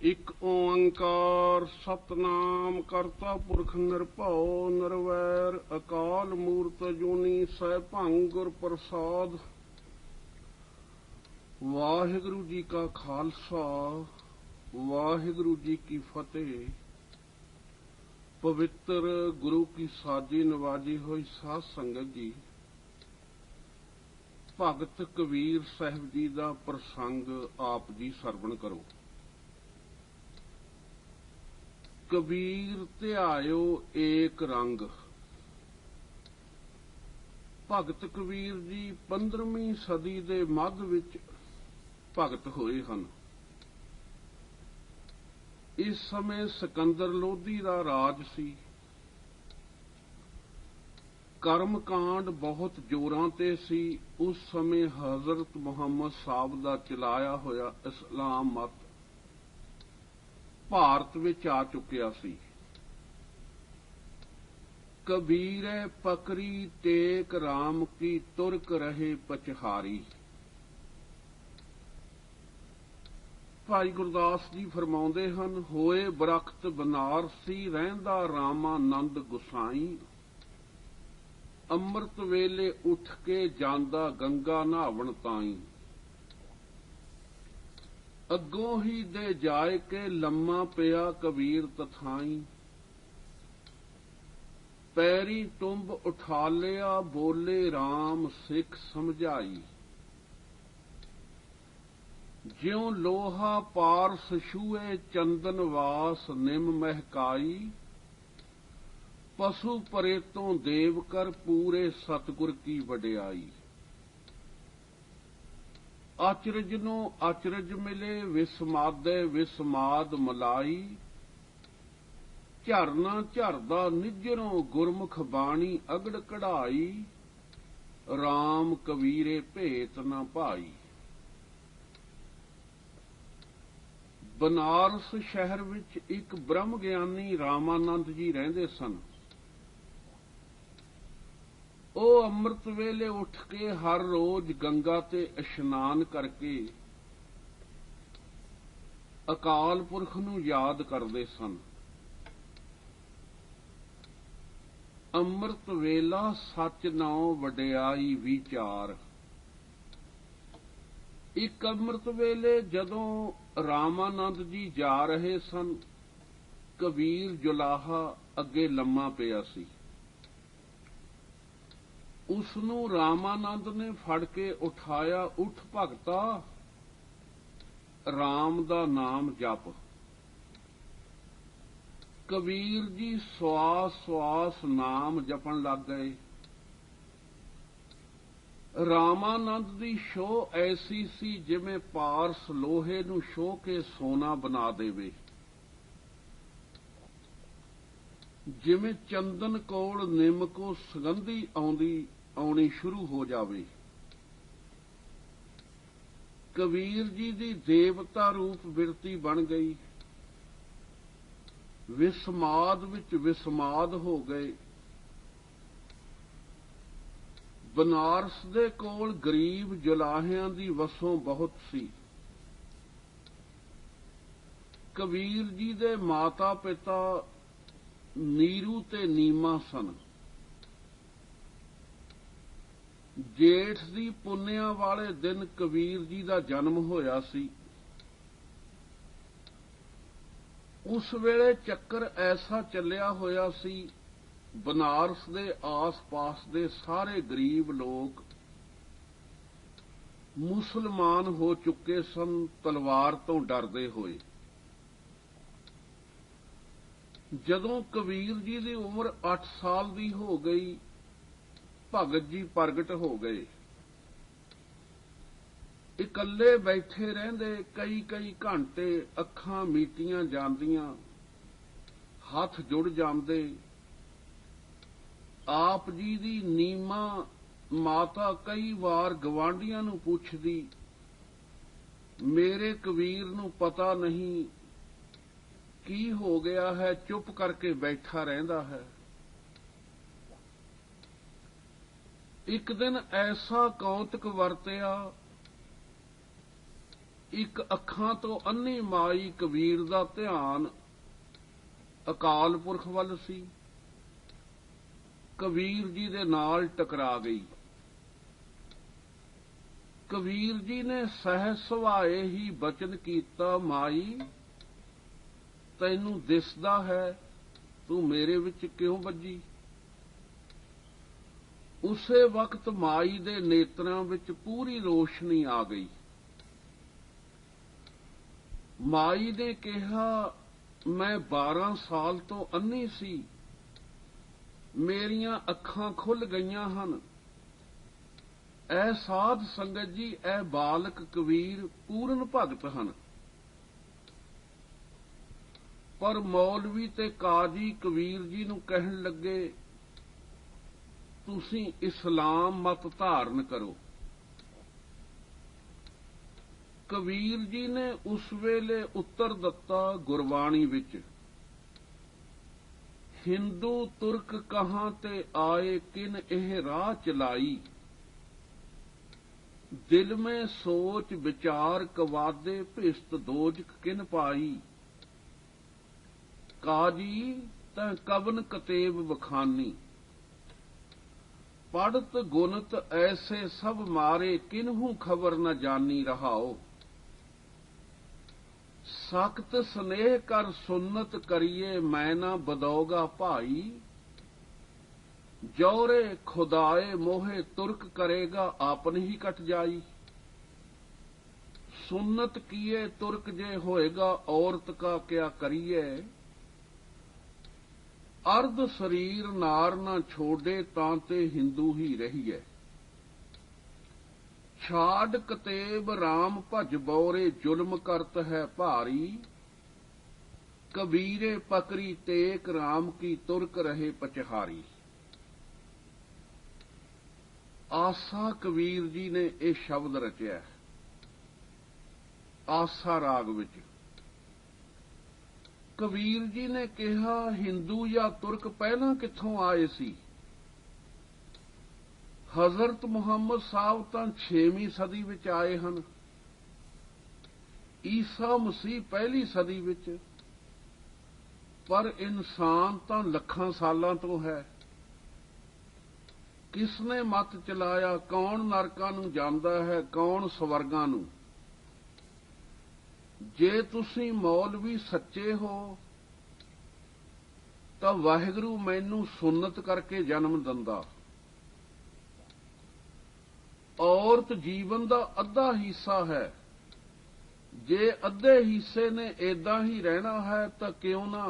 ਇਕ ਓੰਕਾਰ ਸਤਨਾਮ ਕਰਤਾ ਪੁਰਖ ਨਿਰਭਉ ਨਿਰਵੈਰ ਅਕਾਲ ਮੂਰਤ ਅਜੂਨੀ ਸੈਭੰ ਗੁਰ ਪ੍ਰਸਾਦ। ਵਾਹਿਗੁਰੂ ਜੀ ਕਾ ਖਾਲਸਾ ਵਾਹਿਗੁਰੂ ਜੀ ਕੀ ਫਤਿਹ। ਪਵਿੱਤਰ ਗੁਰੂ ਕੀ ਸਾਜੀ ਨਵਾਜੀ ਹੋਈ ਸਾਧ ਸੰਗਤ ਜੀ, ਭਗਤ ਕਬੀਰ ਸਾਹਿਬ ਜੀ ਦਾ ਪ੍ਰਸੰਗ ਆਪ ਜੀ ਸਰਵਣ ਕਰੋ। ਕਬੀਰ ਧਿਆਇਓ ਏਕ ਰੰਗ। ਭਗਤ ਕਬੀਰ ਜੀ 15ਵੀਂ ਸਦੀ ਦੇ ਮੱਧ ਵਿੱਚ ਭਗਤ ਹੋਏ ਹਨ। ਇਸ ਸਮੇਂ ਸਿਕੰਦਰ ਲੋਧੀ ਦਾ ਰਾਜ ਸੀ। ਕਰਮਕਾਂਡ ਬਹੁਤ ਜ਼ੋਰਾਂ ਤੇ ਸੀ। ਉਸ ਸਮੇਂ ਹਜ਼ਰਤ ਮੁਹੰਮਦ ਸਾਹਿਬ ਦਾ ਚਲਾਇਆ ਹੋਇਆ ਇਸਲਾਮ ਮਤ ਭਾਰਤ ਵਿੱਚ ਆ ਚੁੱਕਿਆ ਸੀ। ਕਬੀਰੇ ਪਕਰੀ ਟੇਕ ਰਾਮ ਕੀ ਤੁਰਕ ਰਹੇ ਪਚਹਾਰੀ। ਭਾਈ ਗੁਰਦਾਸ ਜੀ ਫਰਮਾਉਂਦੇ ਹਨ, ਹੋਏ ਬਰਖਤ ਬਨਾਰਸੀ ਰਹਿੰਦਾ ਰਾਮਾਨੰਦ ਗੁਸਾਈ। ਅੰਮ੍ਰਿਤ ਵੇਲੇ ਉੱਠ ਕੇ ਜਾਂਦਾ ਗੰਗਾ ਨਹਾਵਣ ਤਾਈਂ। ਅੱਗੋਂ ਹੀ ਦੇ ਜਾਏ ਕੇ ਲੰਮਾ ਪਿਆ ਕਬੀਰ ਤਥਾਈ। ਪੈਰੀ ਟੁੰਬ ਉਠਾ ਲਿਆ ਬੋਲੇ ਰਾਮ ਸਿੱਖ ਸਮਝਾਈ। ਜਿਉ ਲੋਹਾ ਪਾਰਸ ਛੂਏ ਚੰਦਨ ਵਾਸ ਨਿਮ ਮਹਿਕਾਈ। ਪਸ਼ੂ ਪਰੇ ਤੋਂ ਦੇਵ ਕਰ ਪੂਰੇ ਸਤਿਗੁਰ ਕੀ ਵਡਿਆਈ। ਅਚਰਜ ਨੂੰ ਅਚਰਜ ਮਿਲੇ ਵਿਸਮਾਦੇ ਵਿਸਮਾਦ ਮਲਾਈ। ਝਰਨਾ ਝਰਦਾ ਨਿਜਰੋਂ ਗੁਰਮੁਖ ਬਾਣੀ ਅਗੜ ਕਢਾਈ। ਰਾਮ ਕਬੀਰੇ ਭੇਤ ਨਾ ਭਾਈ। ਬਨਾਰਸ ਸ਼ਹਿਰ ਵਿੱਚ ਇੱਕ ਬ੍ਰਹਮ ਗਿਆਨੀ ਰਾਮਾਨੰਦ ਜੀ ਰਹਿੰਦੇ ਸਨ। ਉਹ ਅੰਮ੍ਰਿਤ ਵੇਲੇ ਉੱਠ ਕੇ ਹਰ ਰੋਜ਼ ਗੰਗਾ ਤੇ ਇਸ਼ਨਾਨ ਕਰਕੇ ਅਕਾਲ ਪੁਰਖ ਨੂੰ ਯਾਦ ਕਰਦੇ ਸਨ। ਅੰਮ੍ਰਿਤ ਵੇਲਾ ਸੱਚ ਨਾਉ ਵਡਿਆਈ ਵਿਚਾਰ। ਇੱਕ ਅੰਮ੍ਰਿਤ ਵੇਲੇ ਜਦੋਂ ਰਾਮਾਨੰਦ ਜੀ ਜਾ ਰਹੇ ਸਨ, ਕਬੀਰ ਜੁਲਾਹਾ ਅੱਗੇ ਲੰਮਾ ਪਿਆ ਸੀ। ਉਸ ਨੂੰ ਰਾਮਾਨੰਦ ਨੇ ਫੜ ਕੇ ਉਠਾਇਆ। ਉੱਠ ਭਗਤਾ, ਰਾਮ ਦਾ ਨਾਮ ਜਪ। ਕਬੀਰ ਜੀ ਸਵਾਸ ਸਵਾਸ ਨਾਮ ਜਪਣ ਲੱਗ ਗਏ। ਰਾਮਾਨੰਦ ਦੀ ਛੋਹ ਐਸੀ ਸੀ ਜਿਵੇਂ ਪਾਰਸ ਲੋਹੇ ਨੂੰ ਛੋਹ ਕੇ ਸੋਨਾ ਬਣਾ ਦੇਵੇ। ਜਿਵੇਂ ਚੰਦਨ ਕੋਲ ਨਿੰਮ ਕੋ ਸੁਗੰਧੀ ਆਉਣੀ ਸ਼ੁਰੂ ਹੋ ਜਾਵੇ। ਕਬੀਰ ਜੀ ਦੀ ਦੇਵਤਾ ਰੂਪ ਬਿਰਤੀ ਬਣ ਗਈ। ਵਿਸਮਾਦ ਵਿੱਚ ਵਿਸਮਾਦ ਹੋ ਗਏ। ਬਨਾਰਸ ਦੇ ਕੋਲ ਗਰੀਬ ਜੁਲਾਹਿਆਂ ਦੀ ਵਸੋਂ ਬਹੁਤ ਸੀ। ਕਬੀਰ ਜੀ ਦੇ ਮਾਤਾ ਪਿਤਾ ਨੀਰੂ ਤੇ ਨੀਮਾ ਸਨ। ਜੇਠ ਦੀ ਪੁੰਨਿਆ ਵਾਲੇ ਦਿਨ ਕਬੀਰ ਜੀ ਦਾ ਜਨਮ ਹੋਇਆ ਸੀ। ਉਸ ਵੇਲੇ ਚੱਕਰ ਐਸਾ ਚੱਲਿਆ ਹੋਇਆ ਸੀ, ਬਨਾਰਸ ਦੇ ਆਸ-ਪਾਸ ਦੇ ਸਾਰੇ ਗਰੀਬ ਲੋਕ ਮੁਸਲਮਾਨ ਹੋ ਚੁੱਕੇ ਸਨ, ਤਲਵਾਰ ਤੋਂ ਡਰਦੇ ਹੋਏ। ਜਦੋਂ ਕਬੀਰ ਜੀ ਦੀ ਉਮਰ 8 ਸਾਲ ਦੀ ਹੋ ਗਈ, ਭਗਤ ਜੀ ਪ੍ਰਗਟ ਹੋ ਗਏ। ਇਕੱਲੇ ਬੈਠੇ ਰਹਿੰਦੇ ਕਈ ਘੰਟੇ। ਅੱਖਾਂ ਮੀਟੀਆਂ ਜਾਂਦੀਆਂ, ਹੱਥ ਜੁੜ ਜਾਂਦੇ। ਆਪ ਜੀ ਦੀ ਨੀਮਾ ਮਾਤਾ ਕਈ ਵਾਰ ਗਵਾਂਢੀਆਂ ਨੂੰ ਪੁੱਛਦੀ, ਮੇਰੇ ਕਬੀਰ ਨੂੰ ਪਤਾ ਨਹੀਂ ਕੀ ਹੋ ਗਿਆ ਹੈ, ਚੁੱਪ ਕਰਕੇ ਬੈਠਾ ਰਹਿੰਦਾ ਹੈ। ਇੱਕ ਦਿਨ ਐਸਾ ਕੌਤਕ ਵਰਤਿਆ ਇੱਕ ਅੱਖਾਂ ਤੋਂ ਅੰਨੀ ਮਾਈ ਕਬੀਰ ਦਾ ਧਿਆਨ ਅਕਾਲ ਪੁਰਖ ਵੱਲ ਸੀ। ਕਬੀਰ ਜੀ ਦੇ ਨਾਲ ਟਕਰਾ ਗਈ। ਕਬੀਰ ਜੀ ਨੇ ਸਹਿਜ ਸੁਭਾਏ ਹੀ ਬਚਨ ਕੀਤਾ, ਮਾਈ ਤੈਨੂੰ ਦਿਸਦਾ ਹੈ, ਤੂੰ ਮੇਰੇ ਵਿੱਚ ਕਿਉਂ ਵੱਜੀ? ਉਸੇ ਵਕਤ ਮਾਈ ਦੇ ਨੇਤਰਾਂ ਵਿੱਚ ਪੂਰੀ ਰੋਸ਼ਨੀ ਆ ਗਈ। ਮਾਈ ਨੇ ਕਿਹਾ, ਮੈਂ 12 ਸਾਲ ਤੋਂ ਅੰਨੀ ਸੀ, ਮੇਰੀਆਂ ਅੱਖਾਂ ਖੁੱਲ ਗਈਆਂ ਹਨ। ਇਹ ਸਾਧ ਸੰਗਤ ਜੀ, ਇਹ ਬਾਲਕ ਕਬੀਰ ਪੂਰਨ ਭਗਤ ਹਨ। ਪਰ ਮੌਲਵੀ ਤੇ ਕਾਜੀ ਕਬੀਰ ਜੀ ਨੂੰ ਕਹਿਣ ਲੱਗੇ, ਤੁਸੀਂ ਇਸਲਾਮ ਮਤ ਧਾਰਨ ਕਰੋ। ਕਬੀਰ ਜੀ ਨੇ ਉਸ ਵੇਲੇ ਉੱਤਰ ਦਿੱਤਾ ਗੁਰਬਾਣੀ ਵਿੱਚ, ਹਿੰਦੂ ਤੁਰਕ ਕਹਾਂ ਤੇ ਆਏ, ਕਿਨ ਇਹ ਰਾਹ ਚਲਾਈ। ਦਿਲ में सोच विचार कवादे, भिस्त दोजक किन पाई। काजी तह कवन कतेब बखानी, पढ़त गुनत ऐसे सब मारे, किन्हू खबर न जानी रहाओ। सख्त स्नेह कर सुन्नत करिए, मैं न बदौगा भाई। जौरे खुदाए मोहे तुर्क करेगा, आपन ही कट जाई। सुन्नत किए तुर्क जे होएगा, औरत का क्या करिए। अर्ध शरीर नार न छोड़े, तांते हिंदू ही रहिए। छाड़ कतेब राम भज बौरे, जुल्म करत है भारी। कबीरे पकड़ी टेक, राम की तुर्क रहे पचहारी। आसा कबीर जी ने यह शब्द रचिया, आसा राग विच। कबीर जी ने कहा, हिंदू या तुर्क पहला कित्थों आए सी। हजरत मुहम्मद साहब तां 6वीं सदी विच आए हन, ईसा मसीह पहली सदी विच, पर इंसान तां ਲੱਖਾਂ सालां तो है। किसने मत चलाया, कौन नरकां नूं जांदा है, कौन स्वर्गां नूं। जे तुसीं मौलवी सच्चे हो तां वाहिगुरू मैनूं सुन्नत करके जन्म दिंदा। औरत जीवन दा अद्धा हिस्सा है, जे अद्धे हिस्से ने ऐदां ही रहना है तां क्यों ना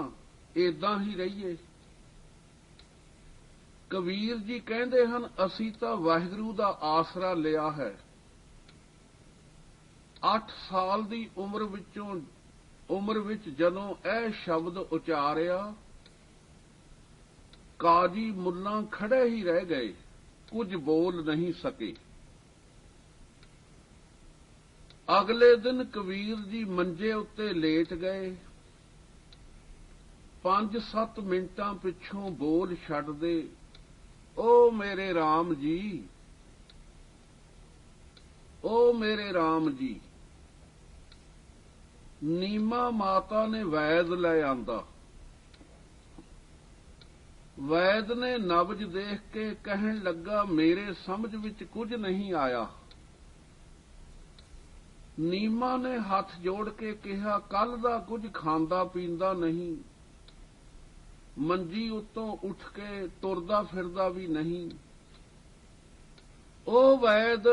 ऐदां ही रहिए। कबीर जी कहते हैं, असी तो वाहिगुरू का आसरा लिया है। 8 साल की उम्र विच जदों यह शब्द उचारिया, काजी मुल्ला खड़े ही रह गए, कुछ बोल नहीं सके। अगले दिन कबीर जी मंजे उत्ते लेट गए। 5-7 मिंटां पिछों बोल छड्डदे, ओ मेरे राम जी, ओ मेरे राम जी। नीमा माता ने वैद ले आंदा। वैद ने नबज देख के कहन लगा, मेरे समझ विच कुछ नहीं आया। नीमा ने हाथ जोड़ के कहा, कल दा कुछ खांदा पींदा नहीं, मंजी उत्तों उठ के तुरदा फिरदा भी नहीं। ओ वैद,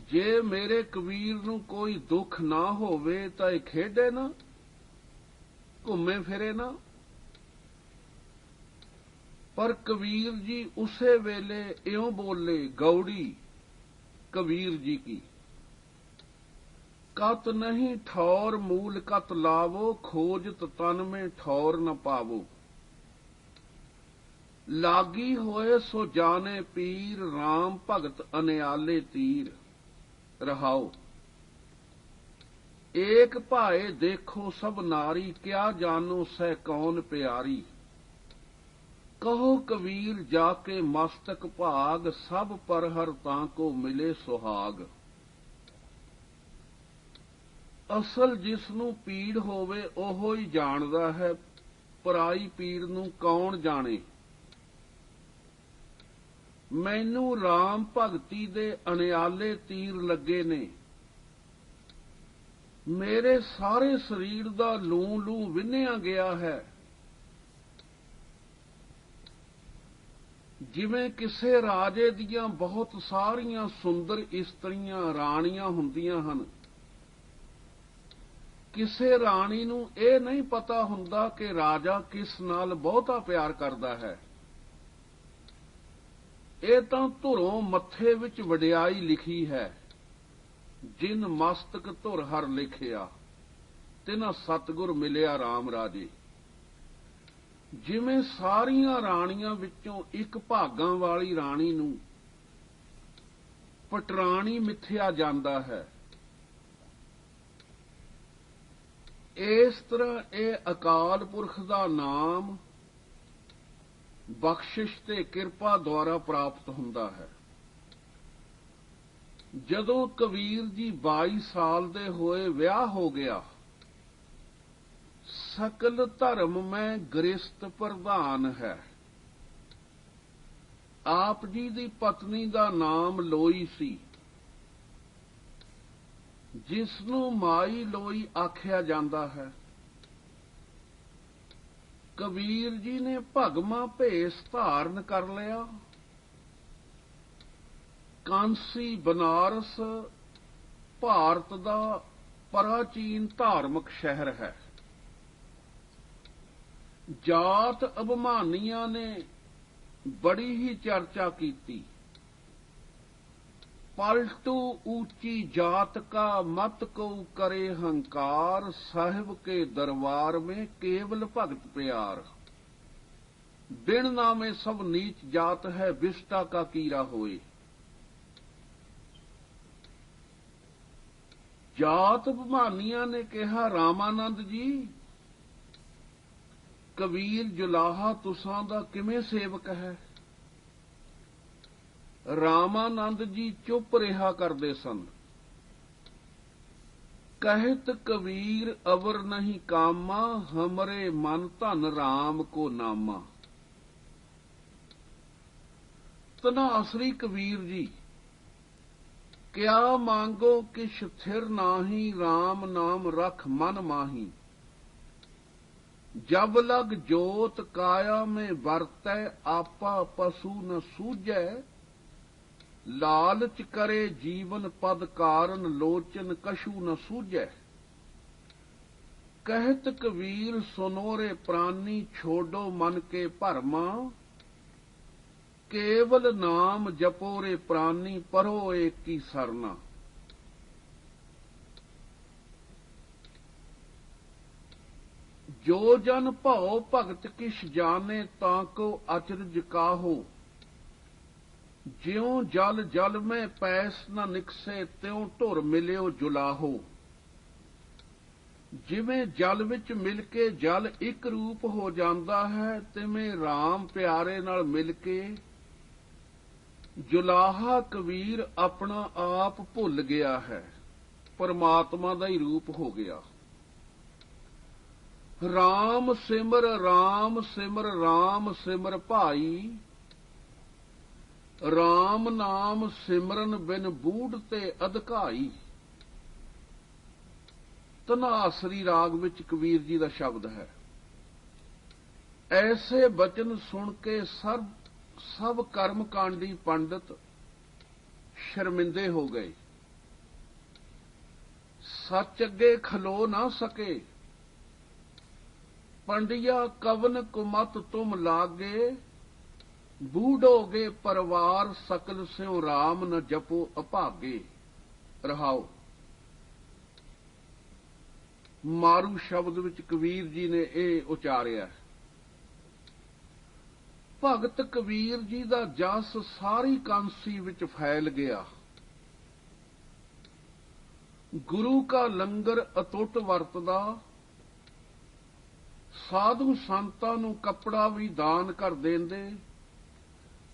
जे मेरे कबीर नूं कोई दुख ना होवे तां इह खेडे ना, घूमे फिरे ना। पर कबीर जी उसे वेले इउं बोले, गौड़ी कबीर जी की, कत नहीं ठौर मूल कत लावो, खोजत तन में ठौर न पावो। लागी होए सो जाने पीर, राम भगत अनियाले तीर। रहाओ एक भाए देखो सब नारी, क्या जानो सह कौन प्यारी। कहो कबीर जाके मस्तक भाग, सब पर हर तां को मिले सुहाग। ਅਸਲ ਜਿਸ ਨੂੰ ਪੀੜ ਹੋਵੇ ਉਹੋ ਹੀ ਜਾਣਦਾ ਹੈ, ਪਰਾਈ ਪੀੜ ਨੂੰ ਕੌਣ ਜਾਣੇ। ਮੈਨੂੰ ਰਾਮ ਭਗਤੀ ਦੇ ਅਣਿਆਲੇ ਤੀਰ ਲੱਗੇ ਨੇ, ਮੇਰੇ ਸਾਰੇ ਸਰੀਰ ਦਾ ਲੂੰ ਲੂੰ ਵਿੰਨਿਆ ਗਿਆ ਹੈ। ਜਿਵੇਂ ਕਿਸੇ ਰਾਜੇ ਦੀਆਂ ਬਹੁਤ ਸਾਰੀਆਂ ਸੁੰਦਰ ਇਸਤਰੀਆਂ ਰਾਣੀਆਂ ਹੁੰਦੀਆਂ ਹਨ, ਕਿਸੇ ਰਾਣੀ ਨੂੰ ਇਹ ਨਹੀਂ ਪਤਾ ਹੁੰਦਾ ਕਿ ਰਾਜਾ ਕਿਸ ਨਾਲ ਬਹੁਤਾ ਪਿਆਰ ਕਰਦਾ ਹੈ। ਇਹ ਤਾਂ ਧੁਰੋਂ ਮੱਥੇ ਵਿੱਚ ਵਡਿਆਈ ਲਿਖੀ ਹੈ, ਜਿਨ ਮਸਤਕ ਧੁਰ ਹਰ ਲਿਖਿਆ, ਤਿਨਾ ਸਤਿਗੁਰ ਮਿਲਿਆ RAM ਰਾਜੇ। ਜਿਵੇਂ ਸਾਰੀਆਂ ਰਾਣੀਆਂ ਵਿੱਚੋਂ ਇੱਕ ਭਾਗਾਂ ਵਾਲੀ ਰਾਣੀ ਨੂੰ ਪਟਰਾਣੀ ਮਿਥਿਆ ਜਾਂਦਾ ਹੈ, ਇਸ ਤਰ੍ਹਾਂ ਇਹ ਅਕਾਲ ਪੁਰਖ ਦਾ ਨਾਮ ਬਖਸ਼ਿਸ਼ ਤੇ ਕਿਰਪਾ ਦੁਆਰਾ ਪ੍ਰਾਪਤ ਹੁੰਦਾ ਹੈ। ਜਦੋਂ ਕਬੀਰ ਜੀ 22 ਸਾਲ ਦੇ ਹੋਏ ਵਿਆਹ ਹੋ ਗਿਆ, ਸਕਲ ਧਰਮ ਮੈਂ ਗ੍ਰਸਤ ਪ੍ਰਧਾਨ ਹੈ। ਆਪ ਜੀ ਦੀ ਪਤਨੀ ਦਾ ਨਾਮ ਲੋਈ ਸੀ, ਜਿਸ ਨੂੰ ਮਾਈ ਲੋਈ ਆਖਿਆ ਜਾਂਦਾ ਹੈ। ਕਬੀਰ ਜੀ ਨੇ ਭਗਮਾ ਭੇਸ ਧਾਰਨ ਕਰ ਲਿਆ। ਕਾਂਸੀ ਬਨਾਰਸ ਭਾਰਤ ਦਾ ਪ੍ਰਾਚੀਨ ਧਾਰਮਿਕ ਸ਼ਹਿਰ ਹੈ। ਜਾਤ ਅਭਿਮਾਨੀਆਂ ਨੇ ਬੜੀ ਹੀ ਚਰਚਾ ਕੀਤੀ। पलटू ऊंची जात का मत को करे हंकार, साहिब के दरबार में केवल भगत प्यार। बिन नामे सब नीच जात है, विष्टा का कीरा होए। जात अभिमानियां ने कहा, रामानंद जी कबीर जुलाहा तुसां दा किवें सेवक है। रामानंद जी चुप रहा करते सन। कहत कबीर अवर नहीं कामा, हमरे मन धन राम को नामा। तनासरी कबीर जी क्या मांगो किश थिर नाही, राम नाम रख मन माही। जब लग जोत काया में वरतै, आपा पशु न सूझै। लालच करे जीवन पद कारण, लोचन कशु न सूझै। कहत कबीर सुनो रे प्राणी, छोड़ो मन के भरमा। केवल नाम जपो रे प्राणी, परो एक की सरना। जो जन भौ भगत किश जाने, ताको अचरज काहो। ज्यों जल जल में पैस न निकसे, त्यों ढुर मिलियो जुलाहो। जिवें जल विच मिल के जल एक रूप हो जाता है, तिवें राम प्यारे नाल मिल के जुलाहा कबीर अपना आप भुल गया है, परमात्मा दा ही रूप हो गया। राम सिमर राम सिमर, राम सिमर भाई। राम नाम सिमरन बिन बूढ़ ते अधकाई। तनासरी राग विच कबीर जी का शब्द है। ऐसे बचन सुन के सब कर्मकांडी पंडित शर्मिंदे हो गए। सच अगे खलो ना सके, पंडिया कवन कुमत तुम लागे। बूढ़ोगे परवार सकल स्यों, राम न जपो अभागे। रहाओ मारू शब्द विच कबीर जी ने यह उचारिया। भगत कबीर जी दा जस सारी कांसी विच फैल गया। गुरु का लंगर अतुट वरतदा, साधु संतां नूं कपड़ा भी दान कर देंदे।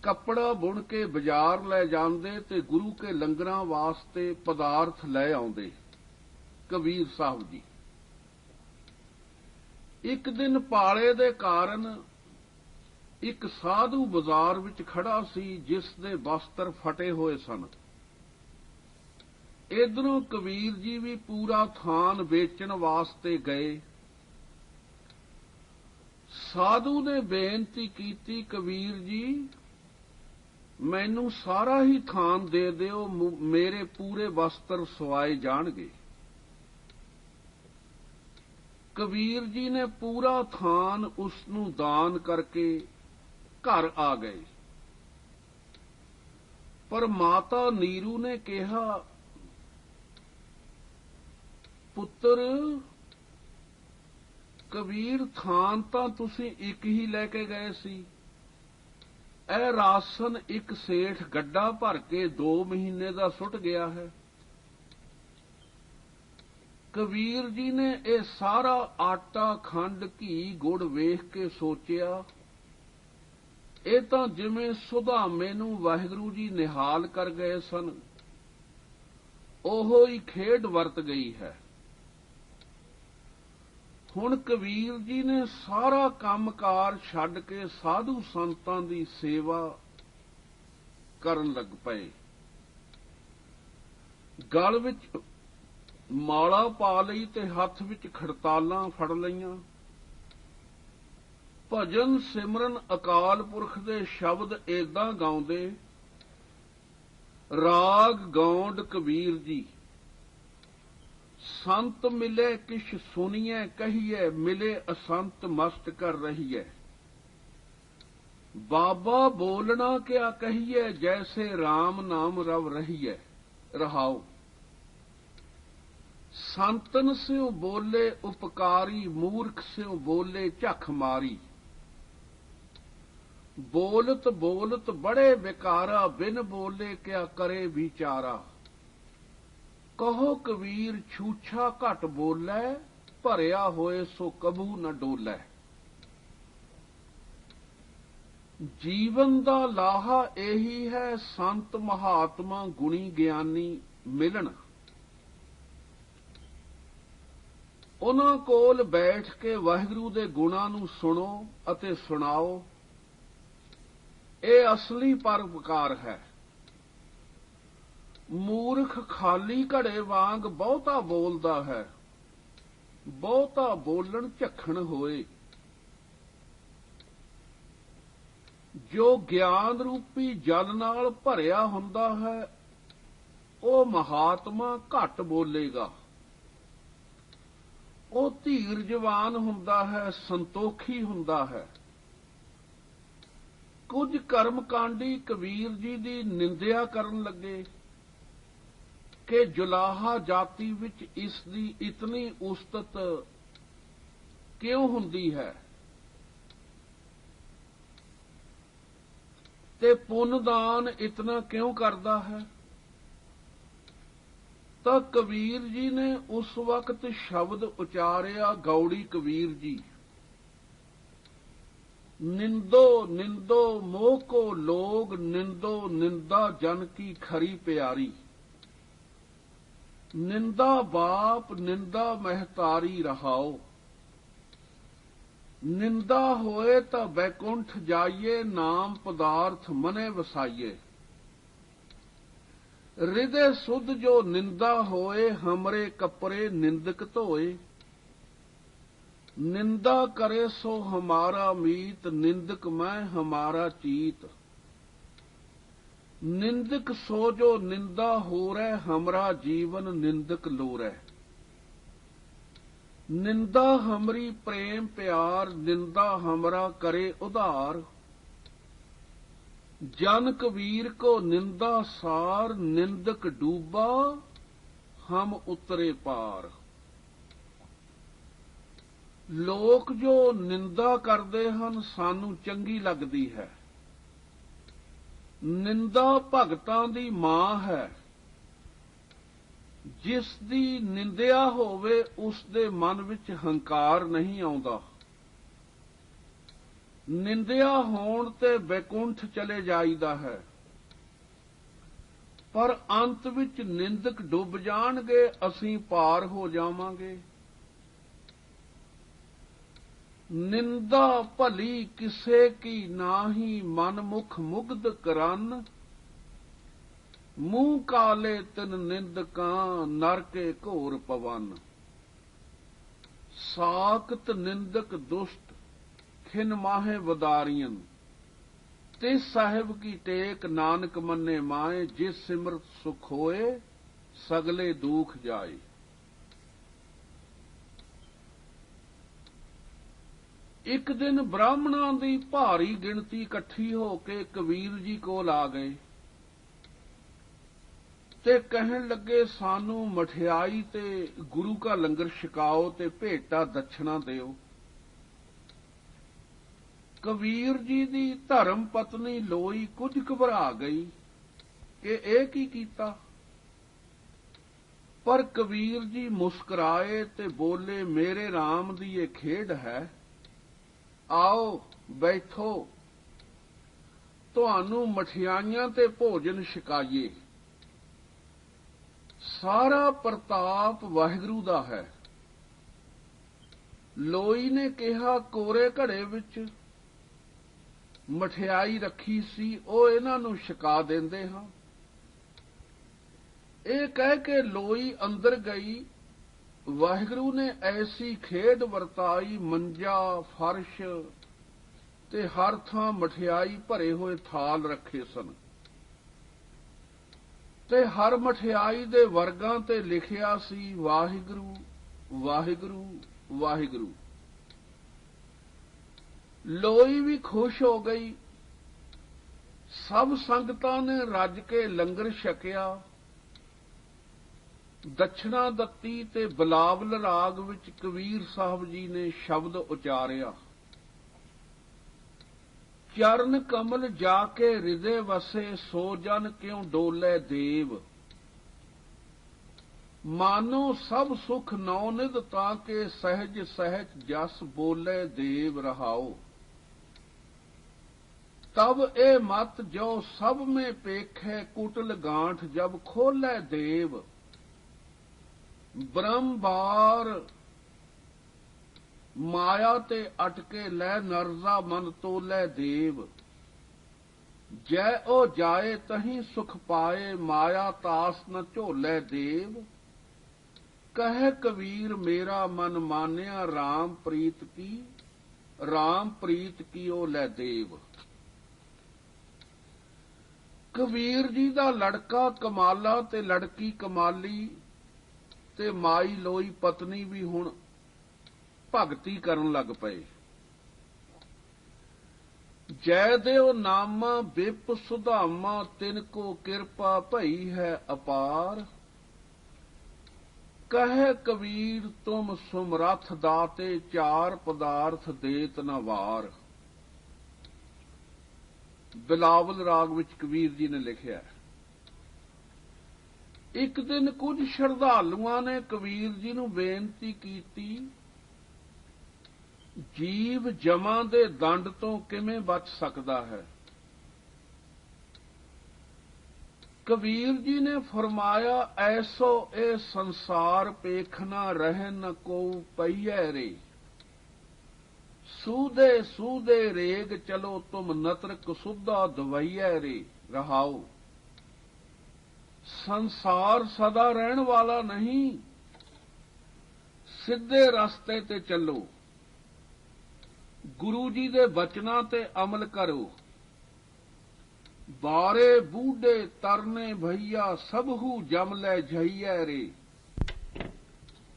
कपड़ा बुन के बाजार लै जांदे ते गुरु के लंगरां वास्ते पदार्थ लै आउंदे। ਕਬੀਰ ਸਾਹਿਬ ਜੀ। ਇੱਕ ਦਿਨ ਪਾਲੇ ਦੇ ਕਾਰਨ ਇੱਕ ਸਾਧੂ ਬਾਜ਼ਾਰ ਵਿੱਚ ਖੜਾ ਸੀ, ਜਿਸ ਦੇ ਵਸਤਰ ਫਟੇ ਹੋਏ ਸਨ। ਇਧਰੋਂ ਕਬੀਰ ਜੀ ਵੀ ਪੂਰਾ ਥਾਨ ਵੇਚਣ ਵਾਸਤੇ ਗਏ। ਸਾਧੂ ਨੇ ਬੇਨਤੀ ਕੀਤੀ, ਕਬੀਰ ਜੀ ਮੈਨੂੰ ਸਾਰਾ ਹੀ ਥਾਨ ਦੇ ਦਿਓ, ਮੇਰੇ ਪੂਰੇ ਵਸਤਰ ਸਵਾਏ ਜਾਣਗੇ। ਕਬੀਰ ਜੀ ਨੇ ਪੂਰਾ ਥਾਨ ਉਸ ਨੂੰ ਦਾਨ ਕਰਕੇ ਘਰ ਆ ਗਏ। ਪਰ ਮਾਤਾ ਨੀਰੂ ਨੇ ਕਿਹਾ, ਪੁੱਤਰ ਕਬੀਰ ਥਾਨ ਤਾਂ ਤੁਸੀਂ ਇੱਕ ਹੀ ਲੈ ਕੇ ਗਏ ਸੀ, ਇਹ ਰਾਸ਼ਨ ਇੱਕ ਸੇਠ ਗੱਡਾ ਭਰ ਕੇ 2 ਮਹੀਨੇ ਦਾ ਸੁੱਟ ਗਿਆ ਹੈ। ਕਬੀਰ ਜੀ ਨੇ ਇਹ ਸਾਰਾ ਆਟਾ, ਖੰਡ, ਘੀ, ਗੁੜ ਵੇਖ ਕੇ ਸੋਚਿਆ, ਇਹ ਤਾਂ ਜਿਵੇਂ ਸੁਦਾਮੇ ਨੂੰ ਵਾਹਿਗੁਰੂ ਜੀ ਨਿਹਾਲ ਕਰ ਗਏ ਸਨ, ਉਹੋ ਹੀ ਖੇਡ ਵਰਤ ਗਈ ਹੈ। ਹੁਣ ਕਬੀਰ ਜੀ ਨੇ ਸਾਰਾ ਕੰਮਕਾਰ ਛੱਡ ਕੇ ਸਾਧੂ ਸੰਤਾਂ ਦੀ ਸੇਵਾ ਕਰਨ ਲੱਗ ਪਏ। ਗਲ ਵਿੱਚ ਮਾਲਾ ਪਾ ਲਈ ਤੇ ਹੱਥ ਵਿੱਚ ਖੜਤਾਲਾਂ ਫੜ ਲਈਆਂ। ਭਜਨ ਸਿਮਰਨ ਅਕਾਲ ਪੁਰਖ ਦੇ ਸ਼ਬਦ ਏਦਾਂ ਗਾਉਂਦੇ, ਰਾਗ ਗੌਂਡ ਕਬੀਰ ਜੀ। ਸੰਤ ਮਿਲੇ ਕਿਛ ਸੁਣੀਐ ਕਹੀਐ, ਮਿਲੇ ਅਸੰਤ ਮਸਤ ਕਰ ਰਹੀਐ। ਬਾਬਾ ਬੋਲਣਾ ਕਿਆ ਕਹੀਐ, ਜੈਸੇ RAM ਨਾਮ ਰਵ ਰਹੀਐ। ਰਹਾਓ ਸੰਤਨ ਸਿਉ ਬੋਲੇ ਉਪਕਾਰੀ, ਮੂਰਖ ਸਿਉ ਬੋਲੇ ਝਖ ਮਾਰੀ। ਬੋਲਤ ਬੋਲਤ ਬੜੇ ਵਿਕਾਰਾ, ਬਿਨ ਬੋਲੇ ਕਿਆ ਕਰੇ ਵਿਚਾਰਾ। ਕਹੋ ਕਬੀਰ ਛੂਛਾ ਘਟ ਬੋਲੇ, ਭਰਿਆ ਹੋਏ ਸੋ ਕਬੂ ਨ ਡੋਲੇ। ਜੀਵਨ ਦਾ ਲਾਹਾ ਇਹੀ ਹੈ, ਸੰਤ ਮਹਾਤਮਾ ਗੁਣੀ ਗਿਆਨੀ ਮਿਲਣ। ਉਹਨਾਂ ਕੋਲ ਬੈਠ ਕੇ ਵਾਹਿਗੁਰੂ ਦੇ ਗੁਣਾਂ ਨੂੰ ਸੁਣੋ ਅਤੇ ਸੁਣਾਓ। ਇਹ ਅਸਲੀ ਪਰਉਪਕਾਰ ਹੈ। ਮੂਰਖ ਖਾਲੀ ਘੜੇ ਵਾਂਗ ਬਹੁਤਾ ਬੋਲਦਾ ਹੈ, ਬਹੁਤਾ ਬੋਲਣ ਝੱਖਣ ਹੋਏ। ਜੋ ਗਿਆਨ ਰੂਪੀ ਜਲ ਨਾਲ ਭਰਿਆ ਹੁੰਦਾ ਹੈ, ਉਹ ਮਹਾਤਮਾ ਘੱਟ ਬੋਲੇਗਾ। ਉਹ ਧੀਰਜਵਾਨ ਹੁੰਦਾ ਹੈ, ਸੰਤੋਖੀ ਹੁੰਦਾ ਹੈ। ਕੁਝ ਕਰਮਕਾਂਡੀ ਕਬੀਰ ਜੀ ਦੀ ਨਿੰਦਿਆ ਕਰਨ ਲੱਗੇ ਕਿ ਜੁਲਾਹਾ ਜਾਤੀ ਵਿੱਚ ਇਸ ਦੀ ਇਤਨੀ ਉਸਤਤ ਕਿਉਂ ਹੁੰਦੀ ਹੈ ਤੇ ਪੁੰਨਦਾਨ ਇਤਨਾ ਕਿਉਂ ਕਰਦਾ ਹੈ। ਤਾਂ ਕਬੀਰ ਜੀ ਨੇ ਉਸ ਵਕਤ ਸ਼ਬਦ ਉਚਾਰਿਆ, ਗੌੜੀ ਕਬੀਰ ਜੀ। ਨਿੰਦੋ ਨਿੰਦੋ ਮੋਹ ਕੋ ਲੋਗ, ਨਿੰਦੋ ਨਿੰਦਾ ਜਨ ਕੀ ਖਰੀ ਪਿਆਰੀ। ਨਿੰਦਾ ਬਾਪ ਨਿੰਦਾ ਮਹਿਤਾਰੀ। ਰਹਾਓ ਨਿੰਦਾ ਹੋਏ ਤਾਂ ਬੈਕੁੰਠ ਜਾਈਏ, ਨਾਮ ਪਦਾਰਥ ਮਨੇ ਵਸਾਈਏ। ਹਿਰਦੇ ਸੁਧ ਜੋ ਨਿੰਦਾ ਹੋਏ, ਹਮਰੇ ਕੱਪੜੇ ਨਿੰਦਕ ਧੋਏ। ਨਿੰਦਾ करे सो हमारा मीत, निंदक मैं हमारा चीत। निंदक सो जो निंदा हो रहे, हमरा जीवन निंदक लो रहे। निंदा हमरी प्रेम प्यार, निंदा हमरा करे उधार। जन कबीर को निंदा सार, निंदक डूबा हम उतरे पार। ਲੋਕ ਜੋ ਨਿੰਦਾ ਕਰਦੇ ਹਨ, ਸਾਨੂੰ ਚੰਗੀ ਲੱਗਦੀ ਹੈ। ਨਿੰਦਾ ਭਗਤਾਂ ਦੀ ਮਾਂ ਹੈ। ਜਿਸ ਦੀ ਨਿੰਦਿਆ ਹੋਵੇ, ਉਸ ਦੇ ਮਨ ਵਿੱਚ ਹੰਕਾਰ ਨਹੀਂ ਆਉਂਦਾ। ਨਿੰਦਿਆ ਹੋਣ ਤੇ ਬੈਕੁੰਠ ਚਲੇ ਜਾਈਦਾ ਹੈ। ਪਰ ਅੰਤ ਵਿੱਚ ਨਿੰਦਕ ਡੁੱਬ ਜਾਣਗੇ, ਅਸੀਂ ਪਾਰ ਹੋ ਜਾਵਾਂਗੇ। ਨਿੰਦਾ ਭਲੀ ਕਿਸੇ ਕੀ ਨਾਹੀ, ਮਨ ਮੁਖ ਮੁਗਧ ਕਰਨ। ਮੂੰਹ ਕਾਲੇ ਤਿਨ ਨਿੰਦਕਾਂ, ਨਰਕੇ ਘੋਰ ਪਵਨ। ਸਾਕਤ ਨਿੰਦਕ ਦੁਸ਼ਟ, ਖਿਨ ਮਾਹੇ ਵਦਾਰੀਨ। ਤੇ ਸਾਹਿਬ ਕੀ ਟੇਕ, ਨਾਨਕ ਮੰਨੇ ਮਾਏ। ਜਿਸ ਸਿਮਰਤ ਸੁਖ ਹੋਏ, ਸਗਲੇ ਦੁਖ ਜਾਏ। ਇੱਕ ਦਿਨ ਬ੍ਰਾਹਮਣਾਂ ਦੀ ਭਾਰੀ ਗਿਣਤੀ ਇਕੱਠੀ ਹੋ ਕੇ ਕਬੀਰ ਜੀ ਕੋਲ ਆ ਗਏ ਤੇ ਕਹਿਣ ਲੱਗੇ, ਸਾਨੂੰ ਮਠਿਆਈ ਤੇ ਗੁਰੂ ਕਾ ਲੰਗਰ ਛਕਾਓ ਤੇ ਭੇਟਾ ਦਛਣਾ ਦਿਓ। ਕਬੀਰ ਜੀ ਦੀ ਧਰਮ ਪਤਨੀ ਲੋਈ ਕੁਝ ਘਬਰਾ ਗਈ ਕਿ ਇਹ ਕੀ ਕੀਤਾ, ਪਰ ਕਬੀਰ ਜੀ ਮੁਸਕਰਾਏ ਤੇ ਬੋਲੇ, ਮੇਰੇ RAM ਦੀ ਇਹ ਖੇਡ ਹੈ, ਆਓ ਬੈਠੋ, ਤੁਹਾਨੂੰ ਮਠਿਆਈਆਂ ਤੇ ਭੋਜਨ ਛਕਾਈਏ। ਸਾਰਾ ਪ੍ਰਤਾਪ ਵਾਹਿਗੁਰੂ ਦਾ ਹੈ। ਲੋਈ ਨੇ ਕਿਹਾ, ਕੋਰੇ ਘੜੇ ਵਿੱਚ ਮਠਿਆਈ ਰੱਖੀ ਸੀ, ਉਹ ਇਹਨਾਂ ਨੂੰ ਛਕਾ ਦਿੰਦੇ ਹਾਂ। ਇਹ ਕਹਿ ਕੇ ਲੋਈ ਅੰਦਰ ਗਈ। ਵਾਹਿਗੁਰੂ ਨੇ ਐਸੀ ਖੇਡ ਵਰਤਾਈ, ਮੰਜਾ ਫਰਸ਼ ਤੇ ਹਰ ਥਾਂ ਮਠਿਆਈ ਭਰੇ ਹੋਏ ਥਾਲ ਰੱਖੇ ਸਨ ਤੇ ਹਰ ਮਠਿਆਈ ਦੇ ਵਰਗਾਂ ਤੇ ਲਿਖਿਆ ਸੀ, ਵਾਹਿਗੁਰੂ ਵਾਹਿਗੁਰੂ ਵਾਹਿਗੁਰੂ। ਲੋਈ ਵੀ ਖੁਸ਼ ਹੋ ਗਈ। ਸਭ ਸੰਗਤਾਂ ਨੇ ਰੱਜ ਕੇ ਲੰਗਰ ਛਕਿਆ। ਦਛਣਾ ਦਿੱਤੀ ਤੇ ਬਿਲਾਵਲ ਰਾਗ ਵਿੱਚ ਕਬੀਰ ਸਾਹਿਬ ਜੀ ਨੇ ਸ਼ਬਦ ਉਚਾਰਿਆ, ਚਰਨ ਕਮਲ ਜਾ ਕੇ ਹਿਰਦੇ ਵਸੇ, ਸੋ ਜਨ ਕਿਉ ਡੋਲੇ ਦੇਵ। ਮਾਨੋ ਸਭ ਸੁਖ ਨੌ ਨਿਧ, ਤਾਂ ਕੇ ਸਹਿਜ ਸਹਿਜ ਜਸ ਬੋਲੇ ਦੇਵ ਰਹਾਓ। तब ए मत जो सब में पेखे, कुटल गांठ जब खोले देव। ब्रह्मबार माया ते अटके लै, नरजा मन तोले देव। जय ओ जाए तहीं सुख पाए, माया तास न झोले देव। कहे कबीर मेरा मन मान्या, राम प्रीत की ओ लै देव। कबीर जी दा लड़का कमाला ते लड़की कमाली ते माई लोई पत्नी भी हुण भगती करन लग पए। जयदेव नामा बिप सुधामा, तिनको कृपा भई है अपार। कहे कबीर तुम सुमरथ दाते, चार पदार्थ देत न वार। बिलावल राग विच कबीर जी ने लिखिया। एक दिन कुछ श्रद्धालुआं ने कबीर जी नूं बेनती कीती, जीव जमा दे दंड तो किवें बच सकदा है। कबीर जी ने फरमाया, ऐसो ए संसार पेखना, रह न को पईए रे। सूदे सूदे रेग चलो, तुम नतरक सुधा दवैया रे रहाओ। संसार सदा रहन वाला नहीं, सिद्धे रास्ते ते चलो। गुरु जी दे बचना ते अमल करो। बारे बूढ़े तरने भैया, सबहू जम लै झइया रे।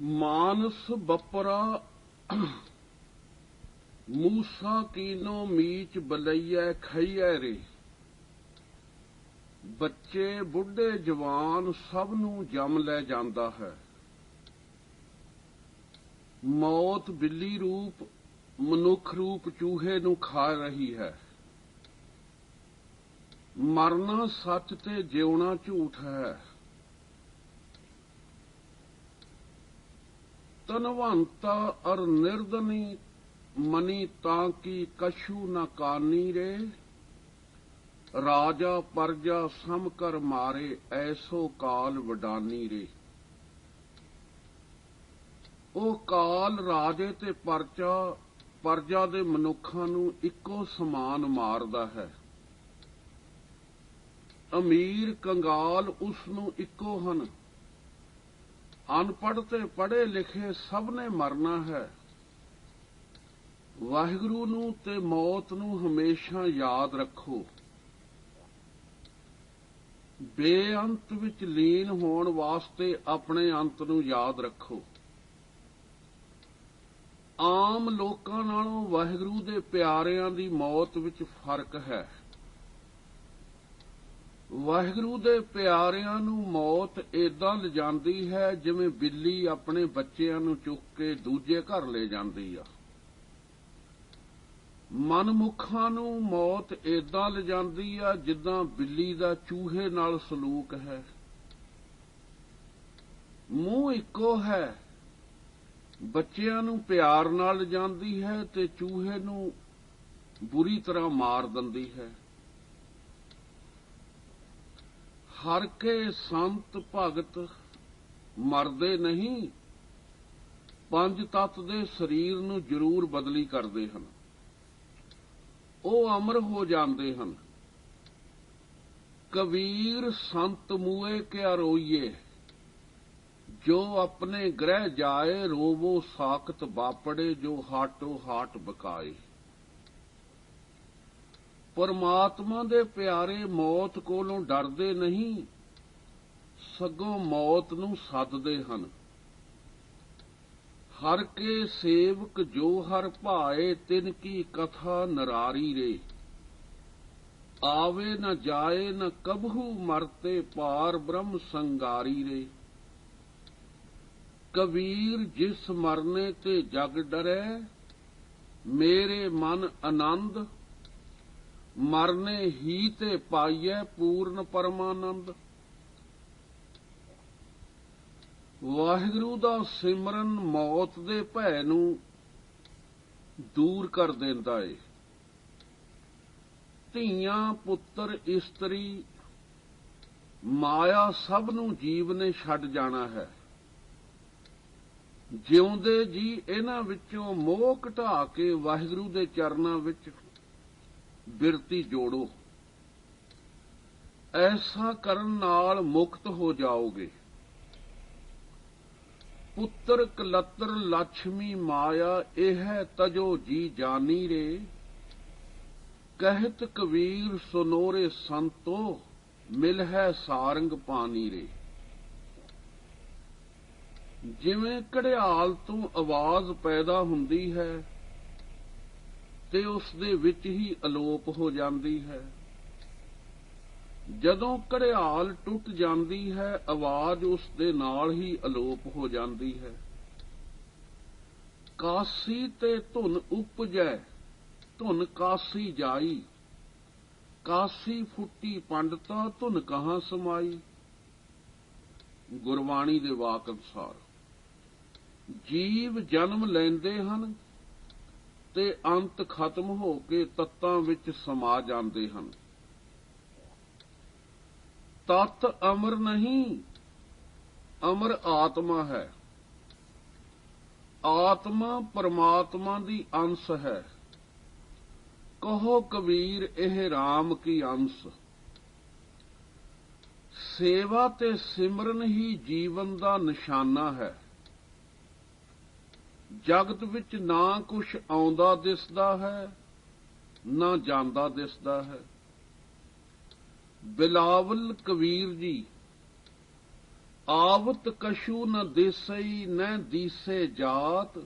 मानस बपरा मूसा कीनो मीच बलैया खइया रे। बच्चे बुढ़े जवान सब नूं जम लै जांदा है। मौत बिल्ली रूप मनुख रूप चूहे नूं खा रही है। मरना सच ते जिउना झूठ है। तनवंता और निर्धनी मनी ताकी कछु न कानी रे। ਰਾਜਾ ਪਰਜਾ ਸਮ ਕਰ ਮਾਰੇ, ਐਸੋ ਕਾਲ ਵਡਾਨੀ ਰੇ। ਉਹ ਕਾਲ ਰਾਜੇ ਤੇ ਪਰਜਾ ਦੇ ਮਨੁੱਖਾਂ ਨੂੰ ਇੱਕੋ ਸਮਾਨ ਮਾਰਦਾ ਹੈ। ਅਮੀਰ ਕੰਗਾਲ ਉਸ ਨੂੰ ਇੱਕੋ ਹਨ। ਅਨਪੜ੍ਹ ਤੇ ਪੜ੍ਹੇ ਲਿਖੇ ਸਭ ਨੇ ਮਰਨਾ ਹੈ। ਵਾਹਿਗੁਰੂ ਨੂੰ ਤੇ ਮੌਤ ਨੂੰ ਹਮੇਸ਼ਾ ਯਾਦ ਰੱਖੋ। ਬੇਅੰਤ ਵਿੱਚ ਲੀਨ ਹੋਣ ਵਾਸਤੇ ਆਪਣੇ ਅੰਤ ਨੂੰ ਯਾਦ ਰੱਖੋ। ਆਮ ਲੋਕਾਂ ਨਾਲੋਂ ਵਾਹਿਗੁਰੂ ਦੇ ਪਿਆਰਿਆਂ ਦੀ ਮੌਤ ਵਿੱਚ ਫਰਕ ਹੈ। ਵਾਹਿਗੁਰੂ ਦੇ ਪਿਆਰਿਆਂ ਨੂੰ ਮੌਤ ਏਦਾਂ ਲਿਜਾਂਦੀ ਹੈ ਜਿਵੇਂ ਬਿੱਲੀ ਆਪਣੇ ਬੱਚਿਆਂ ਨੂੰ ਚੁੱਕ ਕੇ ਦੂਜੇ ਘਰ ਲੈ ਜਾਂਦੀ ਆ। ਮਨਮੁੱਖਾਂ ਨੂੰ ਮੌਤ ਏਦਾਂ ਲਿਜਾਂਦੀ ਆ ਜਿੱਦਾਂ ਬਿੱਲੀ ਦਾ ਚੂਹੇ ਨਾਲ ਸਲੂਕ ਹੈ। ਮੂੰਹ ਇੱਕੋ ਹੈ, ਬੱਚਿਆਂ ਨੂੰ ਪਿਆਰ ਨਾਲ ਲਿਜਾਂਦੀ ਹੈ ਤੇ ਚੂਹੇ ਨੂੰ ਬੁਰੀ ਤਰ੍ਹਾਂ ਮਾਰ ਦਿੰਦੀ ਹੈ। ਹਰ ਕੇ ਸੰਤ ਭਗਤ ਮਰਦੇ ਨਹੀਂ, ਪੰਜ ਤੱਤ ਦੇ ਸਰੀਰ ਨੂੰ ਜ਼ਰੂਰ ਬਦਲੀ ਕਰਦੇ ਹਨ। ਉਹ ਅਮਰ ਹੋ ਜਾਂਦੇ ਹਨ। ਕਬੀਰ ਸੰਤ ਮੂਏ ਕਿਆ ਰੋਈਏ, ਜੋ ਆਪਣੇ ਗ੍ਰਹਿ ਜਾਏ, ਰੋਵੋ ਸਾਖਤ ਬਾਪੜੇ, ਜੋ ਹਾਟੋ ਹਾਟ ਬਕਾਏ। ਪਰਮਾਤਮਾ ਦੇ ਪਿਆਰੇ ਮੌਤ ਕੋਲੋਂ ਡਰਦੇ ਨਹੀਂ, ਸਗੋਂ ਮੌਤ ਨੂੰ ਸੱਦਦੇ ਹਨ। ਹਰ ਕੇ ਸੇਵਕ ਜੋ ਹਰ ਭਾਏ, ਤਿਨ ਕੀ ਕਥਾ ਨਰਾਰੀ ਰੇ। ਆਵੇ ਨ ਜਾਏ ਨ ਕਬਹੂ, ਮਰਤੇ ਪਾਰ ਬ੍ਰਹਮ ਸੰਗਾਰੀ ਰੇ। ਕਬੀਰ ਜਿਸ ਮਰਨੇ ਤੇ ਜਗ ਡਰੈ, ਮੇਰੇ ਮਨ ਆਨੰਦ, ਮਰਨੇ ਹੀ ਤੇ ਪਾਈਐ ਪੂਰਨ ਪਰਮਾਨੰਦ। ਵਾਹਿਗੁਰੂ ਦਾ ਸਿਮਰਨ ਮੌਤ ਦੇ ਭੈ ਨੂੰ ਦੂਰ ਕਰ ਦਿੰਦਾ ਏ। ਧੀਆਂ ਪੁੱਤਰ ਇਸਤਰੀ ਮਾਇਆ ਸਭ ਨੂੰ ਜੀਵ ਨੇ ਛੱਡ ਜਾਣਾ ਹੈ। ਜਿਉਂਦੇ ਜੀ ਇਹਨਾਂ ਵਿੱਚੋਂ ਮੋਹ ਘਟਾ ਕੇ ਵਾਹਿਗੁਰੂ ਦੇ ਚਰਨਾਂ ਵਿੱਚ ਬਿਰਤੀ ਜੋੜੋ। ਐਸਾ ਕਰਨ ਨਾਲ ਮੁਕਤ ਹੋ ਜਾਓਗੇ। ਪੁੱਤਰ ਕਲੱਤਰ ਲక్ష్ਮੀ ਮਾਇਆ, ਇਹ ਹੈ ਤਜੋ ਜੀ ਜਾਨੀ ਰੇ। ਕਹਿਤ ਕਬੀਰ ਸੁਨੋਰੇ ਸੰਤੋ, ਮਿਲ ਹੈ ਸਾਰੰਗ ਪਾਨੀ ਰੇ। ਜਿਵੇਂ ਘੜਿਆਲ ਤੋਂ ਆਵਾਜ਼ ਪੈਦਾ ਹੁੰਦੀ ਹੈ ਤੇ ਉਸ ਦੇ ਵਿੱਚ ਹੀ ਅਲੋਪ ਹੋ ਜਾਂਦੀ ਹੈ। ਜਦੋਂ ਘੜਿਆਲ ਟੁੱਟ ਜਾਂਦੀ ਹੈ, ਆਵਾਜ਼ ਉਸ ਦੇ ਨਾਲ ਹੀ ਅਲੋਪ ਹੋ ਜਾਂਦੀ ਹੈ। ਕਾਸੀ ਤੇ ਧੁਨ ਉਪਜੈ, ਧੁਨ ਕਾਸੀ ਜਾਈ। ਕਾਸੀ ਫੁੱਟੀ ਪੰਡਤਾ, ਧੁਨ ਕਹਾਂ ਸਮਾਈ। ਗੁਰਬਾਣੀ ਦੇ ਵਾਕ ਅਨੁਸਾਰ ਜੀਵ ਜਨਮ ਲੈਂਦੇ ਹਨ ਤੇ ਅੰਤ ਖਤਮ ਹੋ ਕੇ ਤੱਤਾਂ ਵਿੱਚ ਸਮਾ ਜਾਂਦੇ ਹਨ। ਤਤ ਅਮਰ ਨਹੀਂ, ਅਮਰ ਆਤਮਾ ਹੈ। ਆਤਮਾ ਪਰਮਾਤਮਾ ਦੀ ਅੰਸ਼ ਹੈ। ਕਹੋ ਕਬੀਰ ਇਹ RAM ਕੀ ਅੰਸ਼। ਸੇਵਾ ਤੇ ਸਿਮਰਨ ਹੀ ਜੀਵਨ ਦਾ ਨਿਸ਼ਾਨਾ ਹੈ। ਜਗਤ ਵਿੱਚ ਨਾ ਕੁਛ ਆਉਂਦਾ ਦਿਸਦਾ ਹੈ, ਨਾ ਜਾਂਦਾ ਦਿਸਦਾ ਹੈ। ਬਿਲਾਵਲ ਕਬੀਰ ਜੀ, ਆਵਤ ਕਛੂ ਨ ਦਿਸਈ, ਨ ਦੀਸੇ ਜਾਤ।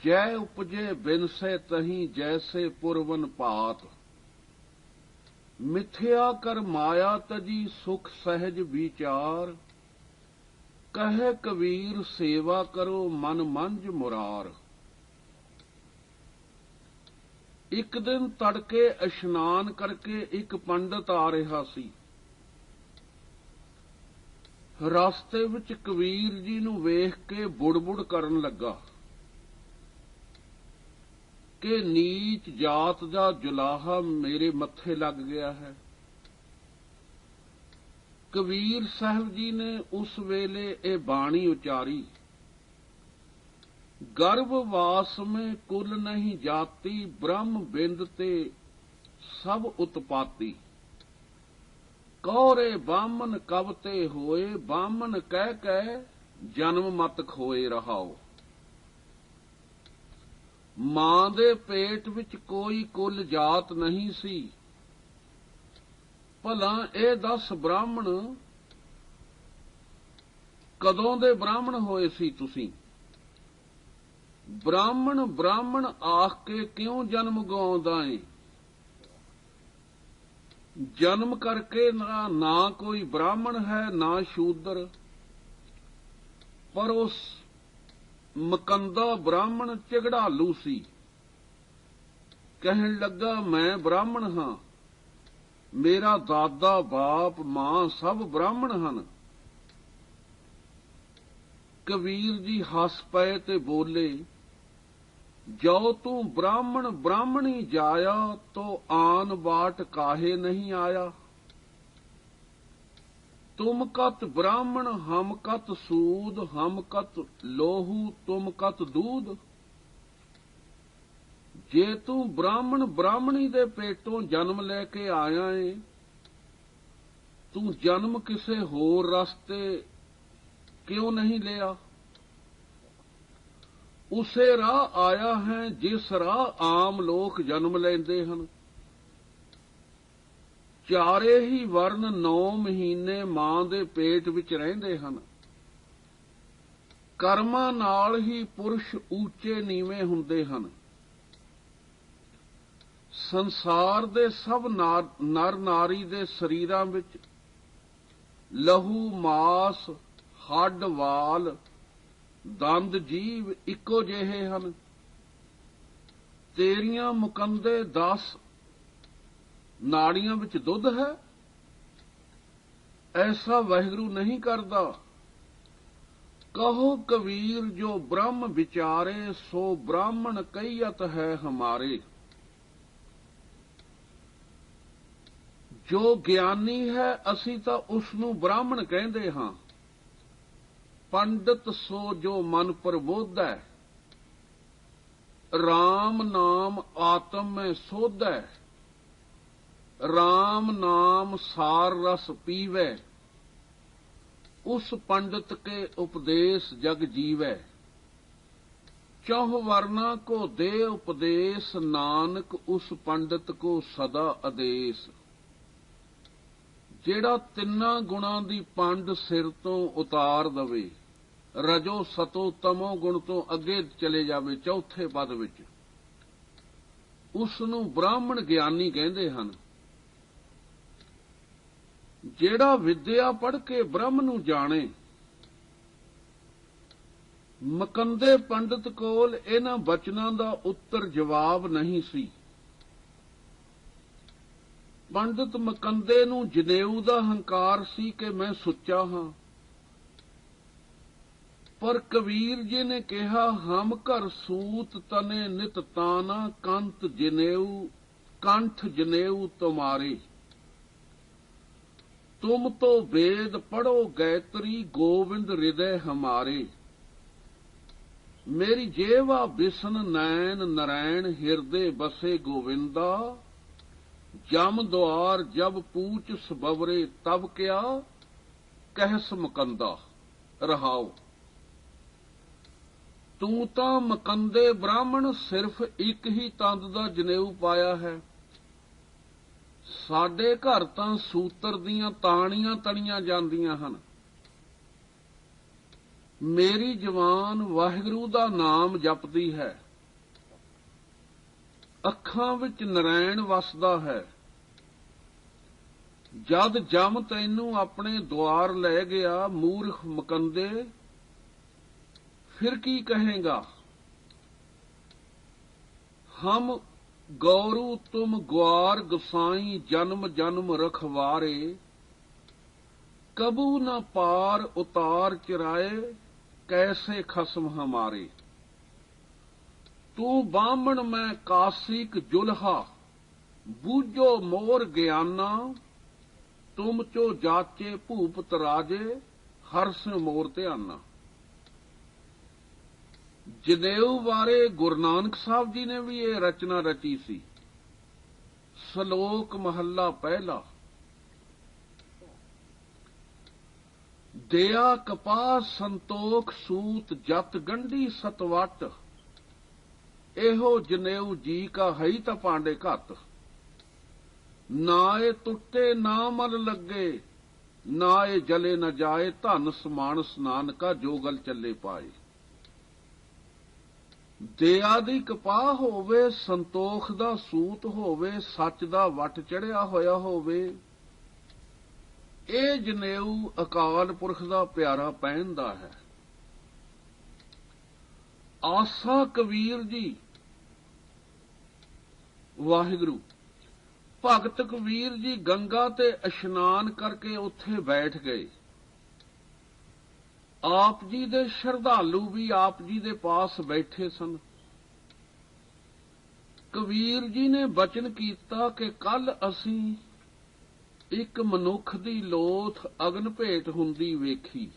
ਜੈ ਉਪਜੇ ਬਿਨਸੇ ਤਹੀਂ, ਜੈਸੇ ਪੁਰਵਨ ਪਾਤ। ਮਿਥਿਆ ਕਰ ਮਾਇਆ ਤਜੀ, ਸੁਖ ਸਹਿਜ ਵਿਚਾਰ। ਕਹੇ ਕਬੀਰ ਸੇਵਾ ਕਰੋ, ਮਨ ਮੰਝ ਮੁਰਾਰ। ਇੱਕ ਦਿਨ ਤੜਕੇ ਇਸ਼ਨਾਨ ਕਰਕੇ ਇੱਕ ਪੰਡਤ ਆ ਰਿਹਾ ਸੀ। ਰਸਤੇ ਵਿੱਚ ਕਬੀਰ ਜੀ ਨੂੰ ਵੇਖ ਕੇ ਬੁੜਬੁੜ ਕਰਨ ਲੱਗਾ ਕਿ ਨੀਚ ਜਾਤ ਦਾ ਜੁਲਾਹਾ ਮੇਰੇ ਮੱਥੇ ਲੱਗ ਗਿਆ ਹੈ। ਕਬੀਰ ਸਾਹਿਬ ਜੀ ਨੇ ਉਸ ਵੇਲੇ ਇਹ ਬਾਣੀ ਉਚਾਰੀ, ਗਰਭਵਾਸ ਮੇਂ ਕੁਲ ਨਹੀਂ ਜਾਤੀ, ਬ੍ਰਹਮ ਬਿੰਦ ਤੇ ਸਭ ਉਤਪਾਤੀ। ਕੌਰੇ ਬਾਮਨ ਕਬ ਤੇ ਹੋਏ, ਬਾਮਨ ਕਹਿ ਕਹਿ ਜਨਮ ਮਤ ਖੋਏ ਰਹਾਓ। ਮਾਂ ਦੇ ਪੇਟ ਵਿੱਚ ਕੋਈ ਕੁਲ ਜਾਤ ਨਹੀਂ ਸੀ, ਭਲਾ ਇਹ 10 ਬ੍ਰਾਹਮਣ ਕਦੋਂ ਦੇ ਬ੍ਰਾਹਮਣ ਹੋਏ ਸੀ ਤੁਸੀਂ? ਬ੍ਰਾਹਮਣ ਬ੍ਰਾਹਮਣ ਆਖ ਕੇ ਕਿਉਂ ਜਨਮ ਗਵਾਉਂਦਾ ਏ? ਜਨਮ ਕਰਕੇ ਨਾ ਕੋਈ ਬ੍ਰਾਹਮਣ ਹੈ ਨਾ ਸ਼ੂਦਰ, ਪਰ ਉਸ ਮਕੰਦਾ ਬ੍ਰਾਹਮਣ ਝਗੜਾਲੂ ਸੀ। ਕਹਿਣ ਲੱਗਾ ਮੈਂ ਬ੍ਰਾਹਮਣ ਹਾਂ, ਮੇਰਾ ਦਾਦਾ ਬਾਪ ਮਾਂ ਸਭ ਬ੍ਰਾਹਮਣ ਹਨ। ਕਬੀਰ ਜੀ ਹੱਸ ਪਏ ਤੇ ਬੋਲੇ, ਜੋ ਤੂੰ ਬ੍ਰਾਹਮਣ ਬ੍ਰਾਹਮਣੀ ਜਾਇਆ, ਤੋ ਆਨ ਬਾਟ ਕਾਹੇ ਨਹੀਂ ਆਇਆ। तुम कत ब्राह्मण हम कत सूद, हम कत लोहू तुम कत दूध। जे तू ब्राह्मण ब्राह्मणी दे पेटों जन्म लेके आया है, तू जन्म किसे होर रास्ते क्यों नहीं लिया? उसे राह आया है जिस राह आम लोग जन्म लेंदे हन। ਚਾਰੇ ਹੀ ਵਰਨ 9 ਮਹੀਨੇ ਮਾਂ ਦੇ ਪੇਟ ਵਿੱਚ ਰਹਿੰਦੇ ਹਨ। ਕਰਮਾਂ ਨਾਲ ਹੀ ਪੁਰਸ਼ ਉੱਚੇ ਨੀਵੇਂ ਹੁੰਦੇ ਹਨ। ਸੰਸਾਰ ਦੇ ਸਭ ਨਰ ਨਾਰੀ ਦੇ ਸਰੀਰਾਂ ਵਿੱਚ ਲਹੂ ਮਾਸ ਹੱਡ ਵਾਲ ਦੰਦ ਜੀਵ ਇੱਕੋ ਜਿਹੇ ਹਨ। ਤੇਰੀਆਂ ਮੁਕੰਦੇ 10 ਨਾੜੀਆਂ ਵਿੱਚ ਦੁੱਧ ਹੈ, ਐਸਾ ਵਾਹਿਗੁਰੂ ਨਹੀਂ ਕਰਦਾ। ਕਹੋ ਕਬੀਰ ਜੋ ਬ੍ਰਹਮ ਵਿਚਾਰੇ, ਸੋ ਬ੍ਰਾਹਮਣ ਕਈਅਤ ਹੈ ਹਮਾਰੇ। ਜੋ ਗਿਆਨੀ ਹੈ ਅਸੀਂ ਤਾਂ ਉਸ ਨੂੰ ਬ੍ਰਾਹਮਣ ਕਹਿੰਦੇ ਹਾਂ। ਪੰਡਤ ਸੋ ਜੋ ਮਨ ਪ੍ਰਬੋਧੈ, RAM ਨਾਮ ਆਤਮ ਮੈਂ ਸੋਧੈ। राम नाम सार रस पीवै, उस पंडित के उपदेश जग जीवै। चौह वर्णा को दे उपदेश, नानक उस पंडित को सदा आदेश। ਜਿਹੜਾ 3 ਗੁਣਾਂ ਦੀ ਪੰਡ ਸਿਰ ਤੋਂ ਉਤਾਰ ਦਵੇ, ਰਜੋ ਸਤੋ ਤਮੋ ਗੁਣ ਤੋਂ ਅੱਗੇ ਚਲੇ ਜਾਵੇ ਚੌਥੇ ਪਦ ਵਿੱਚ, ਉਸ ਨੂੰ ਬ੍ਰਾਹਮਣ ਗਿਆਨੀ ਕਹਿੰਦੇ ਹਨ। ਜਿਹੜਾ ਵਿਦਿਆ ਪੜ੍ਹ ਕੇ ਬ੍ਰਹਮ ਨੂੰ ਜਾਣੇ। ਮਕੰਦੇ ਪੰਡਤ ਕੋਲ ਇਹਨਾਂ ਬਚਨਾਂ ਦਾ ਉੱਤਰ ਜਵਾਬ ਨਹੀਂ ਸੀ। ਪੰਡਤ ਮਕੰਦੇ ਨੂੰ ਜਨੇਊ ਦਾ ਹੰਕਾਰ ਸੀ ਕਿ ਮੈਂ ਸੁੱਚਾ ਹਾਂ। ਪਰ ਕਬੀਰ ਜੀ ਨੇ ਕਿਹਾ, ਹਮ ਘਰ ਸੂਤ ਤਨੇ ਨਿਤ ਤਾਨਾ, ਕੰਠ ਜਨੇਊ ਤੁਮਾਰੇ। तुम तो वेद पढ़ो गायत्री, गोविंद हृदय हमारे। मेरी जेवा बिसन नैन नारायण, हृदय बसे गोविंदा। जम द्वार जब पूछ सबवरे, तब क्या कहस मकंदा रहाओ। तू तां मकंदे ब्राह्मण, सिर्फ एक ही तंद दा जनेऊ पाया है। ਸਾਡੇ ਘਰ ਤਾਂ ਸੂਤਰ ਦੀਆਂ ਤਾਣੀਆਂ ਤਣੀਆਂ ਜਾਂਦੀਆਂ ਹਨ। ਮੇਰੀ ਜਵਾਨ ਵਾਹਿਗੁਰੂ ਦਾ ਨਾਮ ਜਪਦੀ ਹੈ। ਅੱਖਾਂ ਵਿੱਚ ਨਰਾਇਣ ਵਸਦਾ ਹੈ। ਜਦ ਜਮ ਤੈਨੂੰ ਆਪਣੇ ਦੁਆਰ ਲੈ ਗਿਆ, ਮੂਰਖ ਮਕੰਦੇ, ਫਿਰ ਕੀ ਕਹੇਗਾ? ਹਮ गौरू तुम ग्वार गोसाई, जन्म जन्म रखवारे। कबू न पार उतार चिराए, कैसे खसम हमारे। तू बामण मैं कासिक जुल्हा, बूझो मोर ज्ञाना, तुम चो जाचे भूपत राजे, हर्ष मोर ध्याना। जनेऊ बारे गुरु नानक साहब जी ने भी ये रचना रची सी। श्लोक महला पहला। दया कपास संतोख सूत जत गंढी सतवट, एहो जनेऊ जी का हई त पांडे घत। नाए टुटे ना मल लगे, नाए जले न जाए, धन समान स्नान का जोगल चले पाए। दया दी कपाह होवे, संतोख दा सूत होवे, सच दा वट चढ़िया होया होवे, ਇਹ ਜਨੇਊ ਅਕਾਲ ਪੁਰਖ ਦਾ ਪਿਆਰਾ ਪਹਿਨਦਾ ਹੈ। ਆਸਾ ਕਬੀਰ ਜੀ ਵਾਹਿਗੁਰੂ ਭਗਤ ਕਬੀਰ ਜੀ ਗੰਗਾ ਤੇ ਇਸ਼ਨਾਨ ਕਰਕੇ ਉੱਥੇ ਬੈਠ ਗਏ। ਆਪ ਜੀ ਦੇ ਸ਼ਰਧਾਲੂ ਵੀ ਆਪ ਜੀ ਦੇ ਪਾਸ ਬੈਠੇ ਸਨ। ਕਬੀਰ ਜੀ ਨੇ ਬਚਨ ਕੀਤਾ ਕਿ ਕੱਲ ਅਸੀਂ ਇੱਕ ਮਨੁੱਖ ਦੀ ਲੋਥ ਅਗਨ ਭੇਟ ਹੁੰਦੀ ਵੇਖੀ।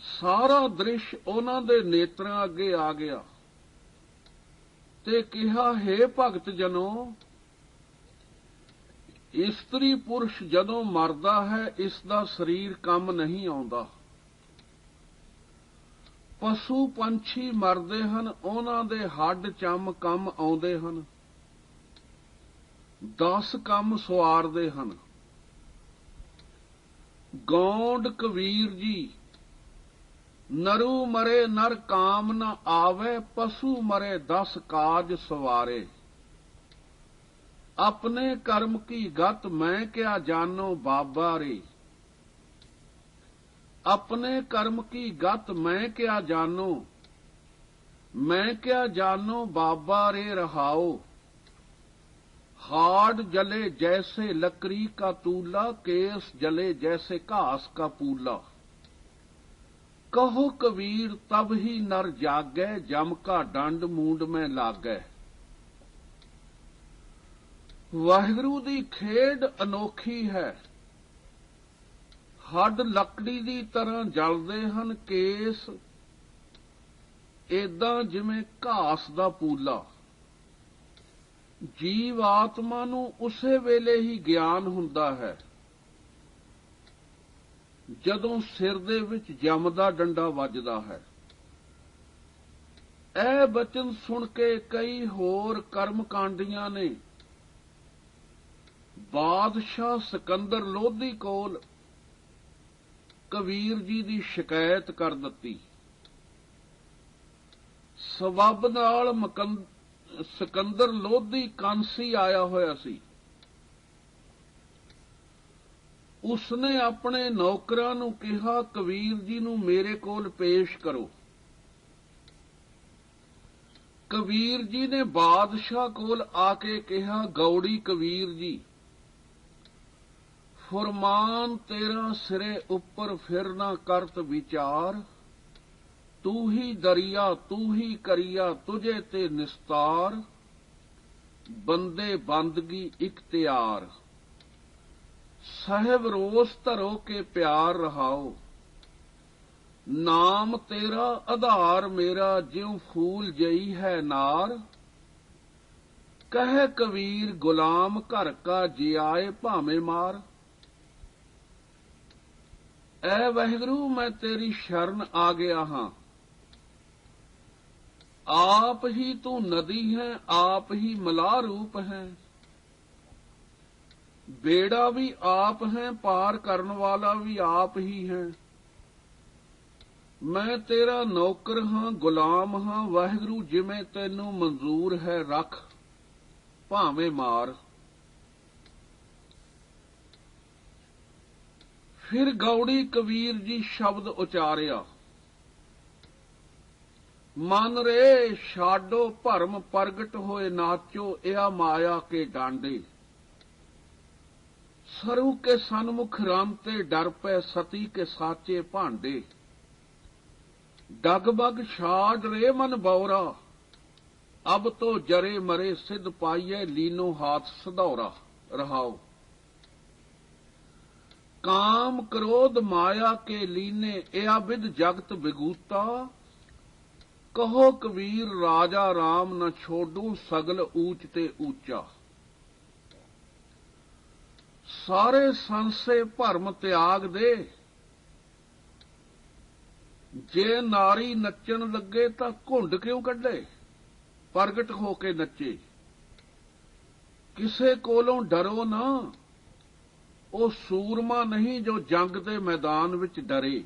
ਸਾਰਾ ਦ੍ਰਿਸ਼ ਉਹਨਾਂ ਦੇ ਨੇਤਰਾਂ ਅੱਗੇ ਆ ਗਿਆ ਤੇ ਕਿਹਾ, ਹੇ ਭਗਤ ਜਨੋ, ਇਸਤਰੀ ਪੁਰਸ਼ ਜਦੋਂ ਮਰਦਾ ਹੈ ਇਸ ਦਾ ਸਰੀਰ ਕੰਮ ਨਹੀਂ ਆਉਂਦਾ। ਪਸ਼ੂ ਪੰਛੀ ਮਰਦੇ ਹਨ, ਉਹਨਾਂ ਦੇ ਹੱਡ ਚੰਮ ਕੰਮ ਆਉਂਦੇ ਹਨ, 10 ਕੰਮ ਸਵਾਰਦੇ ਹਨ। ਗੌਂਡ ਕਬੀਰ ਜੀ, ਨਰੂ ਮਰੇ ਨਰ ਕਾਮ ਨ ਆਵੇ, ਪਸ਼ੂ ਮਰੇ 10 ਕਾਜ ਸਵਾਰੇ। अपने कर्म की गत मैं क्या जानो बाबा रे, अपने कर्म की गत मैं क्या जानो, मैं क्या जानो बाबा रे रहाओ। हाड़ जले जैसे लकड़ी का तूला, केस जले जैसे घास का पूला। कहो कबीर तब ही नर जागै, जम का डंड मूंड में लागै। ਵਾਹਿਗੁਰੂ ਦੀ ਖੇਡ ਅਨੋਖੀ ਹੈ। ਹੱਡ ਲੱਕੜੀ ਦੀ ਤਰ੍ਹਾਂ ਜਲਦੇ ਹਨ, ਕੇਸ ਏਦਾਂ ਜਿਵੇਂ ਘਾਸ ਦਾ ਪੂਲਾ। ਜੀਵ ਆਤਮਾ ਨੂੰ ਉਸੇ ਵੇਲੇ ਹੀ ਗਿਆਨ ਹੁੰਦਾ ਹੈ ਜਦੋਂ ਸਿਰ ਦੇ ਵਿੱਚ ਜਮ ਦਾ ਡੰਡਾ ਵੱਜਦਾ ਹੈ। ਇਹ ਬਚਨ ਸੁਣ ਕੇ ਕਈ ਹੋਰ ਕਰਮਕਾਂਡੀਆਂ ਨੇ ਬਾਦਸ਼ਾਹ ਸਿਕੰਦਰ ਲੋਧੀ ਕੋਲ ਕਬੀਰ ਜੀ ਦੀ ਸ਼ਿਕਾਇਤ ਕਰ ਦਿੱਤੀ। ਸਬੱਬ ਨਾਲ ਸਿਕੰਦਰ ਲੋਧੀ ਕਾਂਸੀ ਆਇਆ ਹੋਇਆ ਸੀ। ਉਸਨੇ ਆਪਣੇ ਨੌਕਰਾਂ ਨੂੰ ਕਿਹਾ, ਕਬੀਰ ਜੀ ਨੂੰ ਮੇਰੇ ਕੋਲ ਪੇਸ਼ ਕਰੋ। ਕਬੀਰ ਜੀ ਨੇ ਬਾਦਸ਼ਾਹ ਕੋਲ ਆ ਕੇ ਕਿਹਾ, ਗੌੜੀ ਕਬੀਰ ਜੀ, फुरमान तेरा सिरे ऊपर फिर ना करत विचार, तू ही दरिया तू ही करिया, तुझे ते निस्तार, बंदे बंदगी इख्तियार। साहिब रोस धरो के प्यार रहाओ, नाम तेरा आधार मेरा, ज्यों फूल जई है नार। कह कबीर गुलाम घर का जियाए भावे मार। ऐ वाहिगुरु मैं तेरी शरण आ गया हां। आप ही तू नदी है, आप ही मला रूप है, बेड़ा भी आप है, पार करने वाला भी आप ही है। मैं तेरा नौकर हां, गुलाम हां, वाहिगुरु जिवें तैनू मंजूर है रख, भावें मार। फिर गौड़ी कबीर जी शब्द उचारिया, मन रे छाडो भरम प्रगट होए नाचो, या माया के डांडे। सरू के सन्मुख रामते डर पे, सती के साचे भांडे। डगमग छाड़ रे मन बौरा, अब तो जरे मरे सिद्ध पाइये लीनो हाथ सधौरा। रहाओ। काम क्रोध माया के लीने या विद जगत बिगूता, कहो कबीर राजा राम न छोड़ू सगल ऊंच ते ऊंचा। सारे संसे भरम त्याग दे, जे नारी नच्चण लगे तां घुंड क्यों कढे, प्रगट होके नच्चे। किसे कोलों डरो ना, ਉਹ ਸੂਰਮਾ ਨਹੀਂ ਜੋ ਜੰਗ ਦੇ ਮੈਦਾਨ ਵਿੱਚ ਡਰੇ।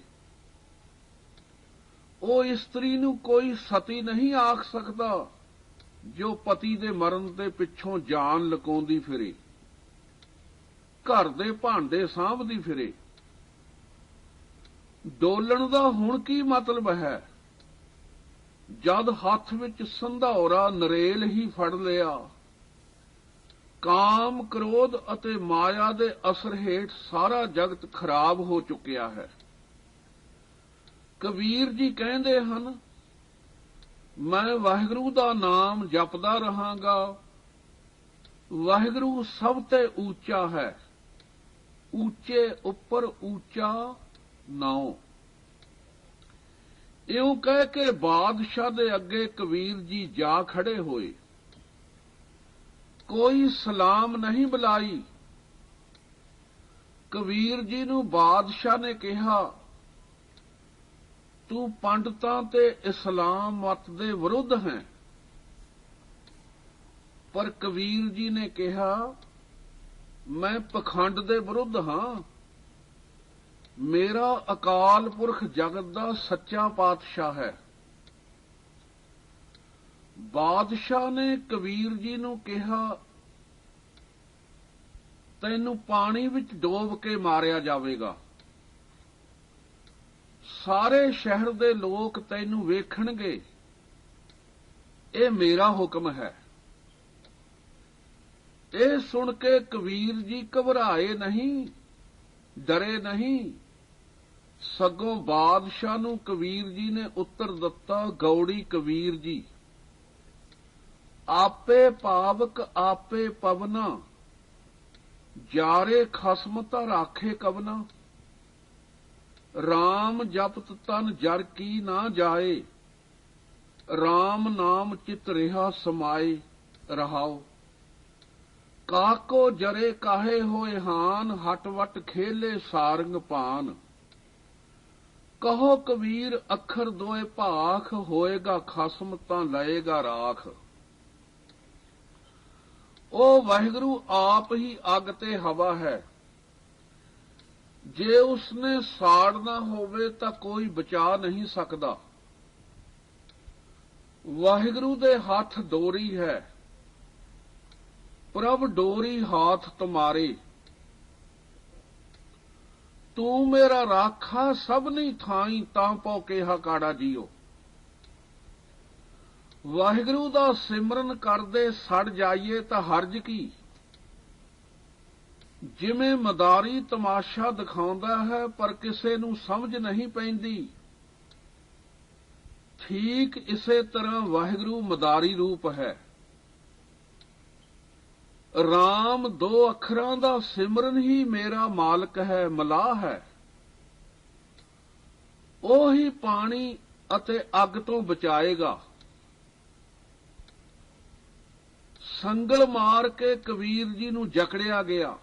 ਉਹ ਇਸਤਰੀ ਨੂੰ ਕੋਈ ਸਤੀ ਨਹੀਂ ਆਖ ਸਕਦਾ ਜੋ ਪਤੀ ਦੇ ਮਰਨ ਦੇ ਪਿੱਛੋਂ ਜਾਨ ਲੁਕਾਉਂਦੀ ਫਿਰੇ, ਘਰ ਦੇ ਭਾਂਡੇ ਸਾਂਭਦੀ ਫਿਰੇ। ਡੋਲਣ ਦਾ ਹੁਣ ਕੀ ਮਤਲਬ ਹੈ, ਜਦ ਹੱਥ ਵਿੱਚ ਸੰਧੌਰਾ ਨਰੇਲ ਹੀ ਫੜ ਲਿਆ। ਕਾਮ ਕ੍ਰੋਧ ਅਤੇ ਮਾਇਆ ਦੇ ਅਸਰ ਹੇਠ ਸਾਰਾ ਜਗਤ ਖਰਾਬ ਹੋ ਚੁੱਕਿਆ ਹੈ। ਕਬੀਰ ਜੀ ਕਹਿੰਦੇ ਹਨ, ਮੈਂ ਵਾਹਿਗੁਰੂ ਦਾ ਨਾਮ ਜਪਦਾ ਰਹਾਂਗਾ। ਵਾਹਿਗੁਰੂ ਸਭ ਤੇ ਉੱਚਾ ਹੈ, ਉੱਚੇ ਉੱਪਰ ਉੱਚਾ ਨਾਉ। ਇਉਂ ਕਹਿ ਕੇ ਬਾਦਸ਼ਾਹ ਦੇ ਅੱਗੇ ਕਬੀਰ ਜੀ ਜਾ ਖੜੇ ਹੋਏ। ਕੋਈ ਸਲਾਮ ਨਹੀਂ ਬੁਲਾਈ। ਕਬੀਰ ਜੀ ਨੂੰ ਬਾਦਸ਼ਾਹ ਨੇ ਕਿਹਾ, ਤੂੰ ਪੰਡਤਾਂ ਤੇ ਇਸਲਾਮ ਮਤ ਦੇ ਵਿਰੁੱਧ ਹੈ। ਪਰ ਕਬੀਰ ਜੀ ਨੇ ਕਿਹਾ, ਮੈਂ ਪਖੰਡ ਦੇ ਵਿਰੁੱਧ ਹਾਂ। ਮੇਰਾ ਅਕਾਲ ਪੁਰਖ ਜਗਤ ਦਾ ਸੱਚਾ ਪਾਤਸ਼ਾਹ ਹੈ। ਬਾਦਸ਼ਾਹ ਨੇ ਕਬੀਰ ਜੀ ਨੂੰ ਕਿਹਾ, ਤੈਨੂੰ ਪਾਣੀ ਵਿੱਚ ਡੋਬ ਕੇ ਮਾਰਿਆ ਜਾਵੇਗਾ। ਸਾਰੇ ਸ਼ਹਿਰ ਦੇ ਲੋਕ ਤੈਨੂੰ ਵੇਖਣਗੇ। ਇਹ ਮੇਰਾ ਹੁਕਮ ਹੈ। ਇਹ ਸੁਣ ਕੇ ਕਬੀਰ ਜੀ ਘਬਰਾਏ ਨਹੀਂ, ਡਰੇ ਨਹੀਂ। ਸਗੋਂ ਬਾਦਸ਼ਾਹ ਨੂੰ ਕਬੀਰ ਜੀ ਨੇ ਉੱਤਰ ਦਿੱਤਾ, ਗੌੜੀ ਕਬੀਰ ਜੀ, ਆਪੇ ਪਾਵਕ ਆਪੇ ਪਵਨਾ, ਜਾਰੇ ਖਸਮ ਤਾਂ ਰਾਖੇ ਕਵਨਾ। ਰਾਮ ਜਪਤ ਤਨ ਜਰ ਕੀ ਨਾ ਜਾਏ, ਰਾਮ ਨਾਮ ਚਿਤ ਰਿਹਾ ਸਮਾਏ। ਰਹਾਓ। ਕਾਕੋ ਜਰੇ ਕਾਹੇ ਹੋਏ ਹਾਨ, ਹਟ ਵਟ ਖੇਲੇ ਸਾਰੰਗ ਪਾਨ। ਕਹੋ ਕਬੀਰ ਅੱਖਰ ਦੋਏ ਭਾਖ, ਹੋਏਗਾ ਖਸਮ ਤਾਂ ਲਏਗਾ ਰਾਖ। ਉਹ ਵਾਹਿਗੁਰੂ ਆਪ ਹੀ ਅੱਗ ਤੇ ਹਵਾ ਹੈ। ਜੇ ਉਸਨੇ ਸਾੜਨਾ ਹੋਵੇ ਤਾਂ ਕੋਈ ਬਚਾ ਨਹੀਂ ਸਕਦਾ। ਵਾਹਿਗੁਰੂ ਦੇ ਹੱਥ ਡੋਰੀ ਹੈ, ਪ੍ਰਭ ਡੋਰੀ ਹਾਥ ਤੁਮਾਰੇ। ਤੂੰ ਮੇਰਾ ਰਾਖਾ ਸਭਨੀ ਥਾਈ, ਤਾਂ ਪਉ ਕਿਹਾ ਕਾੜਾ ਜੀਓ। ਵਾਹਿਗੁਰੂ ਦਾ ਸਿਮਰਨ ਕਰਦੇ ਸੜ ਜਾਈਏ ਤਾਂ ਹਰਜ ਕੀ। ਜਿਵੇਂ ਮਦਾਰੀ ਤਮਾਸ਼ਾ ਦਿਖਾਉਂਦਾ ਹੈ ਪਰ ਕਿਸੇ ਨੂੰ ਸਮਝ ਨਹੀਂ ਪੈਂਦੀ, ਠੀਕ ਇਸੇ ਤਰ੍ਹਾਂ ਵਾਹਿਗੁਰੂ ਮਦਾਰੀ ਰੂਪ ਹੈ। ਰਾਮ ਦੋ ਅੱਖਰਾਂ ਦਾ ਸਿਮਰਨ ਹੀ ਮੇਰਾ ਮਾਲਕ ਹੈ, ਮਲਾਹ ਹੈ। ਉਹੀ ਪਾਣੀ ਅਤੇ ਅੱਗ ਤੋਂ ਬਚਾਏਗਾ। ਸੰਗਲ ਮਾਰ ਕੇ ਕਬੀਰ ਜੀ ਨੂੰ ਜਕੜਿਆ ਗਿਆ।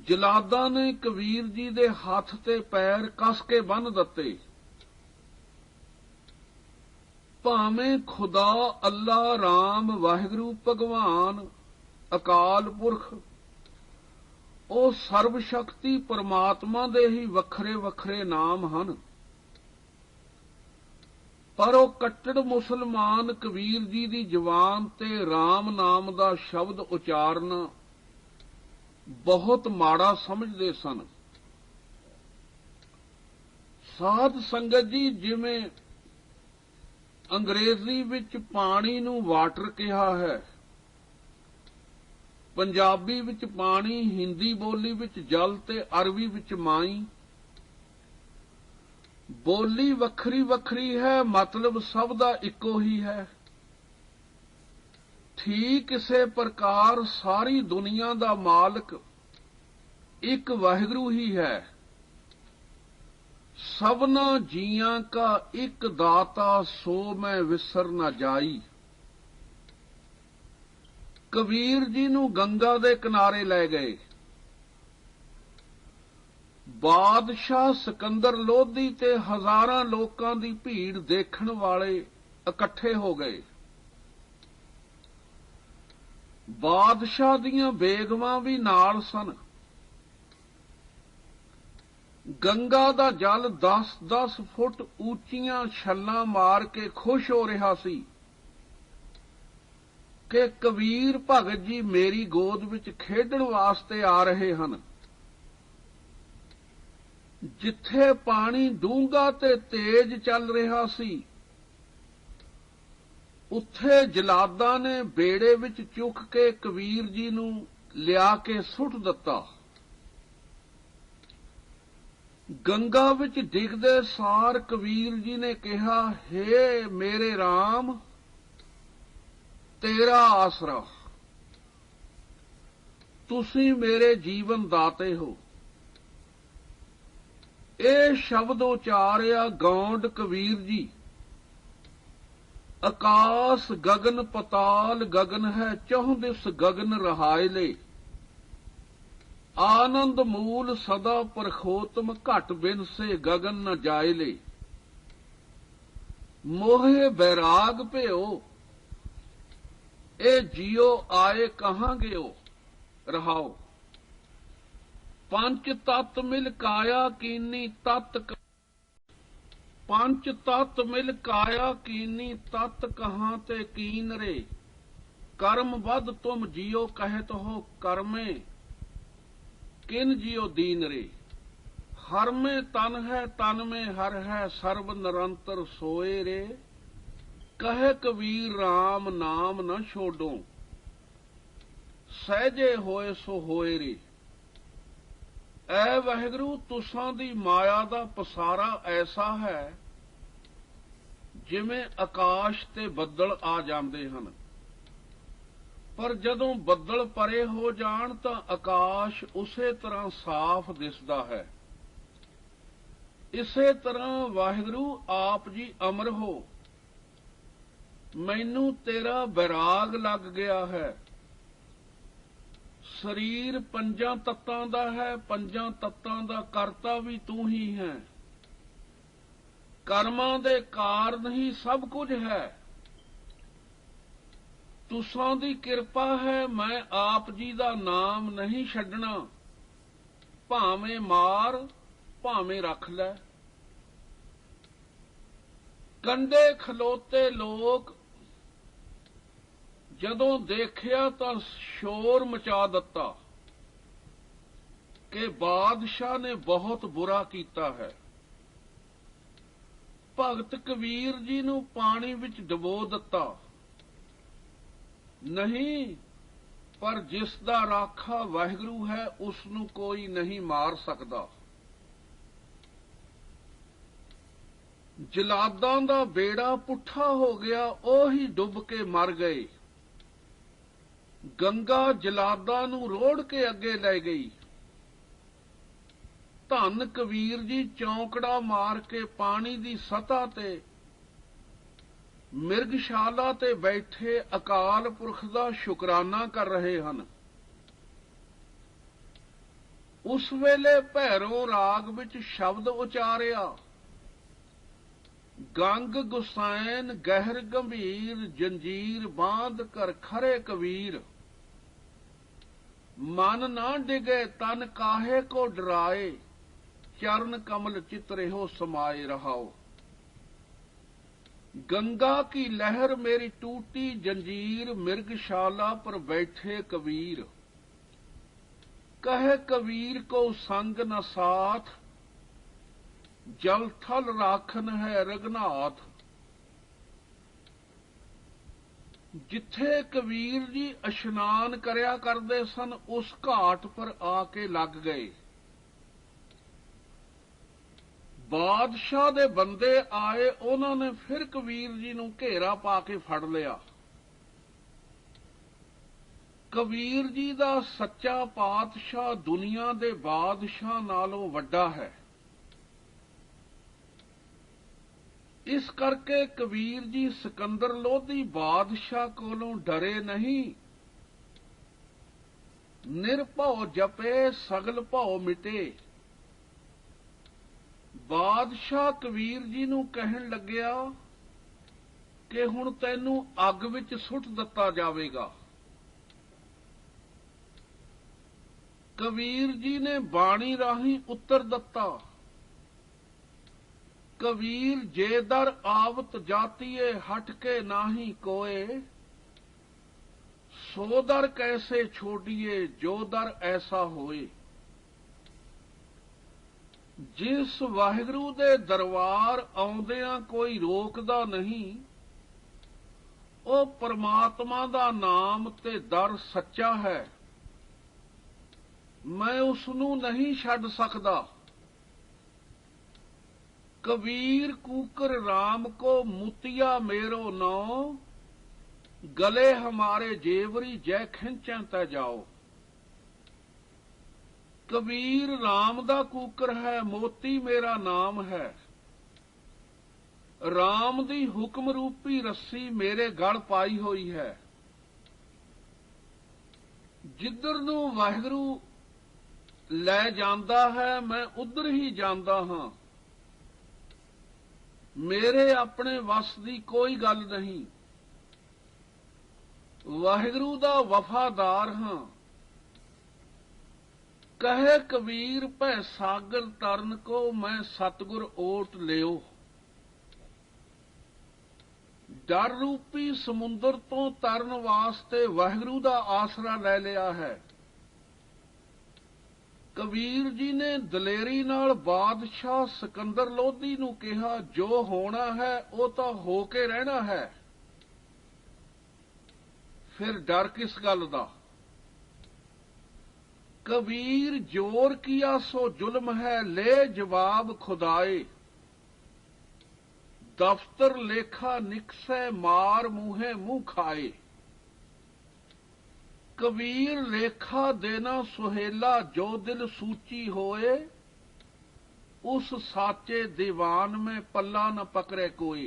ਜਲਾਦਾਂ ਨੇ ਕਬੀਰ ਜੀ ਦੇ ਹੱਥ ਤੇ ਪੈਰ ਕੱਸ ਕੇ ਬੰਨ੍ਹ ਦਿੱਤੇ। ਭਾਵੇਂ ਖੁਦਾ, ਅੱਲਾ, ਰਾਮ, ਵਾਹਿਗੁਰੂ, ਭਗਵਾਨ, ਅਕਾਲ ਪੁਰਖ, ਉਹ ਸਰਬ ਸ਼ਕਤੀ ਪਰਮਾਤਮਾ ਦੇ ਹੀ ਵੱਖਰੇ ਵੱਖਰੇ ਨਾਮ ਹਨ, ਪਰ ਉਹ ਕੱਟੜ ਮੁਸਲਮਾਨ ਕਬੀਰ ਜੀ ਦੀ ਜ਼ੁਬਾਨ ਤੇ ਰਾਮ ਨਾਮ ਦਾ ਸ਼ਬਦ ਉਚਾਰਨ ਬਹੁਤ ਮਾੜਾ ਸਮਝਦੇ ਸਨ। ਸਾਧ ਸੰਗਤ ਜੀ, ਜਿਵੇਂ ਅੰਗਰੇਜ਼ੀ ਵਿੱਚ ਪਾਣੀ ਨੂੰ ਵਾਟਰ ਕਿਹਾ ਹੈ, ਪੰਜਾਬੀ ਵਿੱਚ ਪਾਣੀ, ਹਿੰਦੀ ਬੋਲੀ ਵਿੱਚ ਜਲ ਤੇ ਅਰਬੀ ਵਿੱਚ ਮਾਈ, ਬੋਲੀ ਵੱਖਰੀ ਵੱਖਰੀ ਹੈ, ਮਤਲਬ ਸਭ ਦਾ ਇੱਕੋ ਹੀ ਹੈ। ਠੀਕ ਇਸੇ ਪ੍ਰਕਾਰ ਸਾਰੀ ਦੁਨੀਆ ਦਾ ਮਾਲਕ ਇੱਕ ਵਾਹਿਗੁਰੂ ਹੀ ਹੈ। ਸਭਨਾ ਜੀਆਂ ਕਾ ਇੱਕ ਦਾਤਾ, ਸੋ ਮੈਂ ਵਿਸਰ ਨਾ ਜਾਈ। ਕਬੀਰ ਜੀ ਨੂੰ ਗੰਗਾ ਦੇ ਕਿਨਾਰੇ ਲੈ ਗਏ। ਬਾਦਸ਼ਾਹ ਸਿਕੰਦਰ ਲੋਧੀ ਤੇ ਹਜ਼ਾਰਾਂ ਲੋਕਾਂ ਦੀ ਭੀੜ ਦੇਖਣ ਵਾਲੇ ਇਕੱਠੇ ਹੋ ਗਏ। ਬਾਦਸ਼ਾਹ ਦੀਆਂ ਬੇਗਮਾਂ ਵੀ ਨਾਲ ਸਨ। ਗੰਗਾ ਦਾ ਜਲ 10-10 ਫੁੱਟ ਉੱਚੀਆਂ ਛੱਲਾਂ ਮਾਰ ਕੇ ਖੁਸ਼ ਹੋ ਰਿਹਾ ਸੀ ਕਿ ਕਬੀਰ ਭਗਤ ਜੀ ਮੇਰੀ ਗੋਦ ਵਿੱਚ ਖੇਡਣ ਵਾਸਤੇ ਆ ਰਹੇ ਹਨ। ਜਿੱਥੇ ਪਾਣੀ ਡੂੰਘਾ ਤੇ ਤੇਜ਼ ਚੱਲ ਰਿਹਾ ਸੀ, ਉੱਥੇ ਜਲਾਦਾਂ ਨੇ ਬੇੜੇ ਵਿੱਚ ਚੁੱਕ ਕੇ ਕਬੀਰ ਜੀ ਨੂੰ ਲਿਆ ਕੇ ਸੁੱਟ ਦਿੱਤਾ। ਗੰਗਾ ਵਿੱਚ ਡਿੱਗਦੇ ਸਾਰ ਕਬੀਰ ਜੀ ਨੇ ਕਿਹਾ, ਹੇ ਮੇਰੇ RAM, ਤੇਰਾ ਆਸਰਾ, ਤੁਸੀਂ ਮੇਰੇ ਜੀਵਨ ਦਾਤੇ ਹੋ। ਇਹ ਸ਼ਬਦ ਉਚਾਰਿਆ ਗੌਂਡ ਕਬੀਰ ਜੀ, ਆਕਾਸ ਗगन ਪਤਾਲ ਗगन ਹੈ, ਚਹੁ ਦਿਸ ਗगन ਰਹਾਇਲੇ। ਆਨੰਦ ਮੂਲ ਸਦਾ ਪਰਖੋਤਮ, ਘਟ ਬਿਨ ਸੇ ਗगन ਨ ਜਾਇਲੇ। ਮੋਹਿ ਬੈਰਾਗ ਭਿਓ, ਇਹ ਜਿਉ ਆਏ ਕਹਾਂ ਗਿਓ। ਰਹਾਓ। ਪੰਜ ਤਤ ਮਿਲ ਕਾਇਆ ਕੀਨੀ ਤਤ, ਪੰਜ ਤਤ ਮਿਲ ਕਾਇਆ ਕੀਨੀ ਤਤ, ਕਹਾਂ ਤੇ ਕੀਨ ਰੇ। ਕਰਮ ਬਦ ਤੁਮ ਜਿਉ ਕਹਿਤ ਹੋ, ਕਰਮੇ किन जियो दीन रे। हर में तन है, तन में हर है, सर्व निरंतर सोए रे। कहे कबीर राम नाम न छोड़ो, सहजे होए सो होए रे। ऐ वाहिगुरु, तुसां दी माया दा पसारा ऐसा है जिवें आकाश ते बदल आ जांदे हन, पर जदों ਬੱਦਲ ਪਰੇ ਹੋ ਜਾਣ ਤਾਂ ਆਕਾਸ਼ ਉਸੇ ਤਰ੍ਹਾਂ ਸਾਫ਼ ਦਿਸਦਾ ਹੈ। ਇਸੇ ਤਰ੍ਹਾਂ ਵਾਹਿਗੁਰੂ ਆਪ ਜੀ ਅਮਰ ਹੋ। ਮੈਨੂੰ ਤੇਰਾ ਬੈਰਾਗ ਲੱਗ ਗਿਆ ਹੈ। ਸਰੀਰ ਪੰਜਾਂ ਤੱਤਾਂ ਦਾ ਹੈ, ਪੰਜਾਂ ਤੱਤਾਂ ਦਾ ਕਰਤਾ ਵੀ ਤੂੰ ਹੀ ਹੈ। ਕਰਮਾਂ ਦੇ ਕਾਰਨ ਹੀ ਸਭ ਕੁਝ ਹੈ। ਤੁਸਾਂ ਦੀ ਕਿਰਪਾ ਹੈ, ਮੈਂ ਆਪ ਜੀ ਦਾ ਨਾਮ ਨਹੀਂ ਛੱਡਣਾ, ਭਾਵੇਂ ਮਾਰ ਭਾਵੇਂ ਰੱਖ ਲੈ। ਕੰਢੇ ਖਲੋਤੇ ਲੋਕ ਜਦੋਂ ਦੇਖਿਆ ਤਾਂ ਸ਼ੋਰ ਮਚਾ ਦਿੱਤਾ ਕਿ ਬਾਦਸ਼ਾਹ ਨੇ ਬਹੁਤ ਬੁਰਾ ਕੀਤਾ ਹੈ। ਭਗਤ ਕਬੀਰ ਜੀ ਨੂੰ ਪਾਣੀ ਵਿੱਚ ਡੁਬੋ ਦਿੱਤਾ। नहीं, पर जिस दा राखा वाहिगुरु है, उसनू कोई नहीं मार सकता। जलादां दा बेड़ा पुठा हो गया, ओही डुब के मर गए। गंगा जलादां नू रोड़ के अगे ले गई। धन कबीर जी चौंकड़ा मार के पानी दी सतह ते ਮਿਰਗਸ਼ਾਲਾ ਤੇ ਬੈਠੇ ਅਕਾਲ ਪੁਰਖ ਦਾ ਸ਼ੁਕਰਾਨਾ ਕਰ ਰਹੇ ਹਨ। ਉਸ ਵੇਲੇ ਭੈਰੋ ਰਾਗ ਵਿੱਚ ਸ਼ਬਦ ਉਚਾਰਿਆ, ਗੰਗ ਗੁਸੈਨ ਗਹਿਰ ਗੰਭੀਰ, ਜੰਜੀਰ ਬਾਂਧ ਕਰ ਖਰੇ ਕਬੀਰ। ਮਨ ਨਾ ਡਿਗੇ ਤਨ ਕਾਹੇ ਕੋ ਡਰਾਏ, ਚਰਨ कमल चित रहो समाये। रहाओ। गंगा की लहर मेरी टूटी जंजीर, मिर्गशाला पर बैठे कबीर। कहे कबीर को संग न साथ, जल थल राखन है रघुनाथ। जिथे कबीर जी इशनान करया करदे सन, उस घाट पर आके लग गए। ਬਾਦਸ਼ਾਹ ਦੇ ਬੰਦੇ ਆਏ, ਉਹਨਾਂ ਨੇ ਫਿਰ ਕਬੀਰ ਜੀ ਨੂੰ ਘੇਰਾ ਪਾ ਕੇ ਫੜ ਲਿਆ। ਕਬੀਰ ਜੀ ਦਾ ਸੱਚਾ ਪਾਤਸ਼ਾਹ ਦੁਨੀਆ ਦੇ ਬਾਦਸ਼ਾਹ ਨਾਲੋਂ ਵੱਡਾ ਹੈ। ਇਸ ਕਰਕੇ ਕਬੀਰ ਜੀ ਸਿਕੰਦਰ ਲੋਧੀ ਬਾਦਸ਼ਾਹ ਕੋਲੋਂ ਡਰੇ ਨਹੀਂ। ਨਿਰਭਉ ਜਪੇ ਸਗਲ ਭਉ ਮਿਟੇ। ਬਾਦਸ਼ਾਹ ਕਬੀਰ ਜੀ ਨੂੰ ਕਹਿਣ ਲੱਗਿਆ ਕਿ ਹੁਣ ਤੈਨੂੰ ਅੱਗ ਵਿੱਚ ਸੁੱਟ ਦਿੱਤਾ ਜਾਵੇਗਾ। ਕਬੀਰ ਜੀ ਨੇ ਬਾਣੀ ਰਾਹੀਂ ਉੱਤਰ ਦਿੱਤਾ, ਕਬੀਰ ਜੇ ਦਰ ਆਵਤ ਜਾਤੀਏ ਹਟ ਕੇ ਨਾਹੀ ਕੋਏ, ਸੋ ਦਰ ਕੈਸੇ ਛੋੜੀਏ ਜੋ ਦਰ ਐਸਾ ਹੋਏ। ਜਿਸ ਵਾਹਿਗੁਰੂ ਦੇ ਦਰਬਾਰ ਆਉਂਦਿਆਂ ਕੋਈ ਰੋਕਦਾ ਨਹੀਂ, ਉਹ ਪਰਮਾਤਮਾ ਦਾ ਨਾਮ ਤੇ ਦਰ ਸੱਚਾ ਹੈ। ਮੈਂ ਉਸ ਨੂੰ ਨਹੀਂ ਛੱਡ ਸਕਦਾ। कबीर कूकर राम को मुतिया मेरो नौ, गले हमारे जेवरी जय खिंचा तै जाओ। कबीर राम दा कूकर है, मोती मेरा नाम है। राम दी हुक्म रूपी रस्सी मेरे गल पाई हुई है। जिधर नूं वाहिगुरू लै जांदा है, मैं उधर ही जांदा हां। मेरे अपने वस दी कोई गल नहीं। वाहिगुरू दा वफादार हां। कहे कबीर भै सागर तरन को, मैं सतगुर ओट लियो। डर रूपी समुंदर तो तरन वास्ते वाहिगुरू दा आसरा ले लिया है। कबीर जी ने दलेरी नाल बादशाह सिकंदर लोधी नूं कहा, जो होना है वो तो हो के रहना है, फिर डर किस गल दा। कबीर जोर किया सो जुल्म है, ले जवाब खुदाए। दफ्तर लेखा निकसे मार मुहे मुंह खाए। कबीर लेखा देना सुहेला, जो दिल सूची होए, उस साचे दीवान में पल्ला न पकड़े कोई।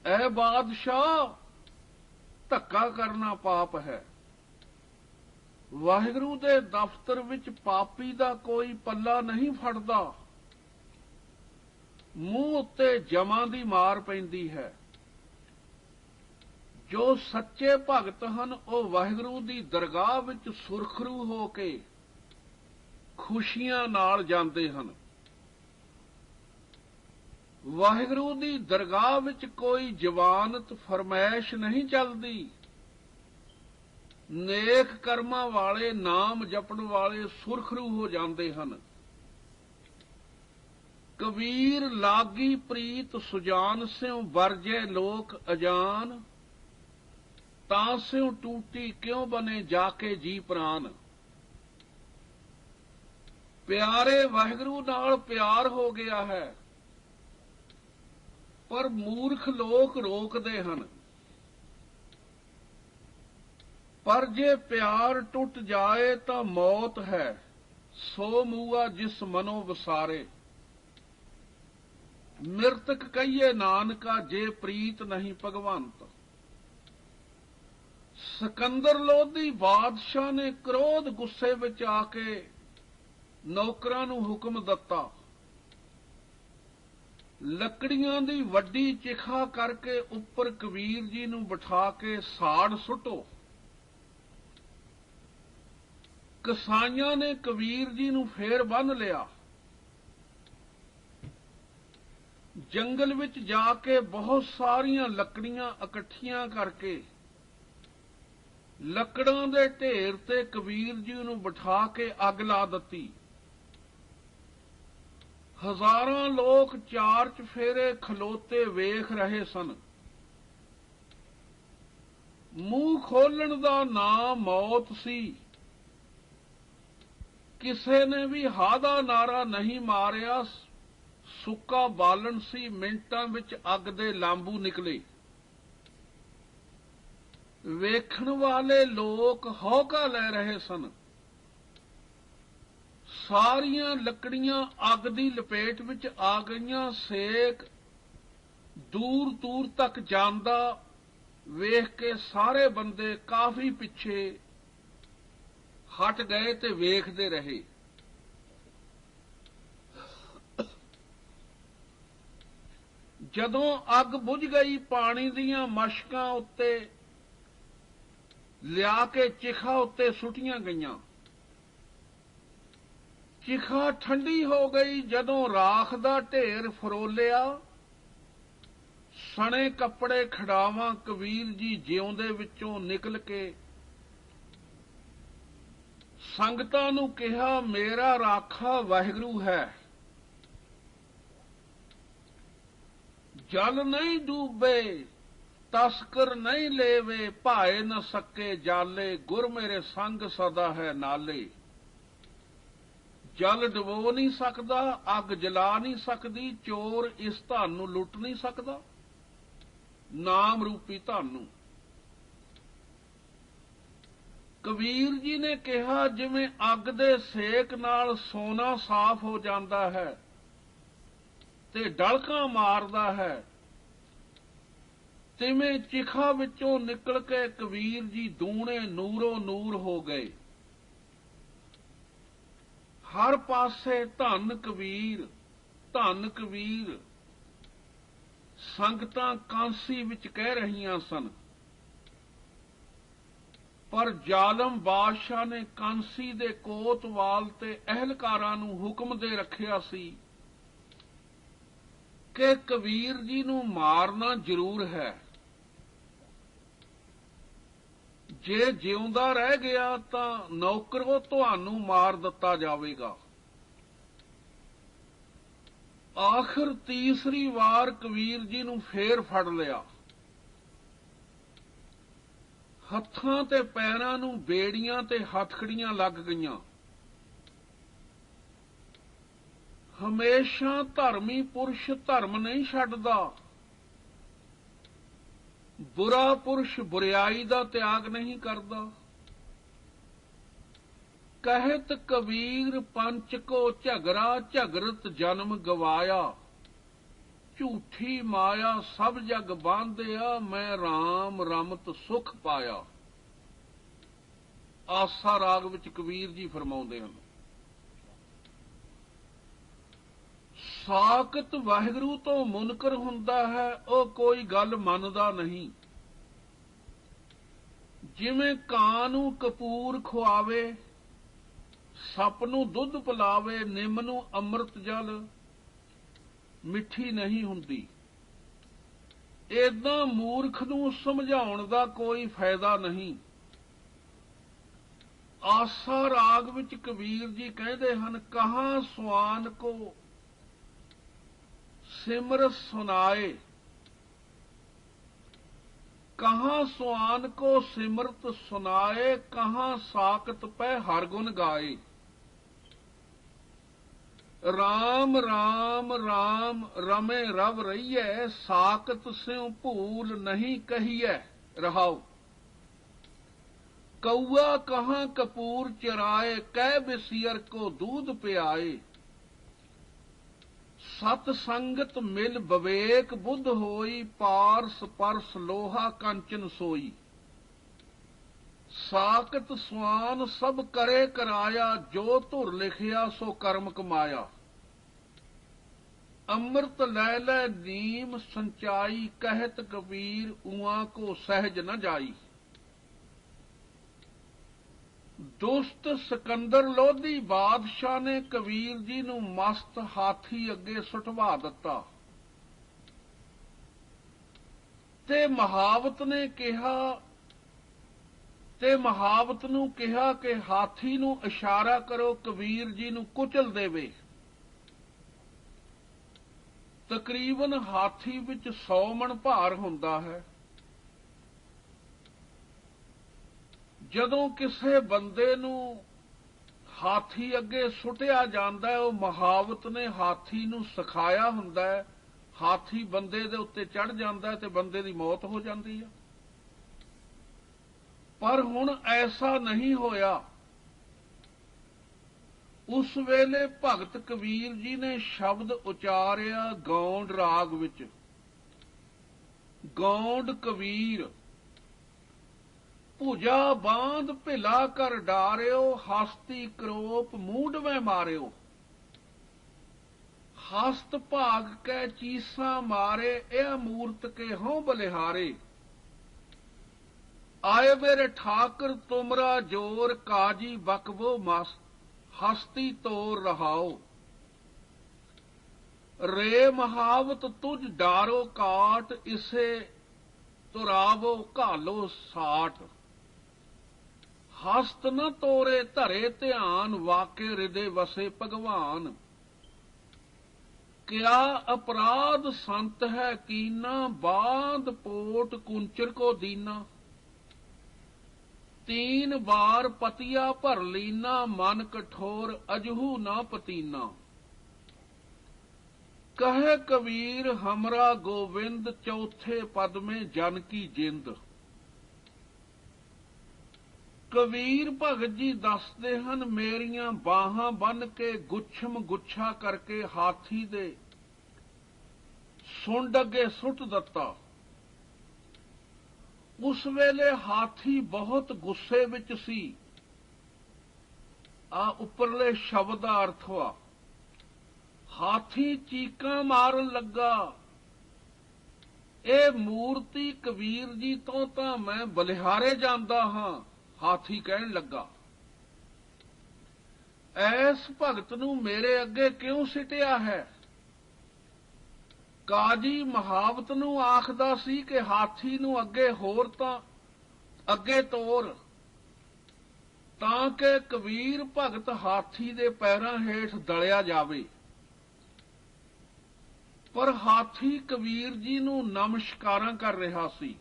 ऐ बादशाह, धक्का करना पाप है। वाहिगुरू दे दफ्तर विच पापी दा कोई पल्ला नहीं फड़दा। मूंह उत्ते जमां दी मार पैंदी है। जो सच्चे भगत हन, वो वाहिगुरू दी दरगाह विच सुरखरू हो के खुशियां नाल जांदे हन। वाहिगुरू दी दरगाह विच कोई जवानत फरमैश नहीं चलदी। नेक कर्मां वाले नाम जपण वाले सुरखरू हो जांदे हन। कबीर लागी प्रीत सुजान स्यों वरजे लोक अजान, तांस्यों टूटी क्यों बने जाके जी प्राण। प्यारे वाहिगुरू नाल प्यार हो गया है, पर मूर्ख लोग रोकदे हन। पर जे प्यार टुट जाए तो मौत है, सो मूआ जिस मनो वसारे। मृतक कहिए नानका, जे प्रीत नहीं भगवंत। सिकंदर लोधी बादशाह ने क्रोध गुस्से विच आके नौकरां नूं हुक्म दिता, लकड़ियां दी वड्डी चिखा करके उपर कबीर जी नूं बिठा के साड़ सुटो। कसाईयां ने कबीर जी नूं फेर बन लिया। जंगल विच जाके बहुत सारियां लकड़ियां इकट्ठियां करके ਲੱਕੜਾਂ ਦੇ ਢੇਰ ਤੇ ਕਬੀਰ ਜੀ ਨੂੰ ਬਿਠਾ ਕੇ ਅੱਗ ਲਾ ਦਿੱਤੀ। ਹਜ਼ਾਰਾਂ ਲੋਕ ਚਾਰ ਚਫੇਰੇ ਖਲੋਤੇ ਵੇਖ ਰਹੇ ਸਨ। ਮੂੰਹ ਖੋਲਣ ਦਾ ਨਾਂ ਮੌਤ ਸੀ। ਕਿਸੇ ਨੇ ਵੀ ਹਾਦਾ ਨਾਰਾ ਨਹੀਂ ਮਾਰਿਆ। ਸੁੱਕਾ ਬਾਲਣ ਸੀ, ਮਿੰਟਾਂ ਵਿੱਚ ਅੱਗ ਦੇ ਲਾਂਬੂ ਨਿਕਲੇ। ਵੇਖਣ ਵਾਲੇ ਲੋਕ ਹੌਕਾ ਲੈ ਰਹੇ ਸਨ। ਸਾਰੀਆਂ ਲੱਕੜੀਆਂ ਅੱਗ ਦੀ ਲਪੇਟ ਵਿੱਚ ਆ ਗਈਆਂ। ਸੇਕ ਦੂਰ ਦੂਰ ਤੱਕ ਜਾਂਦਾ ਵੇਖ ਕੇ ਸਾਰੇ ਬੰਦੇ ਕਾਫੀ ਪਿੱਛੇ ਹਟ ਗਏ ਤੇ ਵੇਖਦੇ ਰਹੇ। ਜਦੋਂ ਅੱਗ ਬੁਝ ਗਈ, ਪਾਣੀ ਦੀਆਂ ਮਸ਼ਕਾਂ ਉੱਤੇ ਲਿਆ ਕੇ ਚਿਖਾ ਉੱਤੇ ਸੁੱਟੀਆਂ ਗਈਆਂ। ਚਿਖਾ ਠੰਡੀ ਹੋ ਗਈ। ਜਦੋਂ ਰਾਖ ਦਾ ਢੇਰ ਫਰੋਲਿਆ, ਸਣੇ ਕੱਪੜੇ ਖੜਾਵਾਂ ਕਬੀਰ ਜੀ ਜਿਉਂਦੇ ਵਿੱਚੋਂ ਨਿਕਲ ਕੇ ਸੰਗਤਾਂ ਨੂੰ ਕਿਹਾ, ਮੇਰਾ ਰਾਖਾ ਵਾਹਿਗੁਰੂ ਹੈ। ਜਲ ਨਹੀਂ ਡੂਬੇ, ਤਸਕਰ ਨਹੀਂ ਲੇਵੇ, ਭਾਏ ਨ ਸਕੇ ਜਾਲੇ, ਗੁਰ ਮੇਰੇ ਸੰਗ ਸਦਾ ਹੈ ਨਾਲੇ। ਜਲ ਡੁਬੋ ਨਹੀਂ ਸਕਦਾ, ਅੱਗ ਜਲਾ ਨਹੀਂ ਸਕਦੀ, ਚੋਰ ਇਸ ਧਨ ਨੂੰ ਲੁੱਟ ਨਹੀਂ ਸਕਦਾ, ਨਾਮ ਰੂਪੀ ਧਨ ਨੂੰ। ਕਬੀਰ ਜੀ ਨੇ ਕਿਹਾ, ਜਿਵੇਂ ਅੱਗ ਦੇ ਸੇਕ ਨਾਲ ਸੋਨਾ ਸਾਫ਼ ਹੋ ਜਾਂਦਾ ਹੈ ਤੇ ਡਲਕਾਂ ਮਾਰਦਾ ਹੈ, ਤਿਵੇਂ ਚਿਖਾ ਵਿੱਚੋਂ ਨਿਕਲ ਕੇ ਕਬੀਰ ਜੀ ਦੂਣੇ ਨੂਰੋ ਨੂਰ ਹੋ ਗਏ। ਹਰ ਪਾਸੇ ਧੰਨ ਕਬੀਰ, ਧੰਨ ਕਬੀਰ ਸੰਗਤਾਂ ਕਾਂਸੀ ਵਿੱਚ ਕਹਿ ਰਹੀਆਂ ਸਨ। ਪਰ ਜ਼ਾਲਮ ਬਾਦਸ਼ਾਹ ਨੇ ਕਾਂਸੀ ਦੇ ਕੋਤਵਾਲ ਤੇ ਅਹਿਲਕਾਰਾਂ ਨੂੰ ਹੁਕਮ ਦੇ ਰੱਖਿਆ ਸੀ ਕਿ ਕਬੀਰ ਜੀ ਨੂੰ ਮਾਰਨਾ ਜ਼ਰੂਰ ਹੈ। ਜੇ ਜਿਉਂਦਾ ਰਹਿ ਗਿਆ ਤਾਂ ਨੌਕਰੋ ਤੁਹਾਨੂੰ ਮਾਰ ਦਿੱਤਾ ਜਾਵੇਗਾ। ਆਖਰ ਤੀਸਰੀ ਵਾਰ ਕਬੀਰ ਜੀ ਨੂੰ ਫੇਰ ਫੜ ਲਿਆ। ਹੱਥਾਂ ਤੇ ਪੈਰਾਂ ਨੂੰ ਬੇੜੀਆਂ ਤੇ ਹੱਥਕੜੀਆਂ ਲੱਗ ਗਈਆਂ। ਹਮੇਸ਼ਾ ਧਰਮੀ ਪੁਰਸ਼ ਧਰਮ ਨਹੀਂ ਛੱਡਦਾ, ਬੁਰਾ ਪੁਰਸ਼ ਬੁਰਾਈ ਦਾ ਤਿਆਗ ਨਹੀਂ ਕਰਦਾ। ਕਹਿਤ ਕਬੀਰ ਪੰਚ ਕੋ ਝਗੜਾ, ਝਗਰਤ ਜਨਮ ਗਵਾਇਆ, ਝੂਠੀ ਮਾਇਆ ਸਭ ਜਗ ਬਾਂਧਿਆ, ਮੈਂ ਰਾਮ ਰਮਤ ਸੁਖ ਪਾਇਆ। ਆਸਾ ਰਾਗ ਵਿੱਚ ਕਬੀਰ ਜੀ ਫਰਮਾਉਂਦੇ ਹਨ, ਸਾਕਤ ਵਾਹਿਗੁਰੂ ਤੋਂ ਮੁਨਕਰ ਹੁੰਦਾ ਹੈ, ਉਹ ਕੋਈ ਗੱਲ ਮੰਨਦਾ ਨਹੀਂ। ਜਿਵੇਂ ਕਾਂ ਨੂੰ ਕਪੂਰ ਖੁਆਵੇ, ਸੱਪ ਨੂੰ ਦੁੱਧ ਪਿਲਾਵੇ, ਨਿੰਮ ਨੂੰ ਅੰਮ੍ਰਿਤ ਜਲ ਮਿੱਠੀ ਨਹੀਂ ਹੁੰਦੀ। ਏਦਾਂ ਮੂਰਖ ਨੂੰ ਸਮਝਾਉਣ ਦਾ ਕੋਈ ਫਾਇਦਾ ਨਹੀਂ। ਆਸਾ ਰਾਗ ਵਿੱਚ ਕਬੀਰ ਜੀ ਕਹਿੰਦੇ ਹਨ, ਕਹਾਂ ਸੁਆਨ ਕੋ ਸਿਮਰ ਸੁਨਾਏ, ਕਹਾਂ ਸੁਆਨ ਕੋ ਸਿਮਰਤ ਸੁਨਾਏ, ਕਹਾਂ ਸਾਕਤ ਪੈ ਹਰ ਗੁਣ ਗਾਏ। ਰਾਮ ਰਾਮ ਰਾਮ ਰਮੇ ਰਵ ਰਹੀਐ, ਸਾਕਤ ਸਿਉ ਭੂਲ ਨਹੀਂ ਕਹੀਐ ਰਹਾਉ। ਕਊਆ ਕਹਾਂ ਕਪੂਰ ਚਰਾਏ, ਕਹਿ ਬਿਸੀਅਰ ਕੋ दूध ਪਿਆਏ। ਸਤ ਸੰਗਤ ਮਿਲ ਵਿਵੇਕ ਬੁੱਧ ਹੋਈ, ਪਾਰਸ ਪਰਸ ਲੋਹਾ ਕੰਚਨ ਸੋਈ। ਸਾਕਤ ਸੁਆਨ ਸਭ ਕਰੇ ਕਰਾਇਆ, ਜੋ ਧੁਰ ਲਿਖਿਆ ਸੋ ਕਰਮ ਕਮਾਇਆ। ਅੰਮ੍ਰਿਤ ਲੈ ਲੈ ਨੀਮ ਸੰਚਾਈ, ਕਹਿਤ ਕਬੀਰ ਉਆਂ ਕੋ ਸਹਿਜ ਨ ਜਾਈ। ਦੁਸਤ ਸਿਕੰਦਰ ਲੋਧੀ ਬਾਦਸ਼ਾਹ ਨੇ ਕਬੀਰ ਜੀ ਨੂੰ ਮਸਤ ਹਾਥੀ ਅੱਗੇ ਸੁਟਵਾ ਦਿੱਤਾ ਤੇ ਮਹਾਵਤ ਨੂੰ ਕਿਹਾ ਕਿ ਹਾਥੀ ਨੂੰ ਇਸ਼ਾਰਾ ਕਰੋ, ਕਬੀਰ ਜੀ ਨੂੰ ਕੁਚਲ ਦੇਵੇ। ਤਕਰੀਬਨ ਹਾਥੀ ਵਿੱਚ 100 ਮਣ ਭਾਰ ਹੁੰਦਾ ਹੈ। ਜਦੋਂ ਕਿਸੇ ਬੰਦੇ ਨੂੰ ਹਾਥੀ ਅੱਗੇ ਸੁੱਟਿਆ ਜਾਂਦਾ ਹੈ। ਉਹ ਮਹਾਵਤ ਨੇ ਹਾਥੀ ਨੂੰ ਸਿਖਾਇਆ ਹੁੰਦਾ ਹੈ। ਹਾਥੀ ਬੰਦੇ ਦੇ ਉੱਤੇ ਚੜ ਜਾਂਦਾ ਹੈ ਤੇ ਬੰਦੇ ਦੀ ਮੌਤ ਹੋ ਜਾਂਦੀ ਹੈ। ਪਰ ਹੁਣ ਐਸਾ ਨਹੀਂ ਹੋਇਆ। ਉਸ ਵੇਲੇ ਭਗਤ ਕਬੀਰ ਜੀ ਨੇ ਸ਼ਬਦ ਉਚਾਰਿਆ ਗੌਂਡ ਰਾਗ ਵਿੱਚ, ਗੌਂਡ ਕਬੀਰ ਭੁਜਾ ਬਾਂਧ ਭਿਲਾ ਕਰ ਡਾਰਿਓ, ਹਸਤੀ ਕਰੋਪ ਮੂੰਡਵੇਂ ਮਾਰਿਓ। ਹਸਤ ਭਾਗ ਕੈ ਚੀਸਾਂ ਮਾਰੇ, ਇਹ ਮੂਰਤ ਕੇ ਹੋਂ ਬਲਿਹਾਰੇ। ਆਏ ਮੇਰੇ ਠਾਕਰ ਤੁਮਰਾ ਜੋਰ, ਕਾਜੀ ਬਕਵੋ ਮਸ ਹਸਤੀ ਤੋਰ ਰਹਾਓ। ਰੇ ਮਹਾਵਤ ਤੁਝ ਡਾਰੋ ਕਾਟ, ਇਸੇ ਤੁਰਾਵੋ ਘਾਲੋ ਸਾਟ। ਹਸਤ ਨ ਤੋਰੇ ਧਰੇ ਧਿਆਨ, ਵਾਕੇ ਹਿਰਦੇ ਵਸੇ ਭਗਵਾਨ। ਕਿਆ ਅਪਰਾਧ ਸੰਤ ਹੈ ਕੀਨਾ, ਬਾਂਧ ਪੋਟ ਕੁੰਚਰ ਕੋ ਦੀਨਾ। तीन बार पतिया भर लीना, मन कठोर अजहू ना पतीना। कहे कबीर हमरा गोविंद, चौथे पद में जन की जिंद। कबीर भगत जी दसते हन, मेरियां बाहां बन के गुच्छम गुच्छा करके हाथी दे सुंड अगे सुट दता। उस वेले हाथी बहुत गुस्से विच सी। आ उपरले शब्द दा अर्थ हुआ, हाथी चीकां मारन लगा, ए मूर्ति कबीर जी तो तां मैं बलिहारे जांदा हां। हाथी कहन लगा, ऐस भगत नूं मेरे अगे क्यों सिटिया है। काजी महावत नूं आखदा सी कि हाथी नूं अगे होर तां अगे तोर, तां कि कबीर भगत हाथी दे पैरां हेठ दलिया जावे। पर हाथी कबीर जी नूं नमस्कारां कर रहा सी।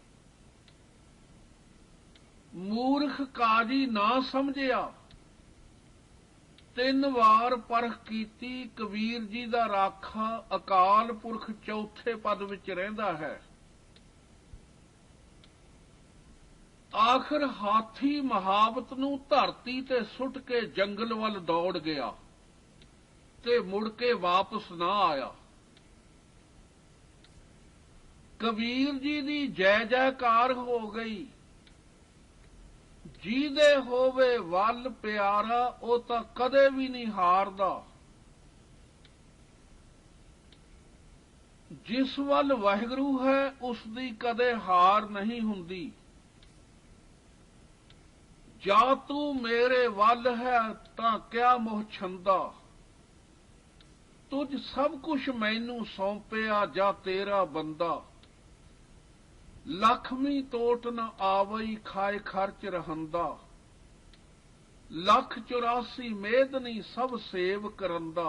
मूर्ख काजी ना समझिया। 3 वार परख कीती, कबीर जी दा राखा अकाल पुरख चौथे पद विच रहिंदा है। आखिर हाथी महावत नूं धरती ते सुट के जंगल वल दौड़ गया ते मुड़ के वापस ना आया। कबीर जी दी जय जयकार हो गई। ਜਿਹਦੇ ਹੋਵੇ ਵੱਲ ਪਿਆਰਾ, ਉਹ ਤਾਂ ਕਦੇ ਵੀ ਨਹੀਂ ਹਾਰਦਾ। ਜਿਸ ਵੱਲ ਵਾਹਿਗੁਰੂ ਹੈ ਉਸ ਦੀ ਕਦੇ ਹਾਰ ਨਹੀਂ ਹੁੰਦੀ। ਜਾ ਤੂੰ ਮੇਰੇ ਵੱਲ ਹੈ ਤਾਂ ਕਿਆ ਮੋਹ ਛੰਦਾ, ਤੁਝ ਸਭ ਕੁਛ ਮੈਨੂੰ ਸੌਂਪਿਆ ਜਾ ਤੇਰਾ ਬੰਦਾ। लखमी तोट न आवई खाए खर्च रहंदा, 1,84 मेदनी सब सेव करंदा।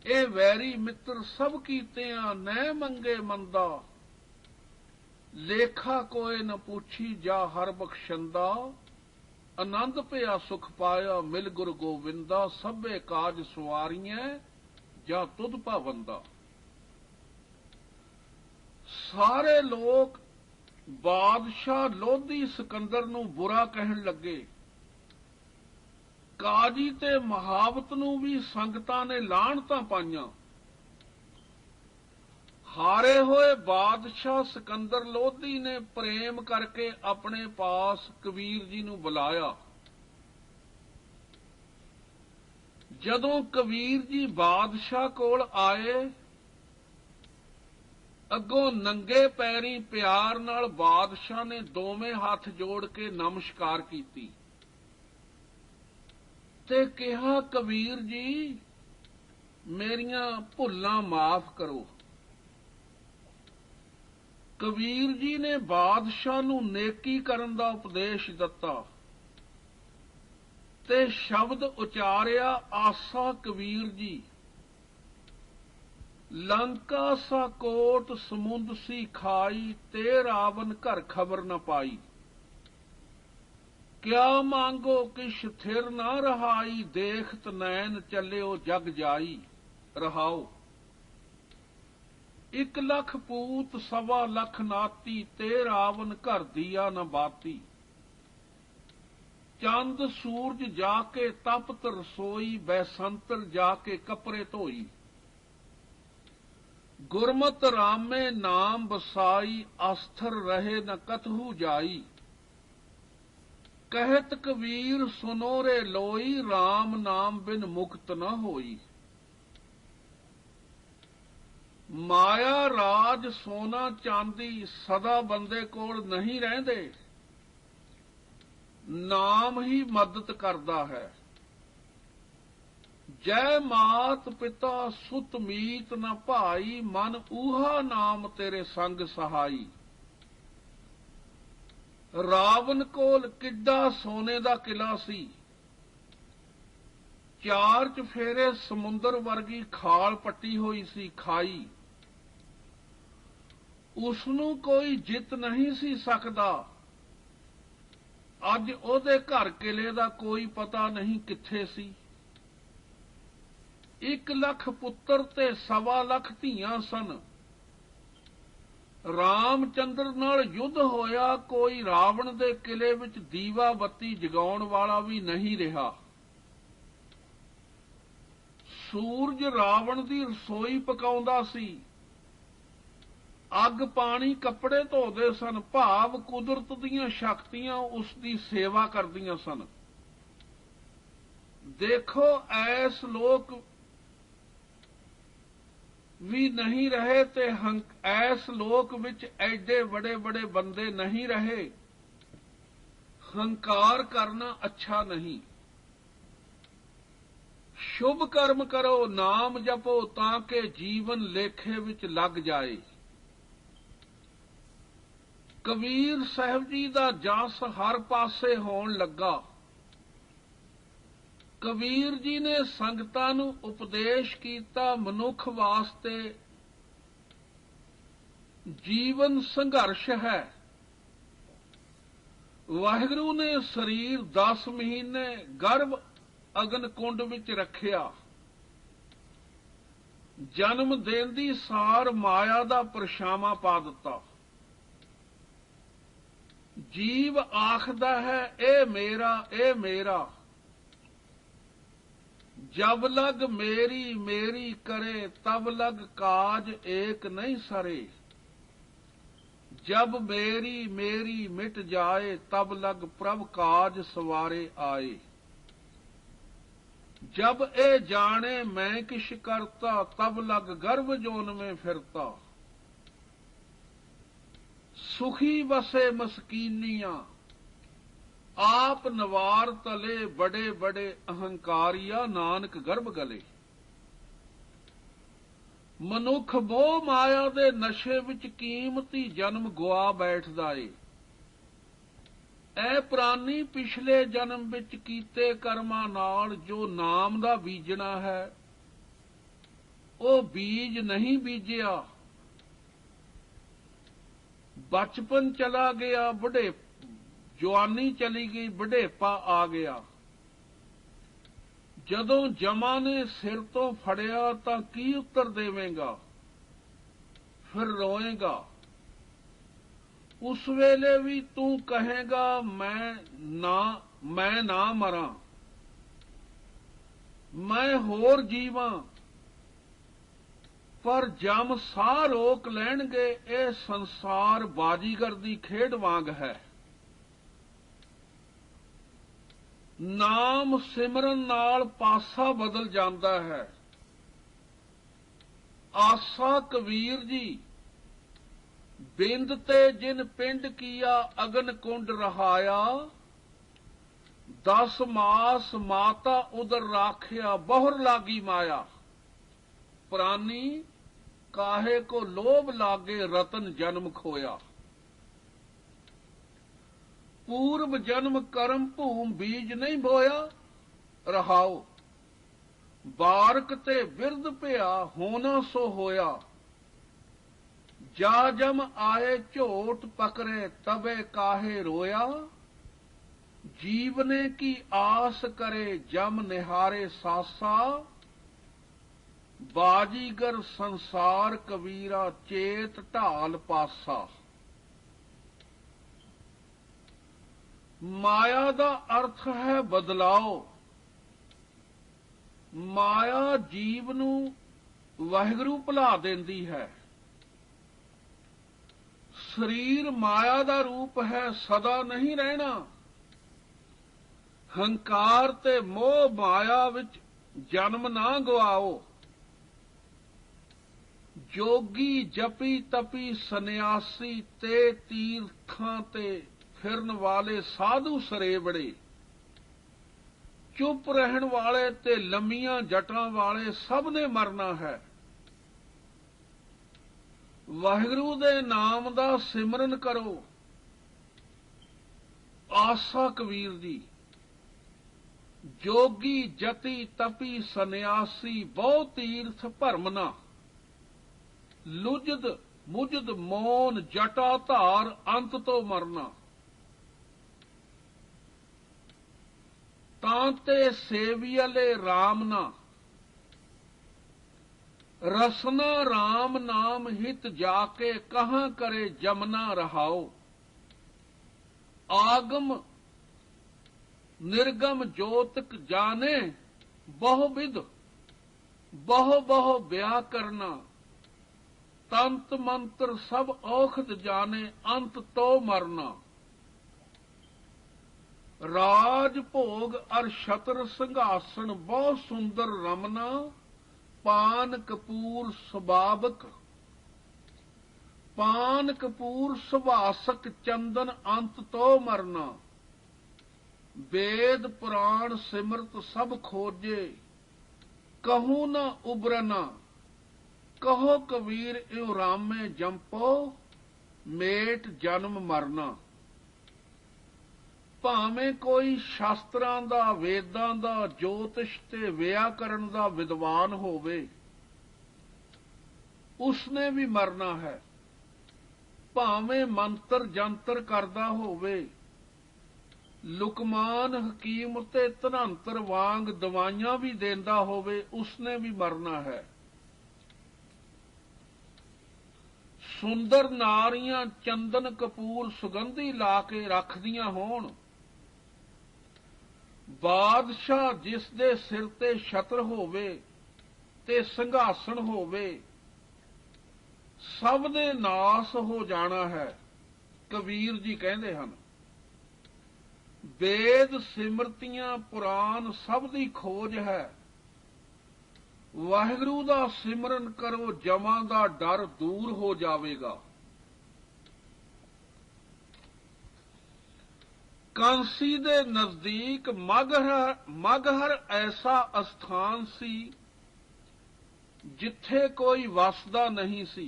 ए वैरी मित्र सब कीतियां नै मंगे मंदा, लेखा कोई न पूछी जा हर बख्शंदा। आनंद पिया सुख पाया मिल गुरु गोविंदा, सभे काज सवारियां जा तुध पाबंदा। सारे लोग बादशाह लोधी सिकंदर नूं बुरा कहन लगे। काजी ते महावत नूं भी संगतां ने लाहणतां पाईयां। हारे होए बादशाह सिकंदर लोधी ने प्रेम करके अपने पास कबीर जी नूं बुलाया। जदों कबीर जी बादशाह कोल आए, अगों नंगे पैरी प्यार नाल बादशाह ने दोवें हथ जोड़ के नमस्कार कीती ते कहा, कबीर जी मेरियां भुल्लां माफ करो। कबीर जी ने बादशाह नूं नेकी करन दा उपदेश दिता ते शब्द उचारिया, आसा कबीर जी लंका सा कोट समुंद सी खाई, ते रावण घर खबर न पाई। क्या मांगो कि स्थिर ना रहाई, देखत नैन चलियो जग जाई। रहाओ। 1 ਲੱਖ पूत 1.25 ਲੱਖ नाती, ते रावण घर दिया न बाती। चंद सूरज जाके तपत रसोई, बैसंतर जाके कपड़े धोई। गुरमत रामे नाम बसाई, अस्थिर रहे न कतहु जाई। कहत कबीर सुनो रे लोई, राम नाम बिन मुक्त न होई। माया राज सोना चांदी सदा बंदे कोल नहीं रहंदे, नाम ही मदद करदा है। जय मात पिता सुत मीत न भाई, मन ऊहा नाम तेरे संग सहाई। रावण कोल किड्डा सोने दा किला सी, 4 ਚਫੇਰੇ ਸਮੁੰਦਰ ਵਰਗੀ ਖਾਲ ਪੱਟੀ ਹੋਈ ਸੀ ਖਾਈ। ਉਸ ਨੂੰ ਕੋਈ ਜਿੱਤ ਨਹੀਂ ਸੀ ਸਕਦਾ। ਅੱਜ ਉਹਦੇ ਘਰ ਕਿਲੇ ਦਾ ਕੋਈ ਪਤਾ ਨਹੀਂ ਕਿੱਥੇ ਸੀ। 1 ਲੱਖ ਪੁੱਤਰ ਤੇ 1.25 ਲੱਖ ਧੀਆਂ ਸਨ। ਰਾਮਚੰਦਰ ਨਾਲ ਯੁੱਧ ਹੋਇਆ, ਕੋਈ ਰਾਵਣ ਦੇ ਕਿਲੇ ਵਿੱਚ ਦੀਵਾ ਬੱਤੀ ਜਗਾਉਣ ਵਾਲਾ ਵੀ ਨਹੀਂ ਰਿਹਾ। ਸੂਰਜ ਰਾਵਣ ਦੀ ਰਸੋਈ ਪਕਾਉਂਦਾ ਸੀ, ਅੱਗ ਪਾਣੀ ਕੱਪੜੇ ਧੋਦੇ ਸਨ, ਭਾਵ ਕੁਦਰਤ ਦੀਆਂ ਸ਼ਕਤੀਆਂ ਉਸ ਦੀ ਸੇਵਾ ਕਰਦੀਆਂ ਸਨ। ਦੇਖੋ ਐਸ ਲੋਕ ਵੀ ਨਹੀਂ ਰਹੇ ਤੇ ਐਸ ਲੋਕ ਵਿੱਚ ਐਡੇ ਬੜੇ ਬੜੇ ਬੰਦੇ ਨਹੀਂ ਰਹੇ। ਹੰਕਾਰ ਕਰਨਾ ਅੱਛਾ ਨਹੀਂ। ਸ਼ੁਭ ਕਰਮ ਕਰੋ, ਨਾਮ ਜਪੋ, ਤਾਂ ਕਿ ਜੀਵਨ ਲੇਖੇ ਵਿੱਚ ਲੱਗ ਜਾਏ। ਕਬੀਰ ਸਾਹਿਬ ਜੀ ਦਾ ਜਸ ਹਰ ਪਾਸੇ ਹੋਣ ਲੱਗਾ। ਕਬੀਰ ਜੀ ਨੇ ਸੰਗਤਾਂ ਨੂੰ ਉਪਦੇਸ਼ ਕੀਤਾ, ਮਨੁੱਖ ਵਾਸਤੇ ਜੀਵਨ ਸੰਘਰਸ਼ ਹੈ। ਵਾਹਿਗੁਰੂ ਨੇ ਸਰੀਰ 10 ਮਹੀਨੇ ਗਰਭ ਅਗਨ ਕੁੰਡ ਵਿੱਚ ਰੱਖਿਆ। ਜਨਮ ਦੇਣ ਦੀ ਸਾਰ ਮਾਇਆ ਦਾ ਪਰਛਾਵਾਂ ਪਾ ਦਿੱਤਾ। ਜੀਵ ਆਖਦਾ ਹੈ ਇਹ ਮੇਰਾ, ਇਹ ਮੇਰਾ। जब लग मेरी मेरी करे, तब लग काज एक नहीं सरे। जब मेरी मेरी मिट जाए, तब लग प्रभ काज सवारे आए। जब ए जाने मैं किश करता, तब लग गर्भ जोन में फिरता। सुखी बसे मस्कीनियां, आप नवार तले, बड़े बड़े अहंकारिया नानक गर्भ गले। ਮਨੁੱਖ ਮੋਹ ਮਾਇਆ ਦੇ ਨਸ਼ੇ ਵਿੱਚ ਕੀਮਤੀ ਜਨਮ ਗੁਆ ਬੈਠਦਾ ਏ। ਐ ਪ੍ਰਾਨੀ ਪਿਛਲੇ ਜਨਮ ਵਿੱਚ ਕੀਤੇ ਕਰਮਾਂ ਨਾਲ ਜੋ ਨਾਮ ਦਾ ਬੀਜਣਾ ਹੈ, ਉਹ ਬੀਜ ਨਹੀਂ ਬੀਜਿਆ। ਬਚਪਨ ਚਲਾ ਗਿਆ, ਜਵਾਨੀ ਚਲੀ ਗਈ, ਬੁਢੇਪਾ ਆ ਗਿਆ। ਜਦੋਂ ਜਮਾਂ ਨੇ ਸਿਰ ਤੋਂ ਫੜਿਆ ਤਾਂ ਕੀ ਉੱਤਰ ਦੇਵੇਂਗਾ? ਫਿਰ ਰੋਏਗਾ। ਉਸ ਵੇਲੇ ਵੀ ਤੂੰ ਕਹੇਗਾ ਮੈਂ ਨਾ ਮਰਾਂ, ਮੈਂ ਹੋਰ ਜੀਵਾਂ। ਪਰ ਜਮ ਸਾਹ ਰੋਕ ਲੈਣਗੇ। ਇਹ ਸੰਸਾਰ ਬਾਜੀਗਰ ਦੀ ਖੇਡ ਵਾਂਗ ਹੈ। ਨਾਮ ਸਿਮਰਨ ਨਾਲ ਪਾਸਾ ਬਦਲ ਜਾਂਦਾ ਹੈ। ਆਸਾ ਕਬੀਰ ਜੀ, ਬਿੰਦ ਤੇ ਜਿਨ ਪਿੰਡ ਕੀਆ, ਅਗਨ ਕੁੰਡ ਰਹਾਇਆ। 10 ਮਾਸ ਮਾਤਾ ਉਦਰ ਰਾਖਿਆ, ਬਹੁਰ ਲਾਗੀ ਮਾਇਆ। ਪ੍ਰਾਨੀ ਕਾਹੇ ਕੋ ਲੋਭ ਲਾਗੇ, ਰਤਨ ਜਨਮ ਖੋਇਆ। पूर्व जन्म कर्म भूम बीज नहीं बोया। रहाओ बारक ते बिरद पिया, होना सो होया। जा जम आए झोट पकड़े, तबे काहे रोया। जीवने की आस करे जम निहारे सासा, बाजीगर संसार कबीरा चेत ढाल पासा। माया का अर्थ है बदलाव। माया जीव नूं वाहिगुरू भुला देंदी है। शरीर माया का रूप है, सदा नहीं रहना। हंकार ते मोह माया विच जन्म ना गवाओ। जोगी जपी तपी सन्यासी ते तीर्थां ते फिरन वाले साधु सरेवड़े, चुप रहन वाले ते लंमियां जटां वाले सब ने मरना है। वाहिगुरू दे नाम दा सिमरन करो। आसा कबीर दी। जोगी जति तपी सन्यासी बहु तीर्थ भरमना, लुजद मुजद मौन जटा धार अंत तो मरना। तांते सेवियले रामना, रसना राम नाम हित जाके कहां करे जमना रहाओ। आगम निर्गम ज्योतिक जाने, बहुविध बहु बहु ब्याह करना। तंत मंत्र सब औखद जाने, अंत तो मरना। राज भोग अर छत्र संघासन बहुत सुंदर रमना। पान कपूर सुबाबक, पान कपूर सुभासक चंदन अंत तो मरना। वेद पुराण सिमरत सब खोजे, कहूं न उबरना। कहो कबीर इउ रामे जंपो, मेट जन्म मरना। भावें कोई शास्त्रां दा वेदां दा ज्योतिष ते व्याकरण दा विद्वान होवे, उसने भी मरना है। भावें मंत्र जंतर करदा होवे, लुकमान हकीम ते धनंतर वांग दवाइयां भी देंदा होवे, उसने भी मरना है। सुंदर नारियां चंदन कपूर सुगंधी ला के रखदियां होण, बादशाह जिस दे सिर ते छत्र होवे ते संघासन होवे, सब ने नाश हो जाना है। कबीर जी कहते हैं, वेद सिमरतियां पुराण सब दी खोज है। वाहिगुरू दा सिमरन करो, जमां दा डर दूर हो जावेगा। कांसी दे नजदीक मगहर ऐसा अस्थान सी, जिथे कोई वसदा नहीं सी।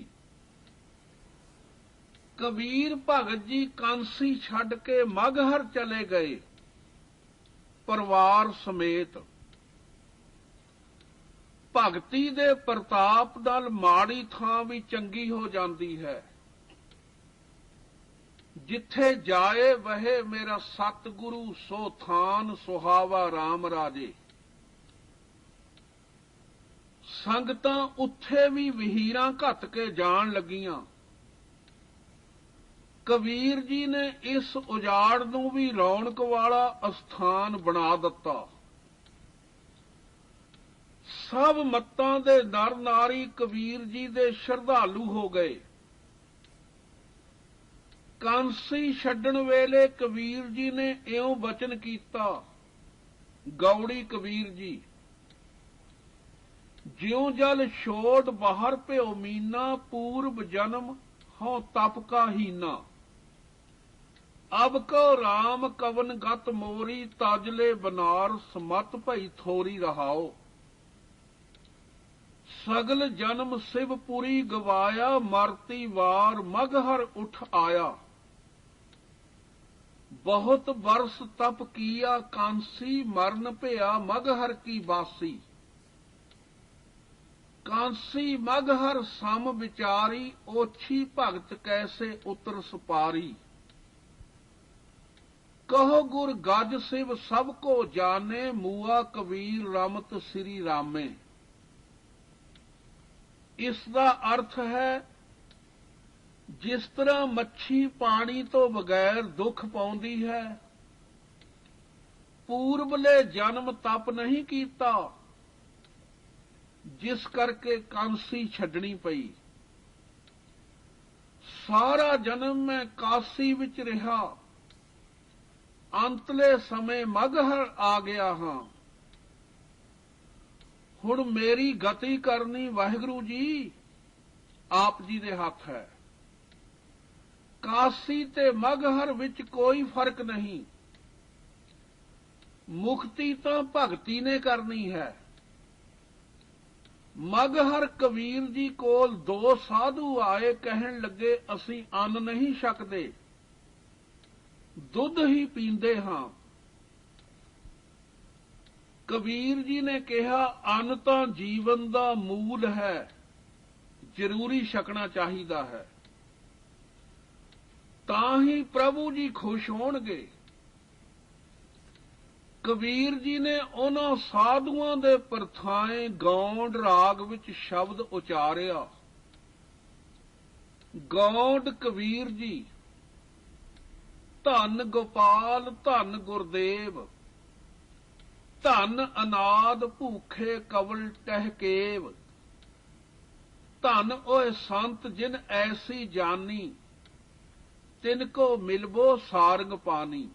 कबीर भगत जी कांसी छड़ के मगहर चले गए, परिवार समेत। भगती दे प्रताप नाल माड़ी थां भी चंगी हो जाती है। जिथे जाए वहे मेरा सतगुरु, सो थान सुहावा राम राजे। संगतां उत्थे भी वहीरां घत के जान लगियां। कबीर जी ने इस उजाड़ नूं भी रौनक वाला अस्थान बना दिता। सब मत्तां दे नर नारी कबीर जी दे श्रद्धालु हो गए। कांसी छड्डण वेले कबीर जी ने इउं बचन कीता, गौड़ी कबीर जी, ज्यों जल छोड़ बाहर प्यो मीना, पूर्व जन्म हो तप का हीना। अब को राम कवन गत मोरी, ताजले बनारस मत भई थोरी रहाओ। सगल जन्म शिवपुरी गवाया, मरती वार मगहर उठ आया। बहुत बरस तप किया कांसी, मरण भया मगहर की बासी। कांसी मगहर सम विचारी, ओछी भगत कैसे उतर सुपारी। ਕਹੋ ਗੁਰ ਗਜ ਸਿਵ ਸਭ ਕੋ ਜਾਣੇ, ਮੂਆ ਕਬੀਰ ਰਮਤ ਸ੍ਰੀ ਰਾਮੇ। ਇਸ ਦਾ ਅਰਥ ਹੈ, ਜਿਸ ਤਰ੍ਹਾਂ ਮੱਛੀ ਪਾਣੀ ਤੋਂ ਬਗੈਰ ਦੁੱਖ ਪਾਉਂਦੀ ਹੈ, ਪੂਰਬਲੇ ਜਨਮ ਤਪ ਨਹੀਂ ਕੀਤਾ, ਜਿਸ ਕਰਕੇ ਕਾਂਸੀ ਛੱਡਣੀ ਪਈ। ਸਾਰਾ ਜਨਮ ਮੈਂ ਕਾਸੀ ਵਿੱਚ ਰਿਹਾ, ਅੰਤਲੇ ਸਮੇਂ ਮਗਹਰ ਆ ਗਿਆ ਹਾਂ। ਹੁਣ ਮੇਰੀ ਗਤੀ ਕਰਨੀ ਵਾਹਿਗੁਰੂ ਜੀ ਆਪ ਜੀ ਦੇ ਹੱਥ ਹੈ। ਕਾਸੀ ਤੇ ਮਗਹਰ ਵਿੱਚ ਕੋਈ ਫਰਕ ਨਹੀਂ, ਮੁਕਤੀ ਤਾਂ ਭਗਤੀ ਨੇ ਕਰਨੀ ਹੈ। ਮਗਹਰ ਕਬੀਰ ਜੀ ਕੋਲ ਦੋ ਸਾਧੂ ਆਏ, ਕਹਿਣ ਲੱਗੇ ਅਸੀਂ ਅੰਨ ਨਹੀਂ ਛਕਦੇ, ਦੁੱਧ ਹੀ ਪੀਂਦੇ ਹਾਂ। ਕਬੀਰ ਜੀ ਨੇ ਕਿਹਾ ਅੰਨ ਤਾਂ ਜੀਵਨ ਦਾ ਮੂਲ ਹੈ, ਜ਼ਰੂਰੀ ਛਕਣਾ ਚਾਹੀਦਾ ਹੈ, ਤਾਂ ਹੀ ਪ੍ਰਭੂ ਜੀ ਖੁਸ਼ ਹੋਣਗੇ। ਕਬੀਰ ਜੀ ਨੇ ਉਹਨਾਂ ਸਾਧੂਆਂ ਦੇ ਪਰਥਾਏ ਗੌਂਡ ਰਾਗ ਵਿੱਚ ਸ਼ਬਦ ਉਚਾਰਿਆ। ਗੌਂਡ ਕਬੀਰ ਜੀ, ਧੰਨ ਗੋਪਾਲ ਧੰਨ ਗੁਰਦੇਵ, ਧੰਨ ਅਨਾਦ ਭੂਖੇ ਕਵਲ ਟਹਿਕੇਵ, ਧੰਨ ਓਏ ਸੰਤ ਜਿਨ ਐਸੀ ਜਾਨੀ, ਤਿਨ ਕੋ ਮਿਲਬੋ ਸਾਰੰਗ ਪਾਨੀ।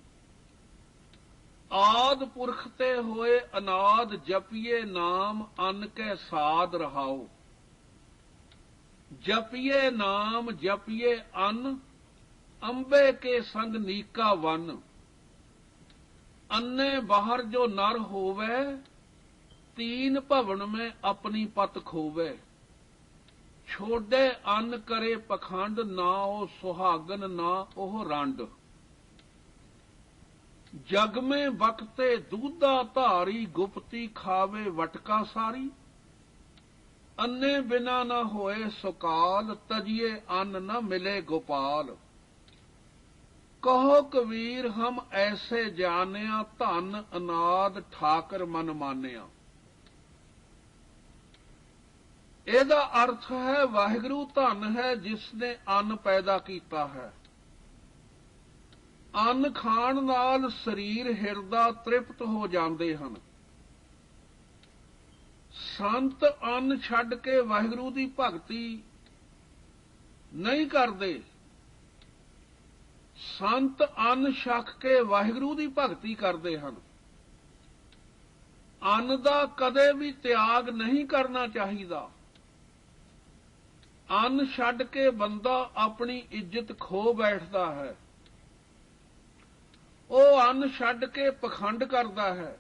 ਆਦ ਪੁਰਖ ਤੇ ਹੋਏ ਅਨਾਦ, ਜਪੀਏ ਨਾਮ ਅੰਨ ਕੈ ਸਾਧ ਰਹਾਓ। ਜਪੀਏ ਨਾਮ ਜਪੀਏ ਅੰਨ, ਅੰਬੇ ਕੇ ਸੰਗ ਨੀਕਾ ਵਨ। अन्ने बाहर जो नर होवे, तीन भवन में अपनी पत खोवे। छोड़े अन्न करे पखंड, ना ओ सुहागन ना ओह रंड। जग में बकते दूधा धारी, गुप्ती खावे वटका सारी। अन्ने बिना न होए सुकाल, तजिए अन्न न मिले गोपाल। कहो कबीर हम ऐसे जानिया, धन अनाद ठाकर मन मानिया। ਇਹਦਾ अर्थ है वाहिगुरु धन है जिसने अन्न पैदा किया है। अन्न खाण नाल शरीर हिरदा तृप्त हो जाते हैं। संत अन्न छड्ड के वाहिगुरु की भगती नहीं करते। संत अन्न छक के वाहिगुरु की भगती करते हैं। अन्न का कदे भी त्याग नहीं करना चाहिए। अन्न छड्ड के बंदा अपनी इज्जत खो बैठता है। वो अन्न छड्ड के पखंड करता है।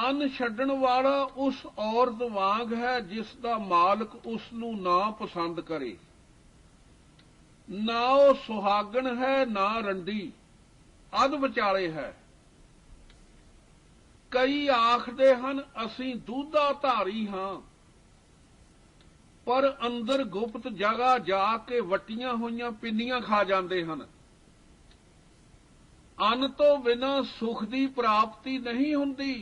अन्न छड्डण वाला उस औरत वांग है जिसका मालक उसनू ना पसंद करे। ना वो सुहागन है ना रंडी, अध विचाले है। कई आखदे हन असीं दूधा धारी हां, पर अंदर गुप्त जगह जाके वटियां होईयां पिन्नियां खा जाते हैं। अन्न तो बिना सुख की प्राप्ति नहीं हुंदी।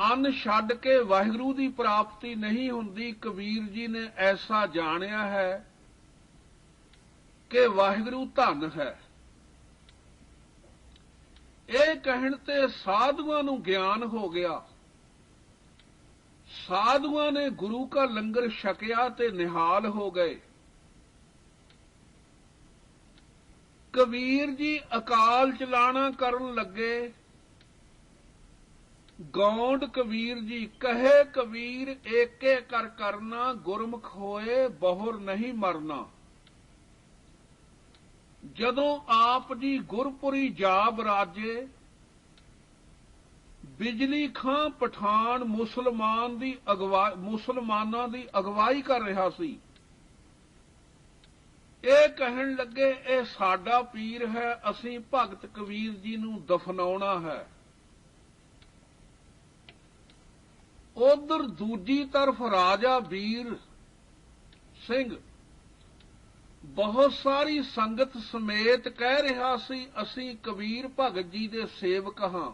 अन्न छड्ड के वाहिगुरू की प्राप्ति नहीं हुंदी। कबीर जी ने ऐसा जानिया है कि वाहिगुरू धन है। ਇਹ ਕਹਿਣ ਤੇ ਸਾਧੂਆਂ ਨੂੰ ਗਿਆਨ ਹੋ ਗਿਆ। ਸਾਧੂਆਂ ਨੇ ਗੁਰੂ ਕਾ ਲੰਗਰ ਛਕਿਆ ਤੇ ਨਿਹਾਲ ਹੋ ਗਏ। ਕਬੀਰ ਜੀ ਅਕਾਲ ਚਲਾਣਾ ਕਰਨ ਲੱਗੇ। ਗੌਂਡ ਕਬੀਰ ਜੀ ਕਹੇ ਕਬੀਰ ਏਕੇ ਕਰ ਕਰਨਾ, ਗੁਰਮੁਖ ਹੋਏ ਬਹੁਰ ਨਹੀਂ ਮਰਨਾ। ਜਦੋਂ ਆਪ ਜੀ ਗੁਰਪੁਰੀ ਜਾ ਬਰਾਜੇ, ਬਿਜਲੀ ਖਾਂ ਪਠਾਨ ਮੁਸਲਮਾਨਾਂ ਦੀ ਅਗਵਾਈ ਕਰ ਰਿਹਾ ਸੀ। ਇਹ ਕਹਿਣ ਲੱਗੇ ਇਹ ਸਾਡਾ ਪੀਰ ਹੈ, ਅਸੀਂ ਭਗਤ ਕਬੀਰ ਜੀ ਨੂੰ ਦਫਨਾਉਣਾ ਹੈ। ਉਧਰ ਦੂਜੀ ਤਰਫ ਰਾਜਾ ਵੀਰ ਸਿੰਘ ਬਹੁਤ ਸਾਰੀ ਸੰਗਤ ਸਮੇਤ ਕਹਿ ਰਿਹਾ ਸੀ, ਅਸੀਂ ਕਬੀਰ ਭਗਤ ਜੀ ਦੇ ਸੇਵਕ ਹਾਂ,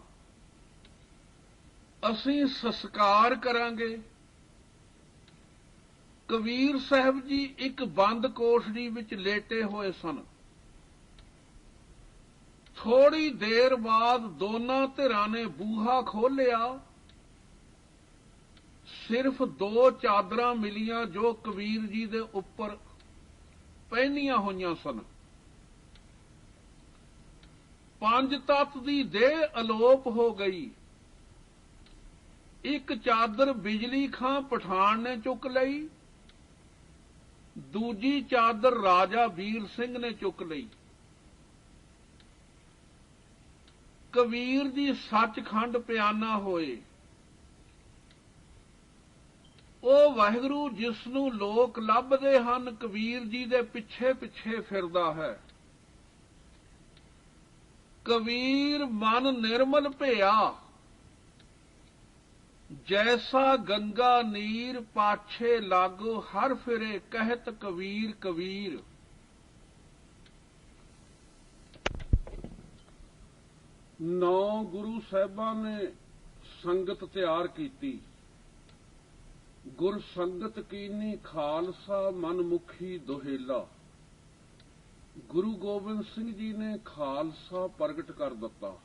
ਅਸੀਂ ਸੰਸਕਾਰ ਕਰਾਂਗੇ। ਕਬੀਰ ਸਾਹਿਬ ਜੀ ਇੱਕ ਬੰਦ ਕੋਠੜੀ ਵਿੱਚ ਲੇਟੇ ਹੋਏ ਸਨ। ਥੋੜੀ ਦੇਰ ਬਾਅਦ ਦੋਨਾਂ ਧਿਰਾਂ ਨੇ ਬੂਹਾ ਖੋਲ੍ਹਿਆ। ਸਿਰਫ 2 ਚਾਦਰਾਂ ਮਿਲੀਆਂ ਜੋ ਕਬੀਰ ਜੀ ਦੇ ਉੱਪਰ ਪਹਿਨੀਆਂ ਹੋਈਆਂ ਸਨ। 5 ਤੱਤ ਦੀ ਦੇਹ ਅਲੋਪ ਹੋ ਗਈ। ਇੱਕ ਚਾਦਰ ਬਿਜਲੀ ਖਾਂ ਪਠਾਨ ਨੇ ਚੁੱਕ ਲਈ, ਦੂਜੀ ਚਾਦਰ ਰਾਜਾ ਵੀਰ ਸਿੰਘ ਨੇ ਚੁੱਕ ਲਈ। ਕਬੀਰ ਜੀ ਸੱਚਖੰਡ ਪਿਆਨਾ ਹੋਏ। ਉਹ ਵਾਹਿਗੁਰੂ ਜਿਸ ਨੂੰ ਲੋਕ ਲੱਭਦੇ ਹਨ, ਕਬੀਰ ਜੀ ਦੇ ਪਿੱਛੇ ਪਿੱਛੇ ਫਿਰਦਾ ਹੈ। ਕਬੀਰ ਮਨ ਨਿਰਮਲ ਭਇਆ, ਜੈਸਾ ਗੰਗਾ ਨੀਰ ਪਾਛੇ ਲਾਗੋ ਹਰ ਫਿਰੇ ਕਹਿਤ ਕਬੀਰ ਕਬੀਰ। ਨੌ ਗੁਰੂ ਸਾਹਿਬਾਂ ਨੇ ਸੰਗਤ ਤਿਆਰ ਕੀਤੀ। ਗੁਰ ਸੰਗਤ ਕੀਨੀ ਖਾਲਸਾ ਮਨਮੁਖੀ ਦੁਹੇਲਾ। ਗੁਰੂ ਗੋਬਿੰਦ ਸਿੰਘ ਜੀ ਨੇ ਖਾਲਸਾ ਪ੍ਰਗਟ ਕਰ ਦਿੱਤਾ।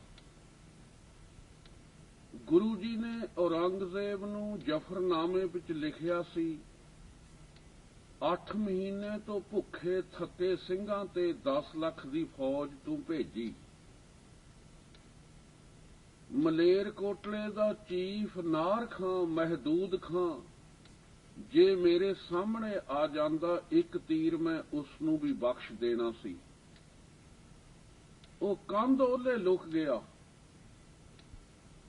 ਗੁਰੂ ਜੀ ਨੇ ਔਰੰਗਜ਼ੇਬ ਨੂੰ ਜਫਰਨਾਮੇ ਵਿੱਚ ਲਿਖਿਆ ਸੀ, 8 ਮਹੀਨੇ ਤੋਂ ਭੁੱਖੇ ਥੱਕੇ ਸਿੰਘਾਂ ਤੇ 10 ਲੱਖ ਦੀ ਫੌਜ ਤੂੰ ਭੇਜੀ। ਮਲੇਰਕੋਟਲੇ ਦਾ ਚੀਫ ਨਾਰ ਖਾਂ ਮਹਿਦੂਦ ਖਾਂ ਜੇ ਮੇਰੇ ਸਾਹਮਣੇ ਆ ਜਾਂਦਾ, ਇੱਕ ਤੀਰ ਮੈਂ ਉਸ ਨੂੰ ਵੀ ਬਖਸ਼ ਦੇਣਾ ਸੀ। ਉਹ ਕੰਧ ਉਹਲੇ ਲੁਕ ਗਿਆ।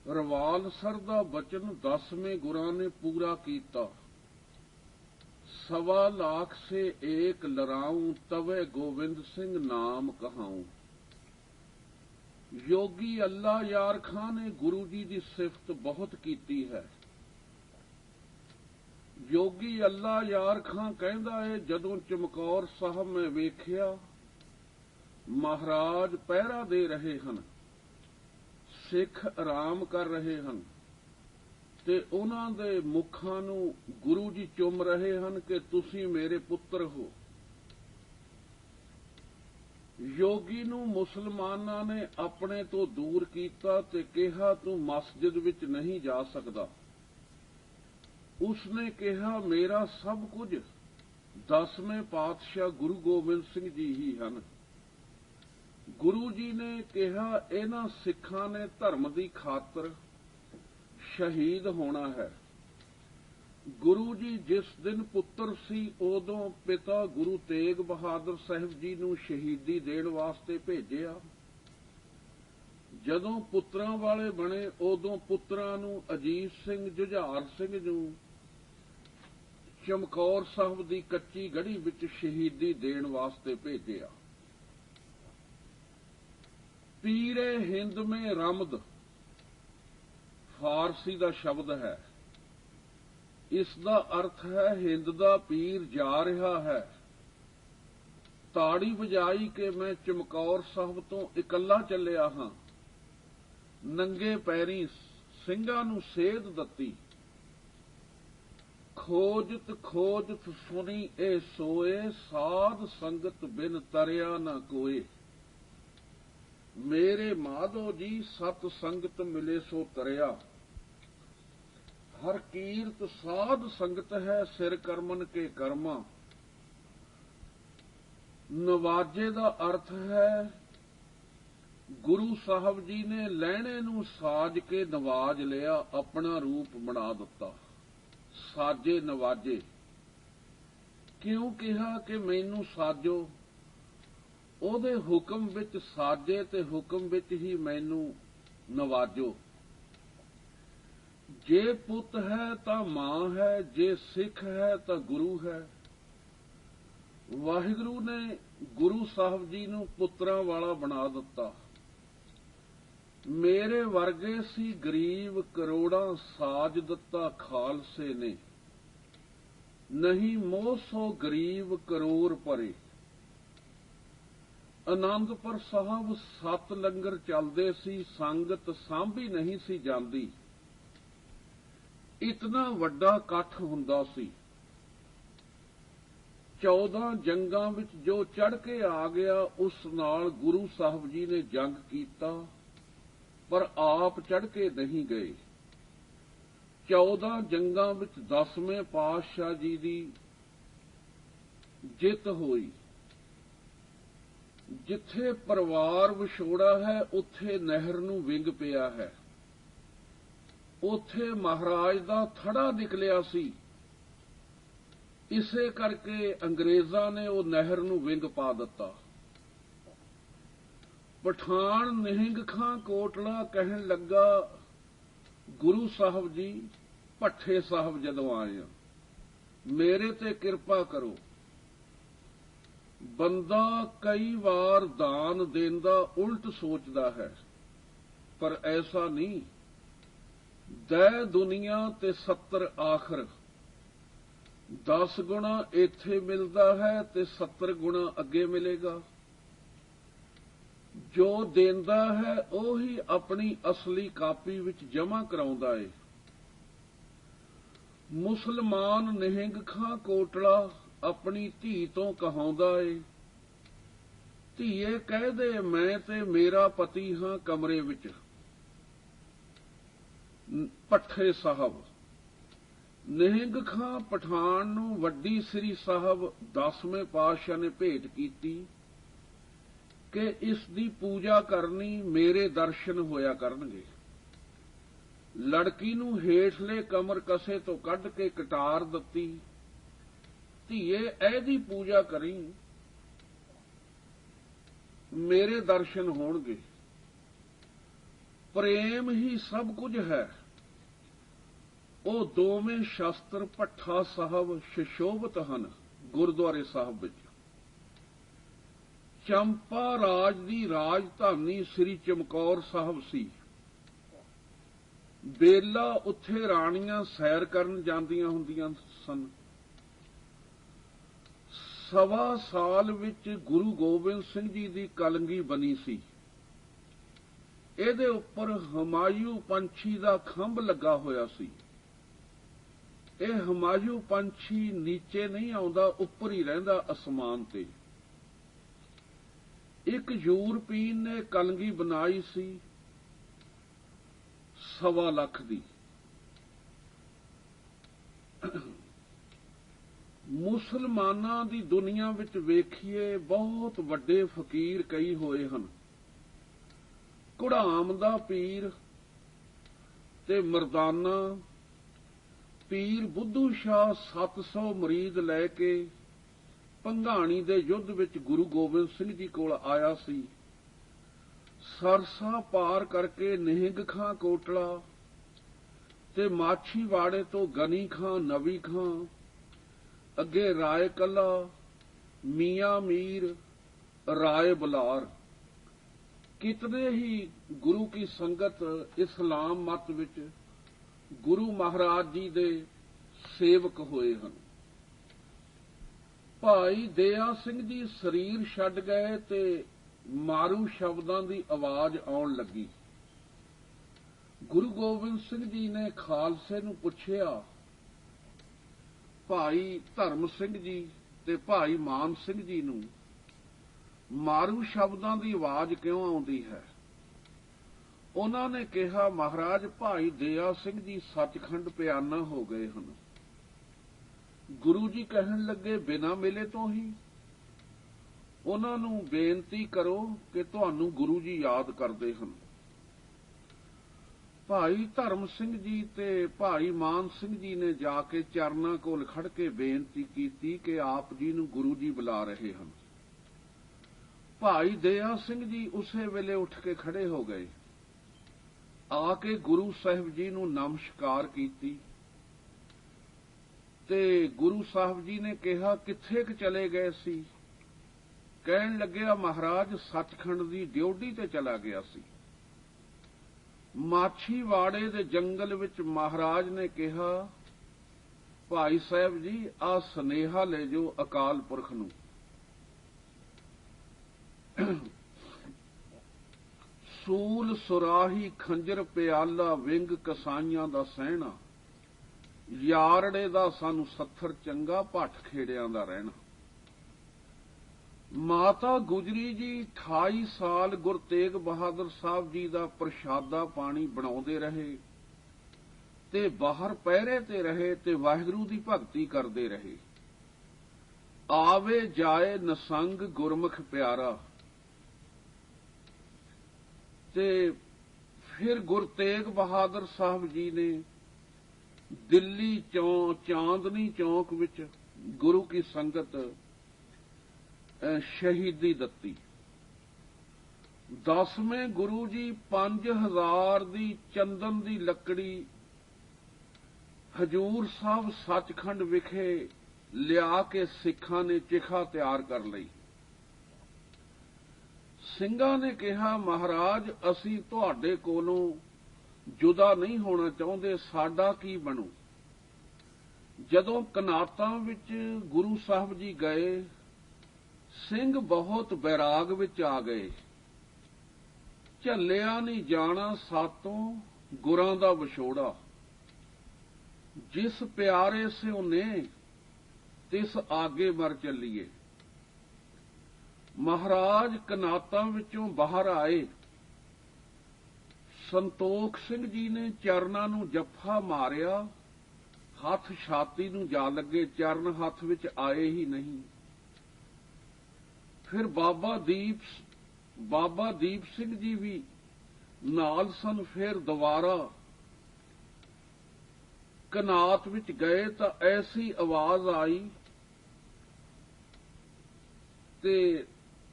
ਰਵਾਲਸਰ ਦਾ ਬਚਨ 10ਵੇਂ ਗੁਰਾਂ ਨੇ ਪੂਰਾ ਕੀਤਾ। 1.25 ਲੱਖ ਸੇ ਏਕ ਲੜਾਊਂ ਤਵੇ ਗੋਬਿੰਦ ਸਿੰਘ ਨਾਮ ਕਹਾਊਂ। ਯੋਗੀ ਅੱਲਾ ਯਾਰ ਖਾਂ ਨੇ ਗੁਰੂ ਜੀ ਦੀ ਸਿਫਤ ਬਹੁਤ ਕੀਤੀ ਹੈ। ਯੋਗੀ ਅੱਲਾ ਯਾਰ ਖਾਂ ਕਹਿੰਦਾ ਹੈ, ਜਦੋਂ ਚਮਕੌਰ ਸਾਹਿਬ ਮੈਂ ਵੇਖਿਆ ਮਹਾਰਾਜ ਪਹਿਰਾ ਦੇ ਰਹੇ ਹਨ, ਸਿੱਖ ਆਰਾਮ ਕਰ ਰਹੇ ਹਨ ਤੇ ਉਹਨਾਂ ਦੇ ਮੁੱਖਾਂ ਨੂੰ ਗੁਰੂ ਜੀ ਚੁੰਮ ਰਹੇ ਹਨ ਕਿ ਤੁਸੀਂ ਮੇਰੇ ਪੁੱਤਰ ਹੋ। ਯੋਗੀ ਨੂੰ ਮੁਸਲਮਾਨਾਂ ਨੇ ਆਪਣੇ ਤੋਂ ਦੂਰ ਕੀਤਾ ਤੇ ਕਿਹਾ, ਤੂੰ ਮਸਜਿਦ ਵਿੱਚ ਨਹੀਂ ਜਾ ਸਕਦਾ। ਉਸਨੇ ਕਿਹਾ, ਮੇਰਾ ਸਭ ਕੁਝ 10ਵੇਂ ਪਾਤਸ਼ਾਹ ਗੁਰੂ ਗੋਬਿੰਦ ਸਿੰਘ ਜੀ ਹੀ ਹਨ। ਗੁਰੂ ਜੀ ਨੇ ਕਿਹਾ, ਇਹਨਾਂ ਸਿੱਖਾਂ ਨੇ ਧਰਮ ਦੀ ਖਾਤਰ ਸ਼ਹੀਦ ਹੋਣਾ ਹੈ। ਗੁਰੂ ਜੀ ਜਿਸ ਦਿਨ ਪੁੱਤਰ ਸੀ, ਉਦੋਂ ਪਿਤਾ ਗੁਰੂ ਤੇਗ ਬਹਾਦਰ ਸਾਹਿਬ ਜੀ ਨੂੰ ਸ਼ਹੀਦੀ ਦੇਣ ਵਾਸਤੇ ਭੇਜਿਆ। ਜਦੋਂ ਪੁੱਤਰਾਂ ਵਾਲੇ ਬਣੇ, ਉਦੋਂ ਪੁੱਤਰਾਂ ਨੂੰ ਅਜੀਤ ਸਿੰਘ ਜੁਝਾਰ ਸਿੰਘ ਨੂੰ ਚਮਕੌਰ ਸਾਹਿਬ ਦੀ ਕੱਚੀ ਗੜ੍ਹੀ ਵਿੱਚ ਸ਼ਹੀਦੀ ਦੇਣ ਵਾਸਤੇ ਭੇਜਿਆ। ਪੀਰੇ ਹਿੰਦ ਮੇਂ ਰਮਦ ਫਾਰਸੀ ਦਾ ਸ਼ਬਦ ਹੈ। ਇਸ ਦਾ ਅਰਥ ਹੈ, ਹਿੰਦ ਦਾ ਪੀਰ ਜਾ ਰਿਹਾ ਹੈ। ਤਾੜੀ ਵਜਾਈ ਕਿ ਮੈਂ ਚਮਕੌਰ ਸਾਹਿਬ ਤੋਂ ਇਕੱਲਾ ਚੱਲਿਆ ਹਾਂ। ਨੰਗੇ ਪੈਰੀਂ ਸਿੰਘਾਂ ਨੂੰ ਸੇਧ ਦਿੱਤੀ। ਖੋਜਤ ਖੋਜਤ ਸੁਣੀ ਇਹ ਸੋਏ, ਸਾਧ ਸੰਗਤ ਬਿਨ ਤਰਿਆ ਨਾ ਕੋਏ। ਮੇਰੇ ਮਾਧੋ ਜੀ ਸਤ ਸੰਗਤ ਮਿਲੇ ਸੋ ਤਰਿਆ। ਹਰ ਕੀਰਤ ਸਾਧ ਸੰਗਤ ਹੈ, ਸਿਰ ਕਰਮਨ ਕੇ ਕਰਮਾ। ਨਵਾਜੇ ਦਾ ਅਰਥ ਹੈ, ਗੁਰੂ ਸਾਹਿਬ ਜੀ ਨੇ ਲਹਿਣੇ ਨੂੰ ਸਾਜ ਕੇ ਨਵਾਜ ਲਿਆ, ਆਪਣਾ ਰੂਪ ਬਣਾ ਦਿੱਤਾ। ਸਾਜੇ ਨਵਾਜੇ ਕਿਉਂ ਕਿਹਾ ਕਿ ਮੈਨੂੰ ਸਾਜੋ? ਉਹਦੇ ਹੁਕਮ ਵਿੱਚ ਸਾਜੇ ਤੇ ਹੁਕਮ ਵਿੱਚ ਹੀ ਮੈਨੂੰ ਨਵਾਜੋ। ਜੇ ਪੁੱਤ ਹੈ ਤਾਂ ਮਾਂ ਹੈ, ਜੇ ਸਿੱਖ ਹੈ ਤਾਂ ਗੁਰੂ ਹੈ। ਵਾਹਿਗੁਰੂ ਨੇ ਗੁਰੂ ਸਾਹਿਬ ਜੀ ਨੂੰ ਪੁੱਤਰਾਂ ਵਾਲਾ ਬਣਾ ਦਿੱਤਾ। ਮੇਰੇ ਵਰਗੇ ਸੀ ਗਰੀਬ, ਕਰੋੜਾਂ ਸਾਜ ਦਿੱਤਾ ਖਾਲਸੇ ਨੇ। ਨਹੀਂ ਮੋਹ ਸੋ ਗਰੀਬ ਕਰੋੜ ਭਰੇ। ਅਨੰਦਪੁਰ ਸਾਹਿਬ 7 ਲੰਗਰ ਚੱਲਦੇ ਸੀ, ਸੰਗਤ ਸਾਂਭੀ ਨਹੀਂ ਸੀ ਜਾਂਦੀ। ਇਤਨਾ ਵੱਡਾ ਇਕੱਠ ਹੁੰਦਾ ਸੀ। 14 ਜੰਗਾਂ ਵਿੱਚ ਜੋ ਚੜ੍ਹ ਕੇ ਆ ਗਿਆ, ਉਸ ਨਾਲ ਗੁਰੂ ਸਾਹਿਬ ਜੀ ਨੇ ਜੰਗ ਕੀਤਾ, ਪਰ ਆਪ ਚੜ੍ਹ ਕੇ ਨਹੀਂ ਗਏ। 14 ਜੰਗਾਂ ਵਿੱਚ 10ਵੇਂ ਪਾਤਸ਼ਾਹ ਜੀ ਦੀ ਜਿੱਤ ਹੋਈ। ਜਿੱਥੇ ਪਰਿਵਾਰ ਵਿਛੋੜਾ ਹੈ, ਉੱਥੇ ਨਹਿਰ ਨੂੰ ਵਿੰਗ ਪਿਆ ਹੈ। ਉੱਥੇ ਮਹਾਰਾਜ ਦਾ ਥੜਾ ਨਿਕਲਿਆ ਸੀ। ਇਸੇ ਕਰਕੇ ਅੰਗਰੇਜ਼ਾਂ ਨੇ ਉਹ ਨਹਿਰ ਨੂੰ ਵਿੰਗ ਪਾ ਦਿੱਤਾ। ਪਠਾਨ ਨਿਹੰਗ ਖਾਂ ਕੋਟਲਾ ਕਹਿਣ ਲੱਗਾ, ਗੁਰੂ ਸਾਹਿਬ ਜੀ, ਭੱਠੇ ਸਾਹਿਬ ਜਦੋਂ ਆਏ ਆ, ਮੇਰੇ ਤੇ ਕਿਰਪਾ ਕਰੋ। ਬੰਦਾ ਕਈ ਵਾਰ ਦਾਨ ਦੇਂਦਾ ਉਲਟ ਸੋਚਦਾ ਹੈ, ਪਰ ਐਸਾ ਨਹੀਂ। ਦੈ ਦੁਨੀਆ ਤੇ 70 ਆਖਰ। 10 ਗੁਣਾ ਇੱਥੇ ਮਿਲਦਾ ਹੈ ਤੇ 70 ਗੁਣਾ ਅੱਗੇ ਮਿਲੇਗਾ। ਜੋ ਦੇਂਦਾ ਹੈ ਉਹੀ ਆਪਣੀ ਅਸਲੀ ਕਾਪੀ ਵਿੱਚ ਜਮ੍ਹਾਂ ਕਰਾਉਂਦਾ ਏ। ਮੁਸਲਮਾਨ ਨਿਹੰਗ ਖਾਂ ਕੋਟਲਾ ਆਪਣੀ ਧੀ ਤੋਂ ਕਹਾਉਂਦਾ ਏ, ਧੀਏ ਕਹਿ ਦੇ ਮੈਂ ਤੇ ਮੇਰਾ ਪਤੀ ਹਾਂ ਕਮਰੇ ਵਿੱਚ। ਭੱਠੇ ਸਾਹਿਬ ਨਿਹੰਗ ਖਾਂ ਪਠਾਨ ਨੂੰ ਵੱਡੀ ਸ੍ਰੀ ਸਾਹਿਬ 10ਵੇਂ ਪਾਤਸ਼ਾਹ ਨੇ ਭੇਟ ਕੀਤੀ ਕਿ ਇਸ ਦੀ ਪੂਜਾ ਕਰਨੀ, ਮੇਰੇ ਦਰਸ਼ਨ ਹੋਇਆ ਕਰਨਗੇ। ਲੜਕੀ ਨੂੰ ਹੇਠਲੇ ਕਮਰ ਕਸੇ ਤੋਂ ਕੱਢ ਕੇ ਕਟਾਰ ਦਿੱਤੀ, ਧੀਏ ਇਹਦੀ ਪੂਜਾ ਕਰੀ, ਮੇਰੇ ਦਰਸ਼ਨ ਹੋਣਗੇ। ਪ੍ਰੇਮ ਹੀ ਸਭ ਕੁਝ ਹੈ। ਉਹ ਦੋਵੇਂ ਸ਼ਸਤਰ ਭੱਠਾ ਸਾਹਿਬ ਸੁਸ਼ੋਭਿਤ ਹਨ ਗੁਰਦੁਆਰੇ ਸਾਹਿਬ ਵਿੱਚ। ਚੰਪਾ ਰਾਜ ਦੀ ਰਾਜਧਾਨੀ ਸ੍ਰੀ ਚਮਕੌਰ ਸਾਹਿਬ ਸੀ। ਬੇਲਾ ਉੱਥੇ ਰਾਣੀਆਂ ਸੈਰ ਕਰਨ ਜਾਂਦੀਆਂ ਹੁੰਦੀਆਂ ਸਨ। 1.25 ਸਾਲ ਵਿੱਚ ਗੁਰੂ ਗੋਬਿੰਦ ਸਿੰਘ ਜੀ ਦੀ ਕਲਗੀ ਬਣੀ ਸੀ। ਇਹਦੇ ਉੱਪਰ ਹਮਾਯੂ ਪੰਛੀ ਦਾ ਖੰਭ ਲੱਗਾ ਹੋਇਆ ਸੀ। ਇਹ ਹਮਾਯੂ ਪੰਛੀ ਨੀਚੇ ਨਹੀਂ ਆਉਂਦਾ, ਉੱਪਰ ਹੀ ਰਹਿੰਦਾ ਅਸਮਾਨ ਤੇ। ਇੱਕ ਯੂਰਪੀਨ ਨੇ ਕਲਗੀ ਬਣਾਈ ਸੀ 1.25 ਲੱਖ ਦੀ। ਮੁਸਲਮਾਨਾਂ ਦੀ ਦੁਨੀਆ ਵਿੱਚ ਵੇਖੀਏ ਬਹੁਤ ਵੱਡੇ ਫਕੀਰ ਕਈ ਹੋਏ ਹਨ। ਘੁੜਾਮ ਦਾ ਪੀਰ ਤੇ ਮਰਦਾਨਾ ਪੀਰ ਬੁੱਧੂ ਸ਼ਾਹ 700 ਮਰੀਦ ਲੈ ਕੇ ਭੰਗਾਣੀ ਦੇ ਯੁੱਧ ਵਿੱਚ ਗੁਰੂ ਗੋਬਿੰਦ ਸਿੰਘ ਜੀ ਕੋਲ ਆਇਆ ਸੀ। ਸਰਸਾ ਪਾਰ ਕਰਕੇ ਨਿਹੰਗ ਖਾਂ ਕੋਟਲਾ ਤੇ ਮਾਛੀਵਾੜੇ ਤੋਂ ਗਨੀ ਖਾਂ, ਨਵੀ ਖਾਂ, ਅੱਗੇ ਰਾਏ ਕੱਲਾ, ਮੀਆਂ ਮੀਰ, ਰਾਏ ਬੁਲਾਰ, ਕਿਤਨੇ ਹੀ ਗੁਰੂ ਕੀ ਸੰਗਤ ਇਸਲਾਮ ਮਤ ਵਿੱਚ ਗੁਰੂ ਮਹਾਰਾਜ ਜੀ ਦੇ ਸੇਵਕ ਹੋਏ ਹਨ। ਭਾਈ ਦਇਆ ਸਿੰਘ ਜੀ ਸਰੀਰ ਛੱਡ ਗਏ ਤੇ ਮਾਰੂ ਸ਼ਬਦਾਂ ਦੀ ਆਵਾਜ਼ ਆਉਣ ਲੱਗੀ। ਗੁਰੂ ਗੋਬਿੰਦ ਸਿੰਘ ਜੀ ਨੇ ਖਾਲਸੇ ਨੂੰ ਪੁੱਛਿਆ, ਭਾਈ ਧਰਮ ਸਿੰਘ ਜੀ ਤੇ ਭਾਈ ਮਾਨ ਸਿੰਘ ਜੀ ਨੂੰ ਮਾਰੂ ਸ਼ਬਦਾਂ ਦੀ ਆਵਾਜ਼ ਕਿਉਂ ਆਉਂਦੀ ਹੈ? ਉਹਨਾਂ ਨੇ ਕਿਹਾ, ਮਹਾਰਾਜ ਭਾਈ ਦਇਆ ਸਿੰਘ ਜੀ ਸੱਚਖੰਡ ਪਿਆਨਾ ਹੋ ਗਏ ਹਨ। ਗੁਰੂ ਜੀ ਕਹਿਣ ਲੱਗੇ, ਬਿਨਾਂ ਮਿਲੇ ਤੋਂ ਹੀ? ਉਹਨਾਂ ਨੂੰ ਬੇਨਤੀ ਕਰੋ ਕਿ ਤੁਹਾਨੂੰ ਗੁਰੂ ਜੀ ਯਾਦ ਕਰਦੇ ਹਨ। ਭਾਈ ਧਰਮ ਸਿੰਘ ਜੀ ਤੇ ਭਾਈ ਮਾਨ ਸਿੰਘ ਜੀ ਨੇ ਜਾ ਕੇ ਚਰਨਾਂ ਕੋਲ ਖੜ ਕੇ ਬੇਨਤੀ ਕੀਤੀ ਕਿ ਆਪ ਜੀ ਨੂੰ ਗੁਰੂ ਜੀ ਬੁਲਾ ਰਹੇ ਹਨ। ਭਾਈ ਦਇਆ ਸਿੰਘ ਜੀ ਉਸੇ ਵੇਲੇ ਉੱਠ ਕੇ ਖੜੇ ਹੋ ਗਏ, ਆ ਕੇ ਗੁਰੂ ਸਾਹਿਬ ਜੀ ਨੂੰ ਨਮਸਕਾਰ ਕੀਤੀ ਤੇ ਗੁਰੂ ਸਾਹਿਬ ਜੀ ਨੇ ਕਿਹਾ, ਕਿੱਥੇ ਕੁ ਚਲੇ ਗਏ ਸੀ? ਕਹਿਣ ਲੱਗਿਆ, ਮਹਾਰਾਜ ਸੱਚਖੰਡ ਦੀ ਡਿਊਟੀ ਤੇ ਚਲਾ ਗਿਆ ਸੀ। ਮਾਛੀਵਾੜੇ ਦੇ ਜੰਗਲ ਵਿੱਚ ਮਹਾਰਾਜ ਨੇ ਕਿਹਾ, ਭਾਈ ਸਾਹਿਬ ਜੀ ਆਹ ਸੁਨੇਹਾ ਲੈ ਜਾਓ ਅਕਾਲ ਪੁਰਖ ਨੂੰ। ਸੂਲ ਸੁਰਾਹੀ ਖੰਜਰ ਪਿਆਲਾ ਵਿੰਗ ਕਸਾਈਆਂ ਦਾ ਸਹਿਣਾ, ਯਾਰੜੇ ਦਾ ਸਾਨੂੰ ਸੱਥਰ ਚੰਗਾ ਭੱਠ ਖੇੜਿਆਂ ਦਾ ਰਹਿਣਾ। ਮਾਤਾ ਗੁਜਰੀ ਜੀ 28 ਸਾਲ ਗੁਰੂ ਤੇਗ ਬਹਾਦਰ ਸਾਹਿਬ ਜੀ ਦਾ ਪ੍ਰਸ਼ਾਦਾ ਪਾਣੀ ਬਣਾਉਂਦੇ ਰਹੇ ਤੇ ਬਾਹਰ ਪਹਿਰੇ ਤੇ ਰਹੇ ਤੇ ਵਾਹਿਗੁਰੂ ਦੀ ਭਗਤੀ ਕਰਦੇ ਰਹੇ। ਆਵੇ ਜਾਏ ਨਸੰਗ ਗੁਰਮੁਖ ਪਿਆਰਾ, ਤੇ ਫਿਰ ਗੁਰੂ ਤੇਗ ਬਹਾਦਰ ਸਾਹਿਬ ਜੀ ਨੇ ਦਿੱਲੀ ਚਾਂਦਨੀ ਚੌਕ ਵਿੱਚ ਗੁਰੂ ਕੀ ਸੰਗਤ ਸ਼ਹੀਦੀ ਦਿੱਤੀ। 10ਵੇਂ ਗੁਰੂ ਜੀ 5000 ਦੀ ਚੰਦਨ ਦੀ ਲੱਕੜੀ ਹਜੂਰ ਸਾਹਿਬ ਸੱਚਖੰਡ ਵਿਖੇ ਲਿਆ ਕੇ ਸਿੱਖਾਂ ਨੇ ਚਿਖਾ ਤਿਆਰ ਕਰ ਲਈ। ਸਿੰਘਾਂ ਨੇ ਕਿਹਾ, ਮਹਾਰਾਜ ਅਸੀਂ ਤੁਹਾਡੇ ਕੋਲੋਂ ਜੁਦਾ ਨਹੀਂ ਹੋਣਾ ਚਾਹੁੰਦੇ, ਸਾਡਾ ਕੀ ਬਣੂ। ਜਦੋਂ ਕਨਾਤਾਂ ਵਿੱਚ ਗੁਰੂ ਸਾਹਿਬ ਜੀ ਗਏ, ਸਿੰਘ ਬਹੁਤ ਬੈਰਾਗ ਵਿੱਚ ਆ ਗਏ। ਝੱਲਿਆ ਨਹੀਂ ਜਾਣਾ ਸਾਤੋਂ ਗੁਰਾਂ ਦਾ ਵਿਛੋੜਾ, ਜਿਸ ਪਿਆਰੇ ਸਿਉ ਨੇ ਤਿਸ ਆਗੇ ਮਰ ਚੱਲੀਏ। ਮਹਾਰਾਜ ਕਨਾਤਾਂ ਵਿੱਚੋਂ ਬਾਹਰ ਆਏ। ਸੰਤੋਖ ਸਿੰਘ ਜੀ ਨੇ ਚਰਨਾਂ ਨੂੰ ਜੱਫਾ ਮਾਰਿਆ, ਹੱਥ ਛਾਤੀ ਨੂੰ ਜਾ ਲੱਗੇ, ਚਰਨ ਹੱਥ ਵਿੱਚ ਆਏ ਹੀ ਨਹੀਂ। ਫਿਰ ਬਾਬਾ ਦੀਪ ਸਿੰਘ ਜੀ ਵੀ ਨਾਲ ਸਨ। ਫਿਰ ਦੁਬਾਰਾ ਕਨਾਤ ਵਿੱਚ ਗਏ ਤਾਂ ਐਸੀ ਆਵਾਜ਼ ਆਈ ਤੇ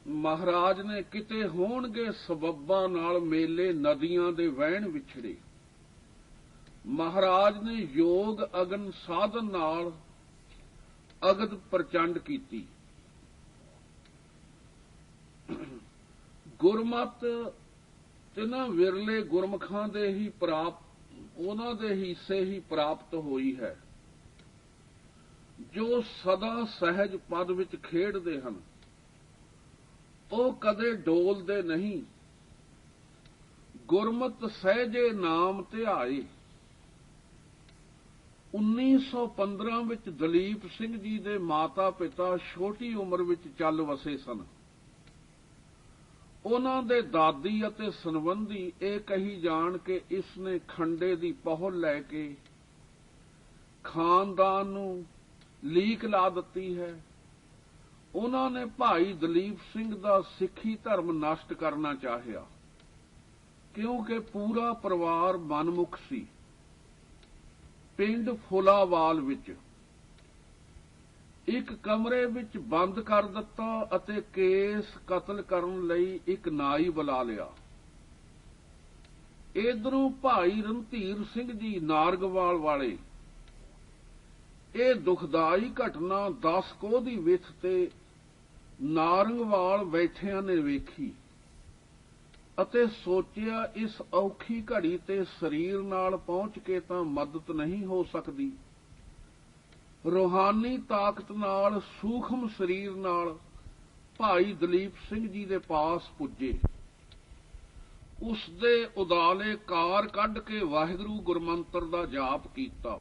ਮਹਾਰਾਜ ਨੇ ਕਿਤੇ ਹੋਣਗੇ ਸਬੱਬਾਂ ਨਾਲ ਮੇਲੇ ਨਦੀਆਂ ਦੇ ਵਹਿਣ ਵਿਛੜੇ। ਮਹਾਰਾਜ ਨੇ ਯੋਗ ਅਗਨ ਸਾਧਨ ਨਾਲ ਅਗਦ ਪ੍ਰਚੰਡ ਕੀਤੀ। ਗੁਰਮਤ ਤਿਨਾਂ ਵਿਰਲੇ ਗੁਰਮੁਖਾਂ ਦੇ ਹੀ ਉਹਨਾਂ ਦੇ ਹਿੱਸੇ ਹੀ ਪ੍ਰਾਪਤ ਹੋਈ ਹੈ, ਜੋ ਸਦਾ ਸਹਿਜ ਪਦ ਵਿੱਚ ਖੇਡਦੇ ਹਨ। ਉਹ ਕਦੇ ਡੋਲਦੇ ਨਹੀਂ। ਗੁਰਮਤ ਸਹਿਜੇ ਨਾਮ ਧਿਆਏ। 1915 ਵਿੱਚ ਦਲੀਪ ਸਿੰਘ ਜੀ ਦੇ ਮਾਤਾ ਪਿਤਾ ਛੋਟੀ ਉਮਰ ਵਿੱਚ ਚੱਲ ਵਸੇ ਸਨ। ਉਹਨਾਂ ਦੇ ਦਾਦੀ ਅਤੇ ਸੰਬੰਧੀ ਇਹ ਕਹੀ ਜਾਣ ਕਿ ਇਸ ਨੇ ਖੰਡੇ ਦੀ ਪਹੁਲ ਲੈ ਕੇ ਖਾਨਦਾਨ ਨੂੰ ਲੀਕ ਲਾ ਦਿੱਤੀ ਹੈ। ਉਹਨਾਂ ਨੇ ਭਾਈ ਦਲੀਪ ਸਿੰਘ ਦਾ ਸਿੱਖੀ ਧਰਮ ਨਸ਼ਟ ਕਰਨਾ ਚਾਹਿਆ, ਕਿਉਂਕਿ ਪੂਰਾ ਪਰਿਵਾਰ ਮਨਮੁਖ ਸੀ। ਪਿੰਡ ਫੁਲਾਵਾਲ ਵਿੱਚ ਇੱਕ ਕਮਰੇ ਵਿੱਚ ਬੰਦ ਕਰ ਦਿੱਤਾ ਅਤੇ ਕੇਸ ਕਤਲ ਕਰਨ ਲਈ ਇੱਕ ਨਾਈ ਬੁਲਾ ਲਿਆ। ਇਧਰੋਂ ਭਾਈ ਰਣਧੀਰ ਸਿੰਘ ਜੀ ਨਾਰਗਵਾਲ ਵਾਲੇ ਇਹ ਦੁਖਦਾਈ ਘਟਨਾ 10 ਕੋਹ ਦੀ ਵਿੱਥ ਤੇ ਨਾਰੰਗਵਾਲ ਬੈਠਿਆਂ ਨੇ ਵੇਖੀ ਅਤੇ ਸੋਚਿਆ, ਇਸ ਔਖੀ ਘੜੀ ਤੇ ਸਰੀਰ ਨਾਲ ਪਹੁੰਚ ਕੇ ਤਾਂ ਮਦਦ ਨਹੀਂ ਹੋ ਸਕਦੀ। ਰੂਹਾਨੀ ਤਾਕਤ ਨਾਲ ਸੂਖਮ ਸਰੀਰ ਨਾਲ ਭਾਈ ਦਲੀਪ ਸਿੰਘ ਜੀ ਦੇ ਪਾਸ ਪੁੱਜੇ। ਉਸ ਦੇ ਉਦਾਲੇ ਕਾਰ ਕੱਢ ਕੇ ਵਾਹਿਗੁਰੂ ਗੁਰਮੰਤਰ ਦਾ ਜਾਪ ਕੀਤਾ।